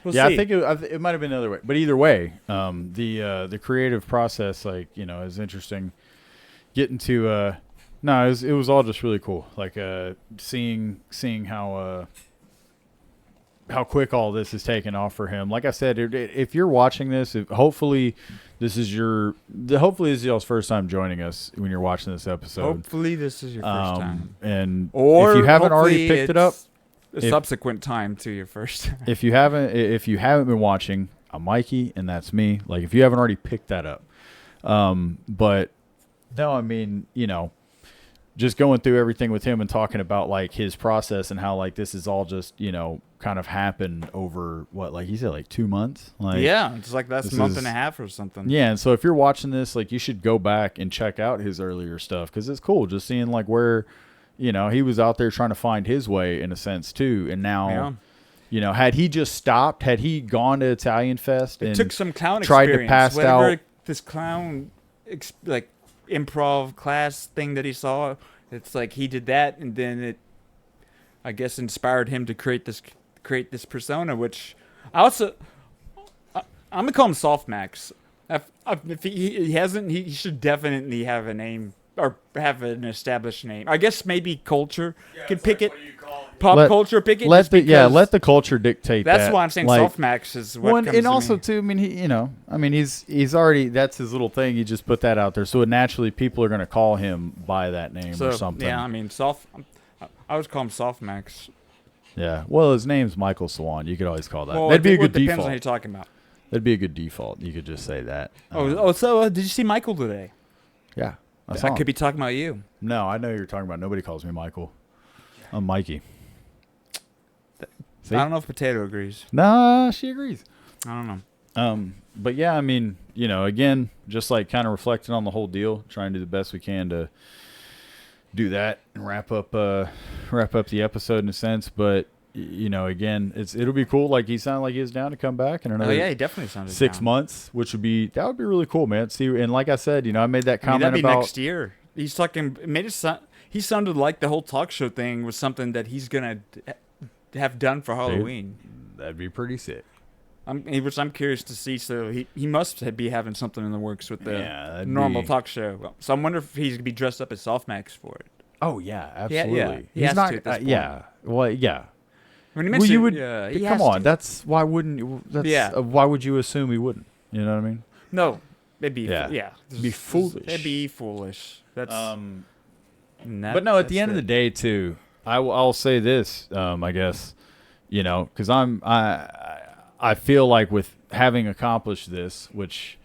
[SPEAKER 3] We'll
[SPEAKER 1] yeah,
[SPEAKER 3] see.
[SPEAKER 1] I think it might have been the other way, but either way, the creative process, is interesting. Getting to no, it was all just really cool. Like seeing how quick all this is taking off for him. Like I said, if you're watching this, hopefully this is y'all's first time joining us when you're watching this episode.
[SPEAKER 3] Hopefully this is your first time,
[SPEAKER 1] and
[SPEAKER 3] or
[SPEAKER 1] if you haven't
[SPEAKER 3] hopefully
[SPEAKER 1] already picked it up.
[SPEAKER 3] A subsequent time to your first time.
[SPEAKER 1] If you haven't been watching, I'm Mikey, and that's me. Like if you haven't already picked that up, but no, I mean just going through everything with him and talking about like his process and how like this is all just kind of happened over what like he said like 2 months. Like
[SPEAKER 3] yeah, it's like that's a month and a half or something.
[SPEAKER 1] Yeah, and so if you're watching this, like you should go back and check out his earlier stuff because it's cool just seeing like where. He was out there trying to find his way in a sense too, and now, had he just stopped, had he gone to Italian Fest and
[SPEAKER 3] took some clown
[SPEAKER 1] tried
[SPEAKER 3] experience,
[SPEAKER 1] to pass out
[SPEAKER 3] this clown like improv class thing that he saw, it's like he did that, and then it, I guess, inspired him to create this persona, which I'm gonna call him Softmax. If he hasn't, he should definitely have a name. Or have an established name. I guess maybe culture could pick it.
[SPEAKER 4] What do you call it?
[SPEAKER 3] Pop culture pick it.
[SPEAKER 1] Let the culture dictate that.
[SPEAKER 3] That's why I'm saying
[SPEAKER 1] like,
[SPEAKER 3] Softmax is what comes
[SPEAKER 1] and
[SPEAKER 3] to
[SPEAKER 1] also
[SPEAKER 3] me.
[SPEAKER 1] too, I mean, he's already, that's his little thing. He just put that out there, so naturally people are going to call him by that name or something.
[SPEAKER 3] Yeah, I mean, I always call him Softmax.
[SPEAKER 1] Yeah, well, his name's Michael Sawan. You could always call that.
[SPEAKER 3] Well,
[SPEAKER 1] That'd be a good
[SPEAKER 3] depends
[SPEAKER 1] default.
[SPEAKER 3] on who you're talking about.
[SPEAKER 1] That'd be a good default. You could just say that.
[SPEAKER 3] So did you see Michael today?
[SPEAKER 1] Yeah.
[SPEAKER 3] I could be talking about you.
[SPEAKER 1] No, I know who you're talking about. Nobody calls me Michael. I'm Mikey. See?
[SPEAKER 3] I don't know if Potato agrees.
[SPEAKER 1] Nah, she agrees.
[SPEAKER 3] I don't know.
[SPEAKER 1] But yeah, I mean, again, just like kind of reflecting on the whole deal, trying to do the best we can to do that and wrap up the episode in a sense. But again, it'll be cool. Like he sounded like he was down to come back in another.
[SPEAKER 3] Oh yeah, he definitely sounded
[SPEAKER 1] 6
[SPEAKER 3] down.
[SPEAKER 1] months, which would be really cool, man. See, and like I said, I made that comment
[SPEAKER 3] that'd be
[SPEAKER 1] about
[SPEAKER 3] next year. He's talking. It made it sound. He sounded like the whole talk show thing was something that he's gonna have done for Halloween.
[SPEAKER 1] That'd be pretty sick.
[SPEAKER 3] Which I'm curious to see. So he must be having something in the works with the normal talk show. So I'm wondering if he's gonna be dressed up as Softmax for it.
[SPEAKER 1] Oh yeah, absolutely.
[SPEAKER 3] Yeah. He
[SPEAKER 1] He's
[SPEAKER 3] has
[SPEAKER 1] not.
[SPEAKER 3] to at this point.
[SPEAKER 1] Yeah. Well, yeah.
[SPEAKER 3] When he
[SPEAKER 1] Well,
[SPEAKER 3] mentioned,
[SPEAKER 1] you would.
[SPEAKER 3] he
[SPEAKER 1] come
[SPEAKER 3] has
[SPEAKER 1] on.
[SPEAKER 3] to.
[SPEAKER 1] That's why wouldn't you? That's, why would you assume he wouldn't? You know what I mean?
[SPEAKER 3] No, it'd be
[SPEAKER 1] Yeah. It'd be
[SPEAKER 3] It'd
[SPEAKER 1] foolish.
[SPEAKER 3] be foolish. That's.
[SPEAKER 1] But no, at the end of the day, too, I'll say this. I guess, because I feel like with having accomplished this, which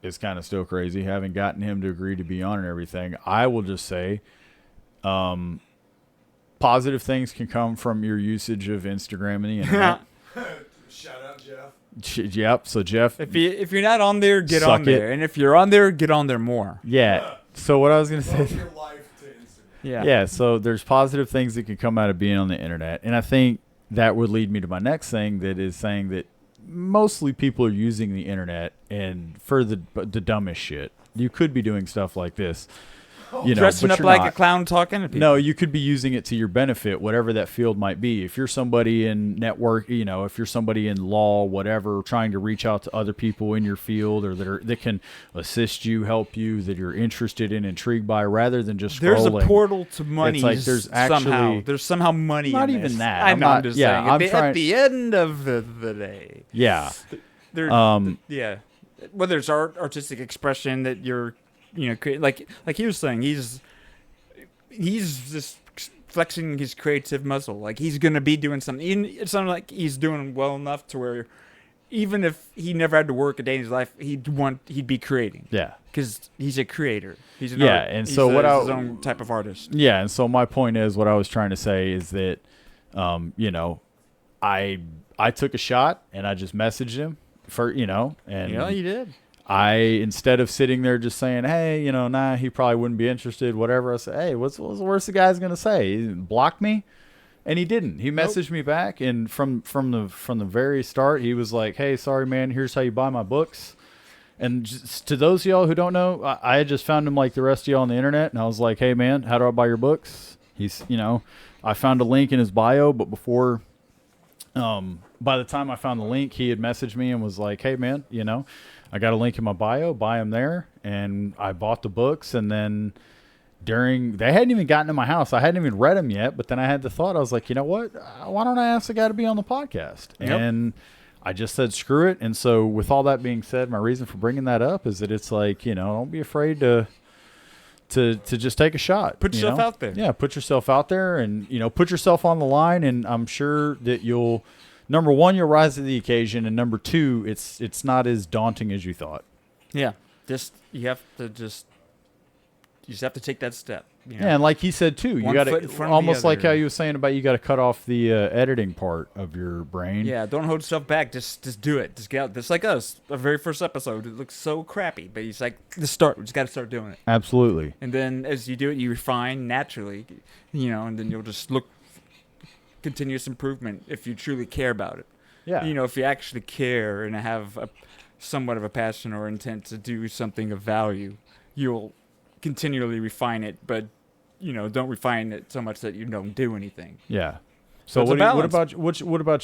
[SPEAKER 1] is kind of still crazy, having gotten him to agree to be on and everything, I will just say, positive things can come from your usage of Instagram and the internet.
[SPEAKER 4] Shout out, Jeff.
[SPEAKER 1] Yep. So Jeff,
[SPEAKER 3] if you're not on there, get
[SPEAKER 1] Suck
[SPEAKER 3] on there,
[SPEAKER 1] it.
[SPEAKER 3] and if you're on there, get on there more.
[SPEAKER 1] yeah. So what I was gonna say.
[SPEAKER 4] Love your life to Instagram.
[SPEAKER 1] Yeah, so there's positive things that can come out of being on the internet. And I think that would lead me to my next thing, that is saying that mostly people are using the internet and for the dumbest shit. You could be doing stuff like this.
[SPEAKER 3] Dressing
[SPEAKER 1] but
[SPEAKER 3] up
[SPEAKER 1] you're
[SPEAKER 3] like a
[SPEAKER 1] not.
[SPEAKER 3] clown talking to people.
[SPEAKER 1] No, you could be using it to your benefit, whatever that field might be. If you're somebody in network, if you're somebody in law, whatever, trying to reach out to other people in your field or that can assist you, help you, that you're interested in, intrigued by, rather than just
[SPEAKER 3] There's a
[SPEAKER 1] scrolling.
[SPEAKER 3] portal to money.
[SPEAKER 1] It's like there's
[SPEAKER 3] somehow
[SPEAKER 1] actually
[SPEAKER 3] money.
[SPEAKER 1] not
[SPEAKER 3] in
[SPEAKER 1] even
[SPEAKER 3] this.
[SPEAKER 1] that.
[SPEAKER 3] I
[SPEAKER 1] I'm
[SPEAKER 3] know.
[SPEAKER 1] not-
[SPEAKER 3] I'm just
[SPEAKER 1] yeah,
[SPEAKER 3] saying.
[SPEAKER 1] I'm
[SPEAKER 3] At
[SPEAKER 1] trying-
[SPEAKER 3] the end of the day.
[SPEAKER 1] Yeah.
[SPEAKER 3] There, yeah, whether it's artistic expression that you're, like he was saying, he's just flexing his creative muscle. Like he's gonna be doing something. It's not like he's doing well enough to where, even if he never had to work a day in his life, he'd be creating.
[SPEAKER 1] Yeah.
[SPEAKER 3] Because he's a creator. He's an
[SPEAKER 1] And so
[SPEAKER 3] he's
[SPEAKER 1] what
[SPEAKER 3] his own type of artist.
[SPEAKER 1] Yeah, and so my point is, what I was trying to say is that, I took a shot and I just messaged him and
[SPEAKER 3] Yeah, you did.
[SPEAKER 1] instead of sitting there just saying, hey, nah, he probably wouldn't be interested, whatever, I said, hey, what's the worst the guy's gonna say? He blocked me, and he didn't. He messaged me back, and from the very start, he was like, hey, sorry, man, here's how you buy my books. And just to those of y'all who don't know, I had just found him like the rest of y'all on the internet, and I was like, hey, man, how do I buy your books? He's, I found a link in his bio, but before, by the time I found the link, he had messaged me and was like, hey, man, I got a link in my bio, buy them there. And I bought the books, and then they hadn't even gotten to my house. I hadn't even read them yet, but then I had the thought, I was like, you know what? Why don't I ask the guy to be on the podcast?
[SPEAKER 3] Yep.
[SPEAKER 1] And I just said, screw it. And so with all that being said, my reason for bringing that up is that it's like, don't be afraid to just take a shot.
[SPEAKER 3] Put yourself out there.
[SPEAKER 1] Yeah, put yourself out there and, put yourself on the line. And I'm sure that number one, you'll rise to the occasion. And number two, it's not as daunting as you thought.
[SPEAKER 3] Yeah. You just have to take that step.
[SPEAKER 1] Yeah, and like he said too, you
[SPEAKER 3] One
[SPEAKER 1] got
[SPEAKER 3] foot in
[SPEAKER 1] to
[SPEAKER 3] front of the
[SPEAKER 1] almost like
[SPEAKER 3] other.
[SPEAKER 1] how you were saying about you got to cut off the editing part of your brain.
[SPEAKER 3] Yeah, don't hold yourself back. Just do it. Just get out. Just like us, our very first episode. It looks so crappy, but he's like, just start. We just got to start doing it.
[SPEAKER 1] Absolutely.
[SPEAKER 3] And then as you do it, you refine naturally, and then you'll just look continuous improvement if you truly care about it.
[SPEAKER 1] Yeah.
[SPEAKER 3] If you actually care and have somewhat of a passion or intent to do something of value, you'll continually refine it, but don't refine it so much that you don't do anything.
[SPEAKER 1] Yeah.
[SPEAKER 3] So
[SPEAKER 1] So
[SPEAKER 3] it's a
[SPEAKER 1] what
[SPEAKER 3] balance.
[SPEAKER 1] about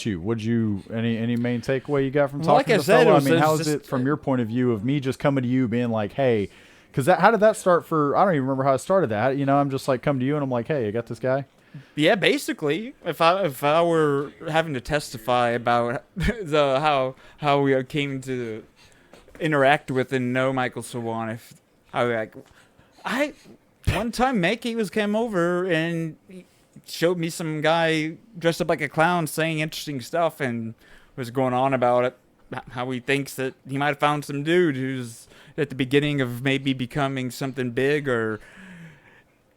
[SPEAKER 1] you? Would you any main takeaway you got from
[SPEAKER 3] Well, like
[SPEAKER 1] talking
[SPEAKER 3] I
[SPEAKER 1] to
[SPEAKER 3] said,
[SPEAKER 1] fellow?
[SPEAKER 3] it
[SPEAKER 1] I
[SPEAKER 3] was
[SPEAKER 1] mean, how is
[SPEAKER 3] just-
[SPEAKER 1] it from your point of view of me just coming to you being like, hey, because how did that start for? I don't even remember how it started. That I'm just like come to you and I'm like, hey, I got this guy.
[SPEAKER 3] Yeah, basically, if I were having to testify about how we came to interact with and know Michael Sawan, one time Mickey came over and he showed me some guy dressed up like a clown saying interesting stuff and was going on about it, how he thinks that he might have found some dude who's at the beginning of maybe becoming something big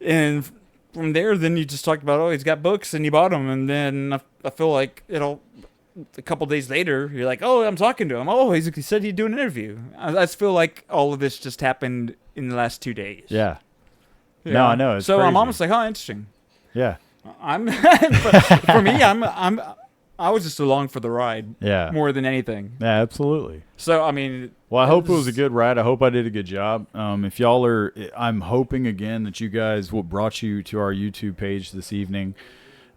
[SPEAKER 3] and from there, then you just talked about, he's got books and he bought them. And then I feel like a couple days later, you're like, I'm talking to him. He said he'd do an interview. I just feel like all of this just happened in the last 2 days.
[SPEAKER 1] Yeah.
[SPEAKER 3] You
[SPEAKER 1] No,
[SPEAKER 3] know?
[SPEAKER 1] I know. It's
[SPEAKER 3] so I'm
[SPEAKER 1] crazy.
[SPEAKER 3] almost like, interesting.
[SPEAKER 1] Yeah.
[SPEAKER 3] I'm for me, I was just along for the ride.
[SPEAKER 1] Yeah.
[SPEAKER 3] More than anything.
[SPEAKER 1] Yeah. Absolutely.
[SPEAKER 3] So I mean,
[SPEAKER 1] Well, I hope it was a good ride. I hope I did a good job. If y'all are, I'm hoping again that you guys, what brought you to our YouTube page this evening,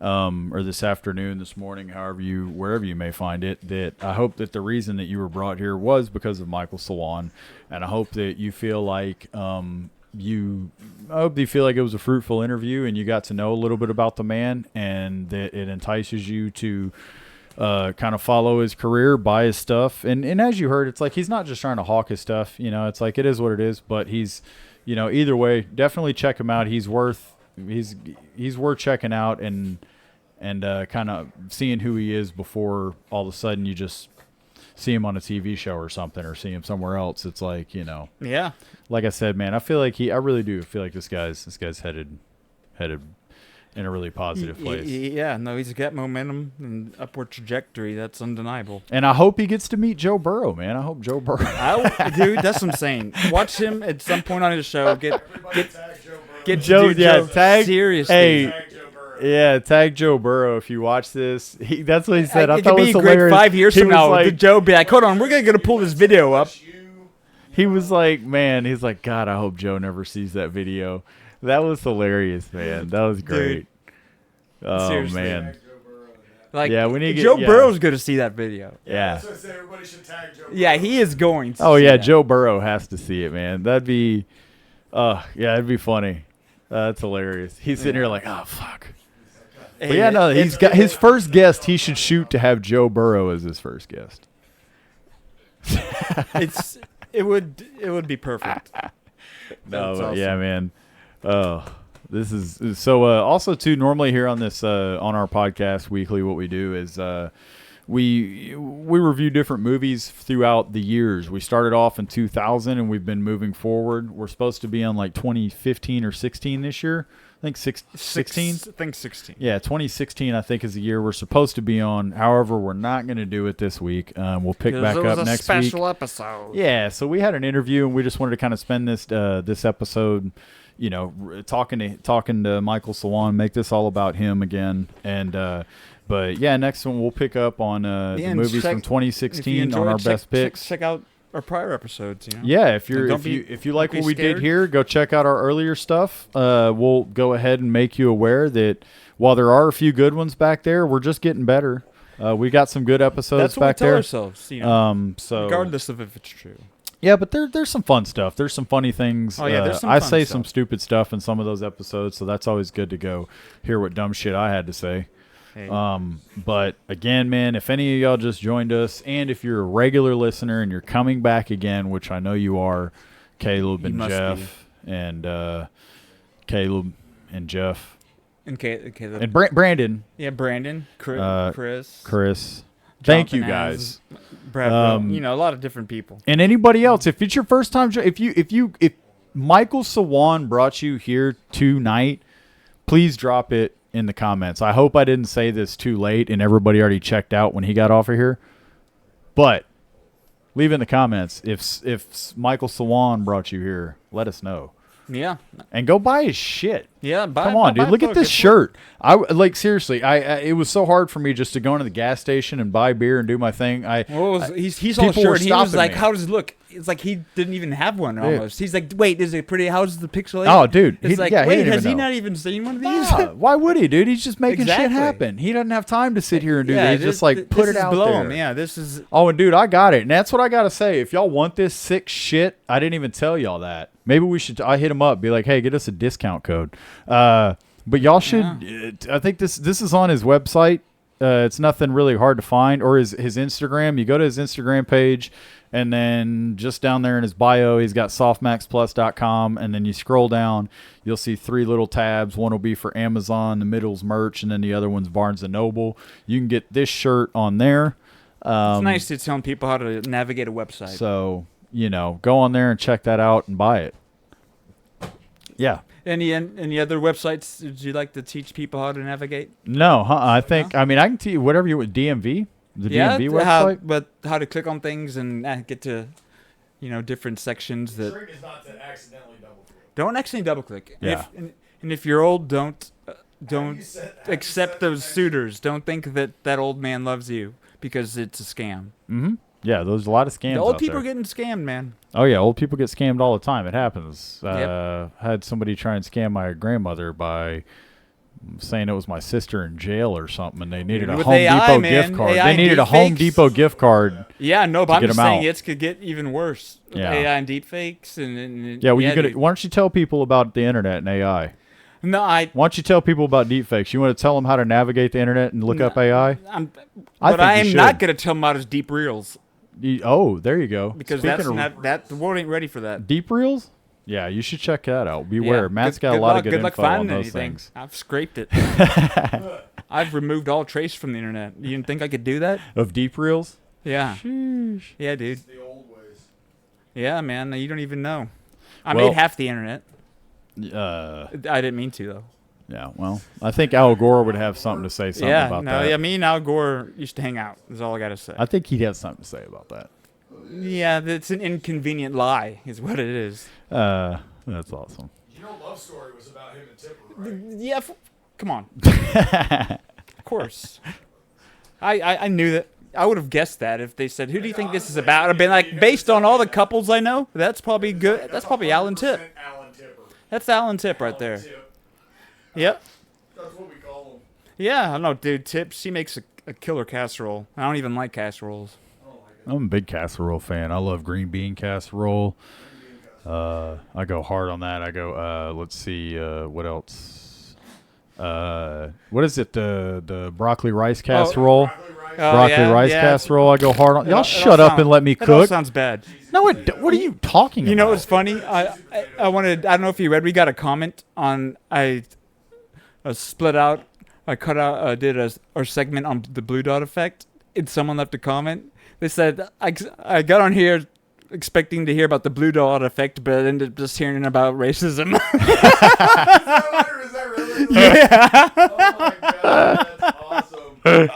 [SPEAKER 1] or this afternoon, this morning, wherever you may find it, that I hope that the reason that you were brought here was because of Michael Sawan, and I hope that you feel like, I hope you feel like it was a fruitful interview and you got to know a little bit about the man, and that it entices you to kind of follow his career, buy his stuff. And as you heard, it's like he's not just trying to hawk his stuff. It's like it is what it is. But he's, either way, definitely check him out. He's worth checking out and kind of seeing who he is before all of a sudden you just see him on a TV show or something or see him somewhere else. It's like,
[SPEAKER 3] yeah.
[SPEAKER 1] like I said, man, I feel like I really do feel like this guy's headed in a really positive place.
[SPEAKER 3] Yeah, no, he's got momentum and upward trajectory. That's undeniable.
[SPEAKER 1] And I hope he gets to meet Joe Burrow, man. I hope Joe Burrow.
[SPEAKER 3] Dude, that's what I'm saying. Watch him at some point on his show. Get
[SPEAKER 1] Joe,
[SPEAKER 3] dude,
[SPEAKER 1] yeah, tag.
[SPEAKER 3] seriously.
[SPEAKER 1] Hey,
[SPEAKER 4] Tag Joe Burrow.
[SPEAKER 1] yeah, tag Joe Burrow if you watch this. That's what he said. I
[SPEAKER 3] it
[SPEAKER 1] thought
[SPEAKER 3] could
[SPEAKER 1] it
[SPEAKER 3] be
[SPEAKER 1] was
[SPEAKER 3] a great
[SPEAKER 1] hilarious.
[SPEAKER 3] 5 years
[SPEAKER 1] He
[SPEAKER 3] from
[SPEAKER 1] was
[SPEAKER 3] now.
[SPEAKER 1] like,
[SPEAKER 3] Joe be like, hold on, we're gonna pull this video up.
[SPEAKER 1] He was like, man, he's like, God, I hope Joe never sees that video. That was hilarious, man. That was great. Oh,
[SPEAKER 3] seriously.
[SPEAKER 1] man.
[SPEAKER 4] Tag Joe Burrow in that.
[SPEAKER 3] Like,
[SPEAKER 1] Yeah, we need to
[SPEAKER 3] Joe
[SPEAKER 1] get-
[SPEAKER 3] Burrow's going to see that video.
[SPEAKER 1] Yeah.
[SPEAKER 4] So I say everybody should tag Joe Burrow.
[SPEAKER 3] Yeah, he is going to
[SPEAKER 1] Oh,
[SPEAKER 3] see
[SPEAKER 1] yeah,
[SPEAKER 3] that.
[SPEAKER 1] Joe Burrow has to see it, man. That'd be, yeah, it'd be funny. That's hilarious. He's sitting here like, oh, fuck. But
[SPEAKER 3] Hey,
[SPEAKER 1] yeah, no,
[SPEAKER 3] it's-
[SPEAKER 1] he's got his first guest. He should shoot to have Joe Burrow as his first guest.
[SPEAKER 3] It would be perfect.
[SPEAKER 1] No,
[SPEAKER 3] That's
[SPEAKER 1] but
[SPEAKER 3] awesome.
[SPEAKER 1] yeah, man. Oh, this is so. Also, too, normally here on this on our podcast weekly, what we do is we review different movies throughout the years. We started off in 2000, and we've been moving forward. We're supposed to be on like 2015 or 16 this year. I think 16.
[SPEAKER 3] I think 16.
[SPEAKER 1] Yeah, 2016 I think is the year we're supposed to be on. However, we're not going to do it this week. We'll pick back
[SPEAKER 3] It was
[SPEAKER 1] up
[SPEAKER 3] a
[SPEAKER 1] next week.
[SPEAKER 3] special episode.
[SPEAKER 1] Yeah, so we had an interview, and we just wanted to kind of spend this episode, you know, talking to Michael Sawan, make this all about him again. And but yeah, next one we'll pick up on the
[SPEAKER 3] and
[SPEAKER 1] movies
[SPEAKER 3] check-
[SPEAKER 1] from
[SPEAKER 3] If you
[SPEAKER 1] 2016
[SPEAKER 3] enjoyed,
[SPEAKER 1] on our
[SPEAKER 3] check-
[SPEAKER 1] best
[SPEAKER 3] check-
[SPEAKER 1] picks.
[SPEAKER 3] Check out our prior episodes. You know.
[SPEAKER 1] Yeah, if you're
[SPEAKER 3] And don't
[SPEAKER 1] if
[SPEAKER 3] be-
[SPEAKER 1] you like
[SPEAKER 3] don't be
[SPEAKER 1] what we did
[SPEAKER 3] scared.
[SPEAKER 1] here, go check out our earlier stuff. We'll go ahead and make you aware that while there are a few good ones back there, we're just getting better. We got some good episodes
[SPEAKER 3] That's what we
[SPEAKER 1] back
[SPEAKER 3] tell
[SPEAKER 1] there.
[SPEAKER 3] ourselves. You know,
[SPEAKER 1] So
[SPEAKER 3] regardless of if it's true.
[SPEAKER 1] yeah, but there's some fun stuff. There's some funny things.
[SPEAKER 3] Oh, yeah, there's some
[SPEAKER 1] I
[SPEAKER 3] fun
[SPEAKER 1] say
[SPEAKER 3] stuff.
[SPEAKER 1] some stupid stuff in some of those episodes, so that's always good to go hear what dumb shit I had to say.
[SPEAKER 3] Hey,
[SPEAKER 1] But again, man, if any of y'all just joined us, and if you're a regular listener and you're coming back again, which I know you are, Caleb
[SPEAKER 3] You
[SPEAKER 1] and
[SPEAKER 3] must
[SPEAKER 1] Jeff, and Caleb and Jeff
[SPEAKER 3] and
[SPEAKER 1] and Brandon,
[SPEAKER 3] yeah, Brandon, Chris,
[SPEAKER 1] Chris. Thank you
[SPEAKER 3] Jonathan
[SPEAKER 1] guys.
[SPEAKER 3] Az, Brad, you know, a lot of different people.
[SPEAKER 1] And anybody else, if it's your first time, if Michael Sawan brought you here tonight, please drop it in the comments. I hope I didn't say this too late and everybody already checked out when he got off of here. But leave in the comments if Michael Sawan brought you here, let us know.
[SPEAKER 3] Yeah,
[SPEAKER 1] And go buy his shit.
[SPEAKER 3] yeah.
[SPEAKER 1] Come on, dude. Look at this shirt. I like seriously. It was so hard for me just to go into the gas station and buy beer and do my thing.
[SPEAKER 3] He's all
[SPEAKER 1] people were
[SPEAKER 3] shirt. He was
[SPEAKER 1] stopping
[SPEAKER 3] like,
[SPEAKER 1] me.
[SPEAKER 3] "How does it look?" It's like he didn't even have one almost. He's like, "Wait, is it pretty? How's the pixel?"
[SPEAKER 1] Oh, dude.
[SPEAKER 3] It's
[SPEAKER 1] He
[SPEAKER 3] like,
[SPEAKER 1] didn't
[SPEAKER 3] wait,
[SPEAKER 1] even
[SPEAKER 3] has he
[SPEAKER 1] know.
[SPEAKER 3] not even seen one of these?
[SPEAKER 1] Nah, why would he, dude? He's just making shit
[SPEAKER 3] Exactly.
[SPEAKER 1] happen. He doesn't have time to sit here and do
[SPEAKER 3] Yeah,
[SPEAKER 1] that. He's just like, put it out
[SPEAKER 3] below
[SPEAKER 1] there.
[SPEAKER 3] him. Yeah, this is.
[SPEAKER 1] Oh, and dude, I got it. And that's what I got to say. If y'all want this sick shit, I didn't even tell y'all that. Maybe we should, I hit him up, be like, hey, get us a discount code. But y'all should, I think this is on his website. It's nothing really hard to find. Or his Instagram. You go to his Instagram page, and then just down there in his bio, he's got SoftmaxPlus.com. And then you scroll down, you'll see 3 little tabs. One will be for Amazon, the middle's merch, and then the other one's Barnes & Noble. You can get this shirt on there.
[SPEAKER 3] It's nice to tell people how to navigate a website.
[SPEAKER 1] So, you know, go on there and check that out and buy it. Yeah.
[SPEAKER 3] Any other websites would you like to teach people how to navigate?
[SPEAKER 1] No, I think, I mean, I can tell you whatever you want. DMV? The DMV website?
[SPEAKER 3] But how to click on things and get to, you know, different sections that
[SPEAKER 4] Trick is not to accidentally double click.
[SPEAKER 3] don't accidentally double click.
[SPEAKER 1] Yeah.
[SPEAKER 3] And if you're old, don't
[SPEAKER 4] you said-
[SPEAKER 3] accept those suitors. Don't think that old man loves you because it's a scam.
[SPEAKER 1] Mm-hmm. Yeah, there's a lot of scams
[SPEAKER 3] The old
[SPEAKER 1] out
[SPEAKER 3] people
[SPEAKER 1] there.
[SPEAKER 3] are getting scammed, man.
[SPEAKER 1] Oh, yeah, old people get scammed all the time. It happens.
[SPEAKER 3] Yep.
[SPEAKER 1] Had somebody try and scam my grandmother by saying it was my sister in jail or something, and they needed a
[SPEAKER 3] With
[SPEAKER 1] Home
[SPEAKER 3] AI,
[SPEAKER 1] Depot
[SPEAKER 3] man.
[SPEAKER 1] gift card.
[SPEAKER 3] AI
[SPEAKER 1] They
[SPEAKER 3] and
[SPEAKER 1] needed a Home
[SPEAKER 3] deepfakes.
[SPEAKER 1] Depot gift card.
[SPEAKER 3] Yeah, no, but I'm
[SPEAKER 1] get
[SPEAKER 3] just
[SPEAKER 1] 'em
[SPEAKER 3] saying
[SPEAKER 1] out.
[SPEAKER 3] it could get even worse. With
[SPEAKER 1] Yeah.
[SPEAKER 3] AI and deepfakes and
[SPEAKER 1] Yeah, well, you
[SPEAKER 3] dude.
[SPEAKER 1] why don't you tell people about the internet and AI?
[SPEAKER 3] No,
[SPEAKER 1] Why don't you tell people about deepfakes? You want to tell them how to navigate the internet and look up AI?
[SPEAKER 3] I'm,
[SPEAKER 1] I
[SPEAKER 3] but
[SPEAKER 1] think
[SPEAKER 3] I
[SPEAKER 1] you
[SPEAKER 3] am
[SPEAKER 1] should.
[SPEAKER 3] not going to tell them about his deep reels
[SPEAKER 1] Oh, there you go.
[SPEAKER 3] because
[SPEAKER 1] Speaking
[SPEAKER 3] that's
[SPEAKER 1] of
[SPEAKER 3] not that the world ain't ready for that.
[SPEAKER 1] deep reels. Yeah, you should check that out. Beware,
[SPEAKER 3] Yeah.
[SPEAKER 1] Matt's
[SPEAKER 3] Good-
[SPEAKER 1] got a lot of good
[SPEAKER 3] luck
[SPEAKER 1] info on
[SPEAKER 3] finding
[SPEAKER 1] those
[SPEAKER 3] anything.
[SPEAKER 1] things.
[SPEAKER 3] I've scraped it. I've removed all trace from the internet. You didn't think I could do that?
[SPEAKER 1] Of deep reels.
[SPEAKER 3] Yeah,
[SPEAKER 1] Sheesh.
[SPEAKER 3] yeah, dude.
[SPEAKER 4] The old ways.
[SPEAKER 3] Yeah, man. You don't even know. I
[SPEAKER 1] Well-
[SPEAKER 3] made half the internet.
[SPEAKER 1] Uh,
[SPEAKER 3] I didn't mean to though.
[SPEAKER 1] yeah. Well, I think Al Gore would have something to say about that.
[SPEAKER 3] Yeah, me and Al Gore used to hang out. Is all I gotta say.
[SPEAKER 1] I think he'd have something to say about that.
[SPEAKER 3] Yeah, it's an inconvenient lie, is what it is.
[SPEAKER 1] That's awesome.
[SPEAKER 4] You know, Love Story was about him and Tipper, right?
[SPEAKER 3] Yeah, come on. Of course. I knew that. I would have guessed that if they said, "Who do you think this is about?" I've been like, based on all the couples I know, that's probably good. That's probably Alan Tip.
[SPEAKER 4] Alan Tipper.
[SPEAKER 3] That's Alan Tip right there.
[SPEAKER 4] Tip.
[SPEAKER 3] Yep.
[SPEAKER 4] That's what we call him.
[SPEAKER 3] Yeah, I don't know, dude. Tip. She makes a killer casserole. I don't even like casseroles.
[SPEAKER 1] I'm a big casserole fan. I love green bean casserole. I go hard on that. I go. Let's see. What else? What is it? The broccoli rice casserole. Broccoli rice casserole. I go hard on. Y'all shut up and let me
[SPEAKER 3] That all
[SPEAKER 1] cook.
[SPEAKER 3] sounds bad.
[SPEAKER 1] No, what are you talking about?
[SPEAKER 3] You know what's funny? I wanted. I don't know if you read. We got a comment on. I split out. I cut out. Did our segment on the blue dot effect. And someone left a comment. They said I got on here expecting to hear about the blue dot effect, but I ended up just hearing about racism.
[SPEAKER 4] Is that really?
[SPEAKER 3] Yeah.
[SPEAKER 4] Oh my god, that's awesome.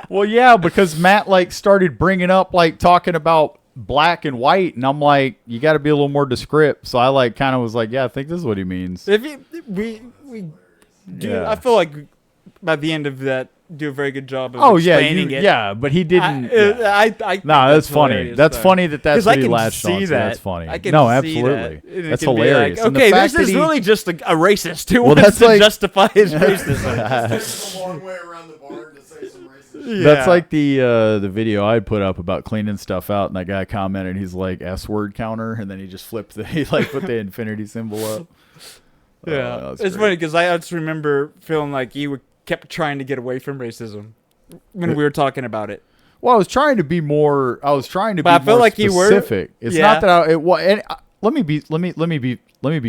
[SPEAKER 1] Well, yeah, because Matt like started bringing up like talking about black and white, and I'm like, you got to be a little more descriptive. So I like kind of was like, yeah, I think this is what he means.
[SPEAKER 3] If you, we do.
[SPEAKER 1] Yeah.
[SPEAKER 3] I feel like by the end of that, do a very good job of
[SPEAKER 1] Oh yeah,
[SPEAKER 3] explaining it.
[SPEAKER 1] yeah, but he didn't.
[SPEAKER 3] I think
[SPEAKER 1] No, that's funny.
[SPEAKER 3] hilarious,
[SPEAKER 1] That's
[SPEAKER 3] though.
[SPEAKER 1] funny that's
[SPEAKER 3] 'Cause
[SPEAKER 1] what
[SPEAKER 3] I
[SPEAKER 1] he
[SPEAKER 3] can
[SPEAKER 1] latched on.
[SPEAKER 3] see
[SPEAKER 1] So
[SPEAKER 3] that.
[SPEAKER 1] that's funny.
[SPEAKER 3] I can
[SPEAKER 1] No,
[SPEAKER 3] see
[SPEAKER 1] absolutely.
[SPEAKER 3] that. And it
[SPEAKER 1] That's
[SPEAKER 3] can be
[SPEAKER 1] hilarious.
[SPEAKER 3] like,
[SPEAKER 1] And the
[SPEAKER 3] okay,
[SPEAKER 1] fact
[SPEAKER 3] this is
[SPEAKER 1] that he-
[SPEAKER 3] really just a racist who
[SPEAKER 1] Well,
[SPEAKER 3] wants
[SPEAKER 1] that's
[SPEAKER 3] to
[SPEAKER 1] like-
[SPEAKER 3] justify his racism.
[SPEAKER 4] It's a long way around the barn to say some racist.
[SPEAKER 1] That's like the video I put up about cleaning stuff out, and that guy commented, he's like S-word counter, and then he just flipped he like put the infinity symbol up.
[SPEAKER 3] Yeah,
[SPEAKER 1] that was
[SPEAKER 3] it's
[SPEAKER 1] great.
[SPEAKER 3] funny because I just remember feeling like you kept trying to get away from racism when we were talking about it.
[SPEAKER 1] Well, I was trying to be more. I was trying to
[SPEAKER 3] But I
[SPEAKER 1] be
[SPEAKER 3] feel
[SPEAKER 1] more
[SPEAKER 3] like you were-
[SPEAKER 1] specific. It's
[SPEAKER 3] yeah.
[SPEAKER 1] not that I. It, well, and let me be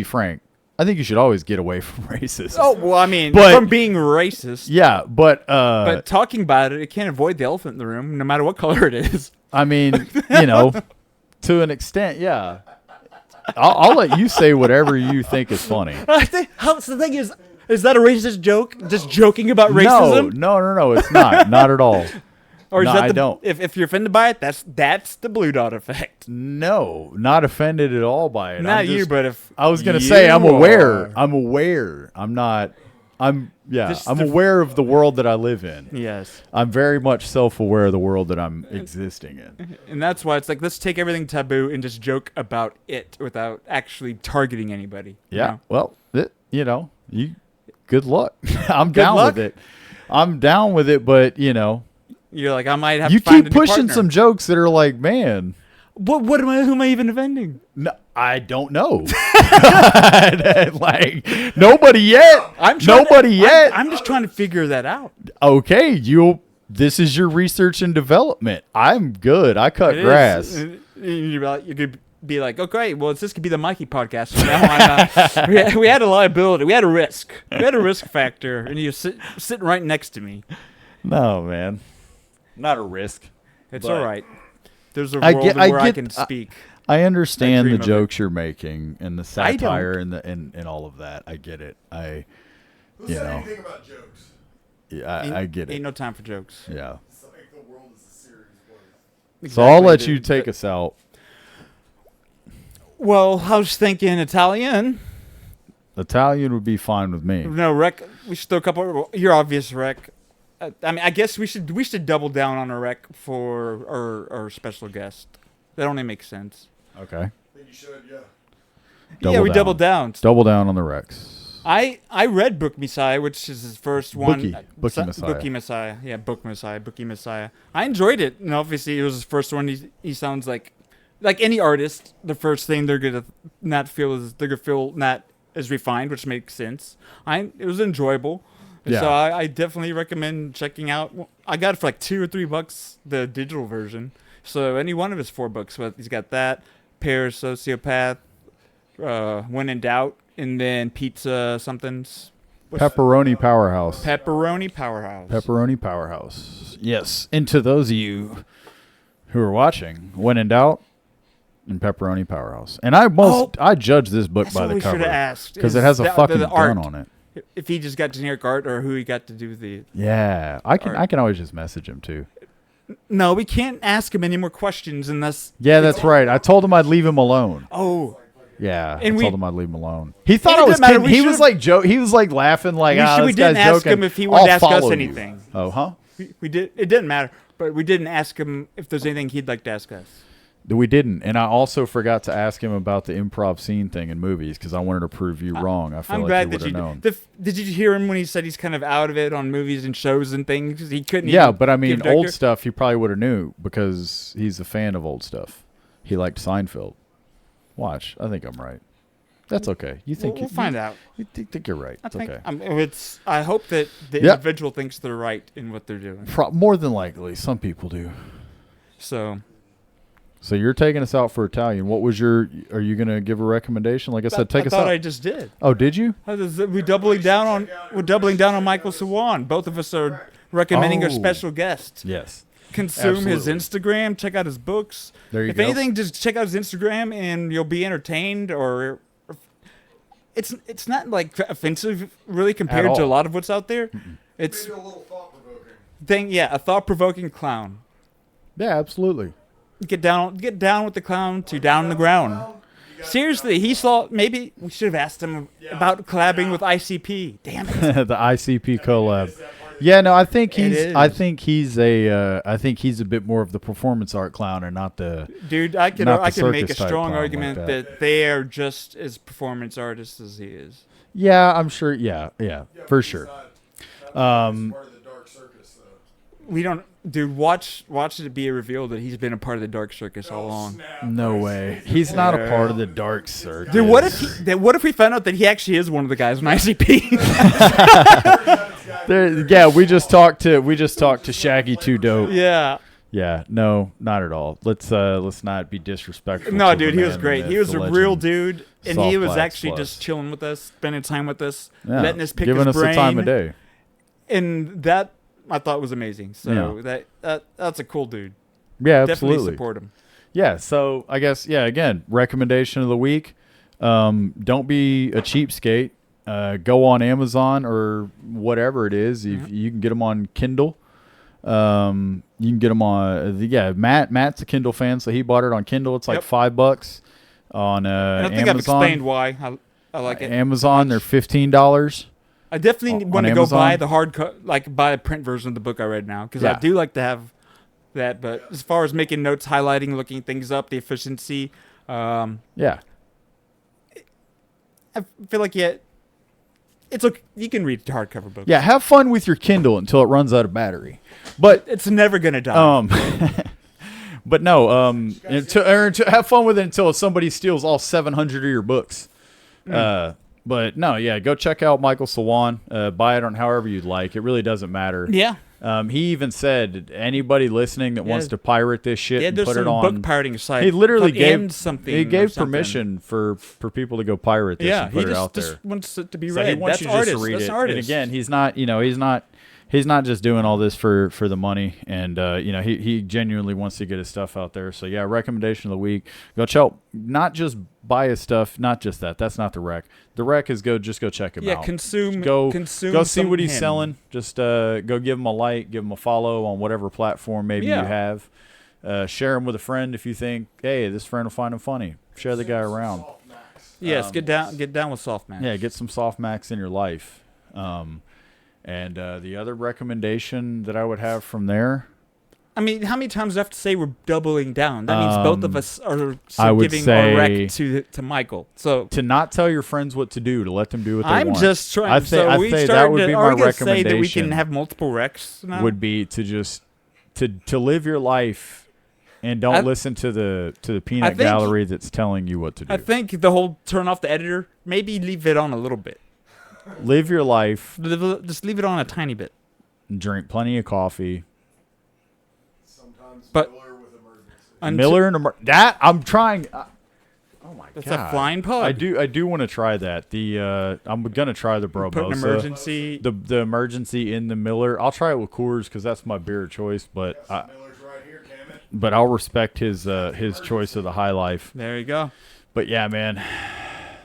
[SPEAKER 1] frank. I think you should always get away from racism.
[SPEAKER 3] Oh well, I mean,
[SPEAKER 1] But-
[SPEAKER 3] from being racist.
[SPEAKER 1] Yeah, but
[SPEAKER 3] But talking about it, it can't avoid the elephant in the room, no matter what color it is.
[SPEAKER 1] I mean, to an extent, yeah. I'll let you say whatever you think is funny.
[SPEAKER 3] I think the thing is that a racist joke? Just joking about racism?
[SPEAKER 1] No, it's not. Not at all.
[SPEAKER 3] Or is
[SPEAKER 1] No,
[SPEAKER 3] that
[SPEAKER 1] I
[SPEAKER 3] the,
[SPEAKER 1] don't.
[SPEAKER 3] If you're offended by it, that's the blue dot effect.
[SPEAKER 1] No, not offended at all by it.
[SPEAKER 3] Not
[SPEAKER 1] I'm
[SPEAKER 3] you,
[SPEAKER 1] just-
[SPEAKER 3] but if
[SPEAKER 1] I was gonna
[SPEAKER 3] you
[SPEAKER 1] say I'm aware.
[SPEAKER 3] are.
[SPEAKER 1] I'm aware. I'm not. I'm
[SPEAKER 3] Just
[SPEAKER 1] I'm
[SPEAKER 3] the-
[SPEAKER 1] aware of the world that I live in.
[SPEAKER 3] Yes.
[SPEAKER 1] I'm very much self-aware of the world that I'm existing in.
[SPEAKER 3] And that's why it's like, let's take everything taboo and just joke about it without actually targeting anybody. you
[SPEAKER 1] Yeah.
[SPEAKER 3] know?
[SPEAKER 1] Well, you. Good luck. I'm down
[SPEAKER 3] luck?
[SPEAKER 1] with it. I'm down with it, but
[SPEAKER 3] You're like, I might have
[SPEAKER 1] you
[SPEAKER 3] to find
[SPEAKER 1] keep
[SPEAKER 3] a new
[SPEAKER 1] pushing
[SPEAKER 3] partner.
[SPEAKER 1] some jokes that are like, man.
[SPEAKER 3] What am I? Who am I even offending?
[SPEAKER 1] No, I don't know. Like nobody yet. Nobody yet.
[SPEAKER 3] I'm just trying to figure that out.
[SPEAKER 1] Okay, this is your research and development. I'm good. I cut
[SPEAKER 3] It is.
[SPEAKER 1] grass.
[SPEAKER 3] And you could be like, okay, well, this could be the Mikey podcast from now on. We had a liability. We had a risk. We had a risk factor, and you're sitting right next to me.
[SPEAKER 1] No, man. Not a risk.
[SPEAKER 3] It's
[SPEAKER 1] But-
[SPEAKER 3] all right. There's a
[SPEAKER 1] I
[SPEAKER 3] world
[SPEAKER 1] get-
[SPEAKER 3] where
[SPEAKER 1] I
[SPEAKER 3] I
[SPEAKER 1] get-
[SPEAKER 3] can speak.
[SPEAKER 1] I understand
[SPEAKER 3] dream
[SPEAKER 1] the
[SPEAKER 3] of
[SPEAKER 1] jokes you're making and the
[SPEAKER 3] I don't.
[SPEAKER 1] satire and all of that. I get it.
[SPEAKER 4] Who said anything about jokes?
[SPEAKER 1] I get
[SPEAKER 3] Ain't
[SPEAKER 1] it.
[SPEAKER 3] no time for jokes.
[SPEAKER 1] Yeah.
[SPEAKER 4] It's like the world is a serious place.
[SPEAKER 1] So I'll let
[SPEAKER 3] Exactly,
[SPEAKER 1] you
[SPEAKER 3] dude.
[SPEAKER 1] take us out.
[SPEAKER 3] Well, I was thinking Italian.
[SPEAKER 1] Italian would be fine with me.
[SPEAKER 3] No, rec. We should throw a couple. Your obvious rec. I mean, I guess we should double down on a rec for our special guest. That only makes sense.
[SPEAKER 1] Okay.
[SPEAKER 4] I think you should, yeah.
[SPEAKER 3] Yeah, we doubled down.
[SPEAKER 1] Double down on the Rex.
[SPEAKER 3] I read Book Messiah, which is his first one.
[SPEAKER 1] Bookie Messiah.
[SPEAKER 3] Bookie Messiah. Yeah, Book Messiah. Bookie Messiah. I enjoyed it, and obviously it was his first one. He sounds like any artist. The first thing they're gonna not feel not as refined, which makes sense. It was enjoyable.
[SPEAKER 1] Yeah.
[SPEAKER 3] So I definitely recommend checking out. I got it for like $2 or $3, the digital version. So any one of his 4 books, but he's got that, Pear Sociopath, When in Doubt, and then Pizza something's
[SPEAKER 1] Pepperoni Powerhouse.
[SPEAKER 3] Pepperoni Powerhouse.
[SPEAKER 1] Pepperoni Powerhouse. Yes. And to those of you who are watching, When in Doubt and Pepperoni Powerhouse. And I judge this book
[SPEAKER 3] That's
[SPEAKER 1] by
[SPEAKER 3] what
[SPEAKER 1] the
[SPEAKER 3] we should
[SPEAKER 1] cover
[SPEAKER 3] have asked.
[SPEAKER 1] because
[SPEAKER 3] is
[SPEAKER 1] it has a
[SPEAKER 3] the
[SPEAKER 1] fucking
[SPEAKER 3] art.
[SPEAKER 1] gun on it.
[SPEAKER 3] If he just got generic art or who he got to do the.
[SPEAKER 1] Yeah, I can always just message him too.
[SPEAKER 3] No, we can't ask him any more questions unless.
[SPEAKER 1] Yeah, that's right. I told him I'd leave him alone.
[SPEAKER 3] Oh,
[SPEAKER 1] Yeah,
[SPEAKER 3] And
[SPEAKER 1] I
[SPEAKER 3] we-
[SPEAKER 1] told him I'd leave him alone. He thought
[SPEAKER 3] And it
[SPEAKER 1] I was
[SPEAKER 3] doesn't matter,
[SPEAKER 1] kidding.
[SPEAKER 3] we
[SPEAKER 1] He was
[SPEAKER 3] should've-
[SPEAKER 1] like He was like laughing like,
[SPEAKER 3] we
[SPEAKER 1] this
[SPEAKER 3] didn't
[SPEAKER 1] guy's
[SPEAKER 3] ask
[SPEAKER 1] joking.
[SPEAKER 3] him if he wanted to
[SPEAKER 1] I'll
[SPEAKER 3] ask us
[SPEAKER 1] follow you."
[SPEAKER 3] anything.
[SPEAKER 1] Oh, huh?
[SPEAKER 3] we did. It didn't matter. but we didn't ask him if there's anything he'd like to ask us.
[SPEAKER 1] We didn't, and I also forgot to ask him about the improv scene thing in movies because I wanted to prove you wrong. I feel
[SPEAKER 3] I'm
[SPEAKER 1] like
[SPEAKER 3] glad
[SPEAKER 1] you
[SPEAKER 3] that
[SPEAKER 1] would
[SPEAKER 3] you
[SPEAKER 1] have known.
[SPEAKER 3] did you hear him when he said he's kind of out of it on movies and shows and things? He couldn't.
[SPEAKER 1] Yeah,
[SPEAKER 3] even
[SPEAKER 1] but I
[SPEAKER 3] give
[SPEAKER 1] mean,
[SPEAKER 3] director-
[SPEAKER 1] old stuff he probably would have knew because he's a fan of old stuff. He liked Seinfeld. Watch, I think I'm right. That's okay. You think
[SPEAKER 3] We'll find out.
[SPEAKER 1] You think you're right.
[SPEAKER 3] I
[SPEAKER 1] It's
[SPEAKER 3] think
[SPEAKER 1] okay.
[SPEAKER 3] I hope that the
[SPEAKER 1] Yeah.
[SPEAKER 3] individual thinks they're right in what they're doing.
[SPEAKER 1] More than likely, some people do.
[SPEAKER 3] So
[SPEAKER 1] So you're taking us out for Italian. What was your? Are you gonna give a recommendation? Like I said, take
[SPEAKER 3] I
[SPEAKER 1] us
[SPEAKER 3] thought
[SPEAKER 1] out.
[SPEAKER 3] I just did.
[SPEAKER 1] Oh, did you?
[SPEAKER 3] We're doubling down on Michael Sawan. Both of us are recommending our
[SPEAKER 1] Oh.
[SPEAKER 3] special guest.
[SPEAKER 1] Yes.
[SPEAKER 3] Consume his
[SPEAKER 1] Absolutely.
[SPEAKER 3] Instagram. Check out his books.
[SPEAKER 1] There you
[SPEAKER 3] if
[SPEAKER 1] go.
[SPEAKER 3] anything, just check out his Instagram and you'll be entertained. Or it's not like offensive really compared to a
[SPEAKER 1] all.
[SPEAKER 3] lot of what's out there. It's
[SPEAKER 4] Maybe a little thought-provoking.
[SPEAKER 3] a thought-provoking clown.
[SPEAKER 1] Yeah, absolutely.
[SPEAKER 3] Get down with the clown to down on the ground. Seriously, he saw. Maybe we should have asked him about collabing with ICP. Damn it.
[SPEAKER 1] The ICP collab. Yeah, no, I think
[SPEAKER 3] It
[SPEAKER 1] he's.
[SPEAKER 3] is.
[SPEAKER 1] I think he's a. I think he's a bit more of the performance art clown and not the.
[SPEAKER 3] Dude, I can
[SPEAKER 1] Not the
[SPEAKER 3] make a
[SPEAKER 1] circus type
[SPEAKER 3] strong
[SPEAKER 1] clown like
[SPEAKER 3] argument
[SPEAKER 1] that.
[SPEAKER 3] that they are just as performance artists as he is.
[SPEAKER 1] Yeah, I'm sure. Yeah,
[SPEAKER 4] Yeah,
[SPEAKER 1] for
[SPEAKER 4] but
[SPEAKER 1] sure.
[SPEAKER 4] he's not part of the dark circus, though.
[SPEAKER 3] We don't, dude. Watch it be revealed that he's been a part of the dark circus all along.
[SPEAKER 4] Snap.
[SPEAKER 1] No way. He's not a part of the dark circus.
[SPEAKER 3] Dude, what if we found out that he actually is one of the guys on ICP?
[SPEAKER 1] Yeah, we just talked to Shaggy Too Dope.
[SPEAKER 3] Yeah.
[SPEAKER 1] Yeah, no, not at all. Let's not be disrespectful.
[SPEAKER 3] No,
[SPEAKER 1] to the
[SPEAKER 3] dude, he was
[SPEAKER 1] man,
[SPEAKER 3] great.
[SPEAKER 1] the
[SPEAKER 3] He was
[SPEAKER 1] myth,
[SPEAKER 3] a
[SPEAKER 1] the
[SPEAKER 3] real
[SPEAKER 1] legend.
[SPEAKER 3] dude, and he was
[SPEAKER 1] SoftmaxPlus.
[SPEAKER 3] actually just chilling with us, spending time with us,
[SPEAKER 1] Yeah,
[SPEAKER 3] letting us pick
[SPEAKER 1] giving
[SPEAKER 3] his
[SPEAKER 1] us
[SPEAKER 3] brain.
[SPEAKER 1] the time of day.
[SPEAKER 3] And that I thought was amazing. So
[SPEAKER 1] Yeah.
[SPEAKER 3] that's a cool dude.
[SPEAKER 1] Yeah,
[SPEAKER 3] Definitely
[SPEAKER 1] absolutely.
[SPEAKER 3] support him.
[SPEAKER 1] Yeah, so I guess again, recommendation of the week. Don't be a cheapskate. Go on Amazon or whatever it is. You can get them on Kindle. You can get them on Matt's a Kindle fan, so he bought it on Kindle. It's like
[SPEAKER 3] Yep.
[SPEAKER 1] $5 on
[SPEAKER 3] And I think I've
[SPEAKER 1] Amazon.
[SPEAKER 3] explained why I like it.
[SPEAKER 1] Amazon, they're $15.
[SPEAKER 3] I definitely
[SPEAKER 1] on
[SPEAKER 3] want to go
[SPEAKER 1] Amazon?
[SPEAKER 3] buy the buy a print version of the book I read now because I
[SPEAKER 1] Yeah.
[SPEAKER 3] do like to have that. But as far as making notes, highlighting, looking things up, the efficiency,
[SPEAKER 1] Yeah.
[SPEAKER 3] I feel like it's okay. You can read hardcover books.
[SPEAKER 1] Yeah, have fun with your Kindle until it runs out of battery. But
[SPEAKER 3] It's never gonna die.
[SPEAKER 1] but no, to have fun with it until somebody steals all 700 of your books. But no, yeah, go check out Michael Sawan. Buy it on however you'd like. It really doesn't matter.
[SPEAKER 3] Yeah.
[SPEAKER 1] He even said anybody listening that wants to pirate this shit
[SPEAKER 3] Yeah,
[SPEAKER 1] and
[SPEAKER 3] there's
[SPEAKER 1] put it
[SPEAKER 3] some
[SPEAKER 1] on.
[SPEAKER 3] book pirating site.
[SPEAKER 1] He literally
[SPEAKER 3] Put
[SPEAKER 1] gave
[SPEAKER 3] in something.
[SPEAKER 1] He
[SPEAKER 3] or
[SPEAKER 1] gave
[SPEAKER 3] something.
[SPEAKER 1] permission for people to go pirate this
[SPEAKER 3] Yeah,
[SPEAKER 1] and put
[SPEAKER 3] he
[SPEAKER 1] it out there.
[SPEAKER 3] just wants it to be
[SPEAKER 1] So
[SPEAKER 3] read.
[SPEAKER 1] he wants
[SPEAKER 3] That's
[SPEAKER 1] you
[SPEAKER 3] artist.
[SPEAKER 1] just to read
[SPEAKER 3] That's
[SPEAKER 1] it.
[SPEAKER 3] artist.
[SPEAKER 1] And again, he's not just doing all this for the money. And he genuinely wants to get his stuff out there. So yeah, recommendation of the week. Go check. Not just buy his stuff. Not just that. That's not the rec. The rec is go check him
[SPEAKER 3] Yeah,
[SPEAKER 1] out.
[SPEAKER 3] consume.
[SPEAKER 1] Go see
[SPEAKER 3] some
[SPEAKER 1] what he's
[SPEAKER 3] him.
[SPEAKER 1] selling. Just go give him a like, give him a follow on whatever platform maybe
[SPEAKER 3] Yeah.
[SPEAKER 1] you have. Share him with a friend if you think, hey, this friend will find him funny. Share the guy around.
[SPEAKER 4] Softmax.
[SPEAKER 3] Yes, get down with Softmax.
[SPEAKER 1] Yeah, get some Softmax in your life. And the other recommendation that I would have from there,
[SPEAKER 3] I mean, how many times do I have to say we're doubling down? That means both of us are
[SPEAKER 1] I would
[SPEAKER 3] giving our rec
[SPEAKER 1] say-
[SPEAKER 3] to Michael. So
[SPEAKER 1] to not tell your friends what to do, to let them do what they
[SPEAKER 3] I'm
[SPEAKER 1] want.
[SPEAKER 3] just trying.
[SPEAKER 1] I'd say
[SPEAKER 3] we
[SPEAKER 1] that
[SPEAKER 3] started
[SPEAKER 1] would
[SPEAKER 3] to,
[SPEAKER 1] be
[SPEAKER 3] are
[SPEAKER 1] my
[SPEAKER 3] we gonna say that we
[SPEAKER 1] recommendation.
[SPEAKER 3] can have multiple recs now?
[SPEAKER 1] Would be to just to live your life and don't listen to the peanut
[SPEAKER 3] think-
[SPEAKER 1] gallery that's telling you what to do.
[SPEAKER 3] I think the whole turn off the editor, maybe leave it on a little bit.
[SPEAKER 1] Live your life,
[SPEAKER 3] Just leave it on a tiny bit.
[SPEAKER 1] and drink plenty of coffee.
[SPEAKER 4] Sometimes
[SPEAKER 3] But-
[SPEAKER 4] Miller with emergency.
[SPEAKER 1] Miller and that I'm trying. Oh my
[SPEAKER 3] That's
[SPEAKER 1] god!
[SPEAKER 3] a flying pug.
[SPEAKER 1] I do want to try that. I'm gonna try the
[SPEAKER 3] Put an
[SPEAKER 1] Bromosa.
[SPEAKER 3] emergency.
[SPEAKER 1] The emergency in the Miller. I'll try it with Coors because that's my beer of choice. But
[SPEAKER 4] Miller's right here, damn it.
[SPEAKER 1] but I'll respect his choice of the High Life.
[SPEAKER 3] There you go.
[SPEAKER 1] But yeah, man,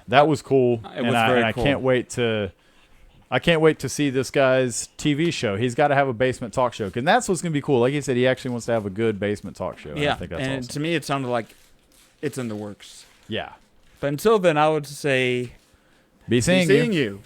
[SPEAKER 1] that was cool.
[SPEAKER 3] It was very
[SPEAKER 1] I
[SPEAKER 3] cool.
[SPEAKER 1] can't wait to see this guy's TV show. He's got to have a basement talk show, because that's what's gonna be cool. Like he said, he actually wants to have a good basement talk show. And
[SPEAKER 3] Yeah,
[SPEAKER 1] I think that's
[SPEAKER 3] and
[SPEAKER 1] awesome.
[SPEAKER 3] to me, it sounded like it's in the works.
[SPEAKER 1] Yeah,
[SPEAKER 3] But until then, I would say
[SPEAKER 1] be
[SPEAKER 3] be
[SPEAKER 1] seeing
[SPEAKER 3] seeing
[SPEAKER 1] you.
[SPEAKER 3] you.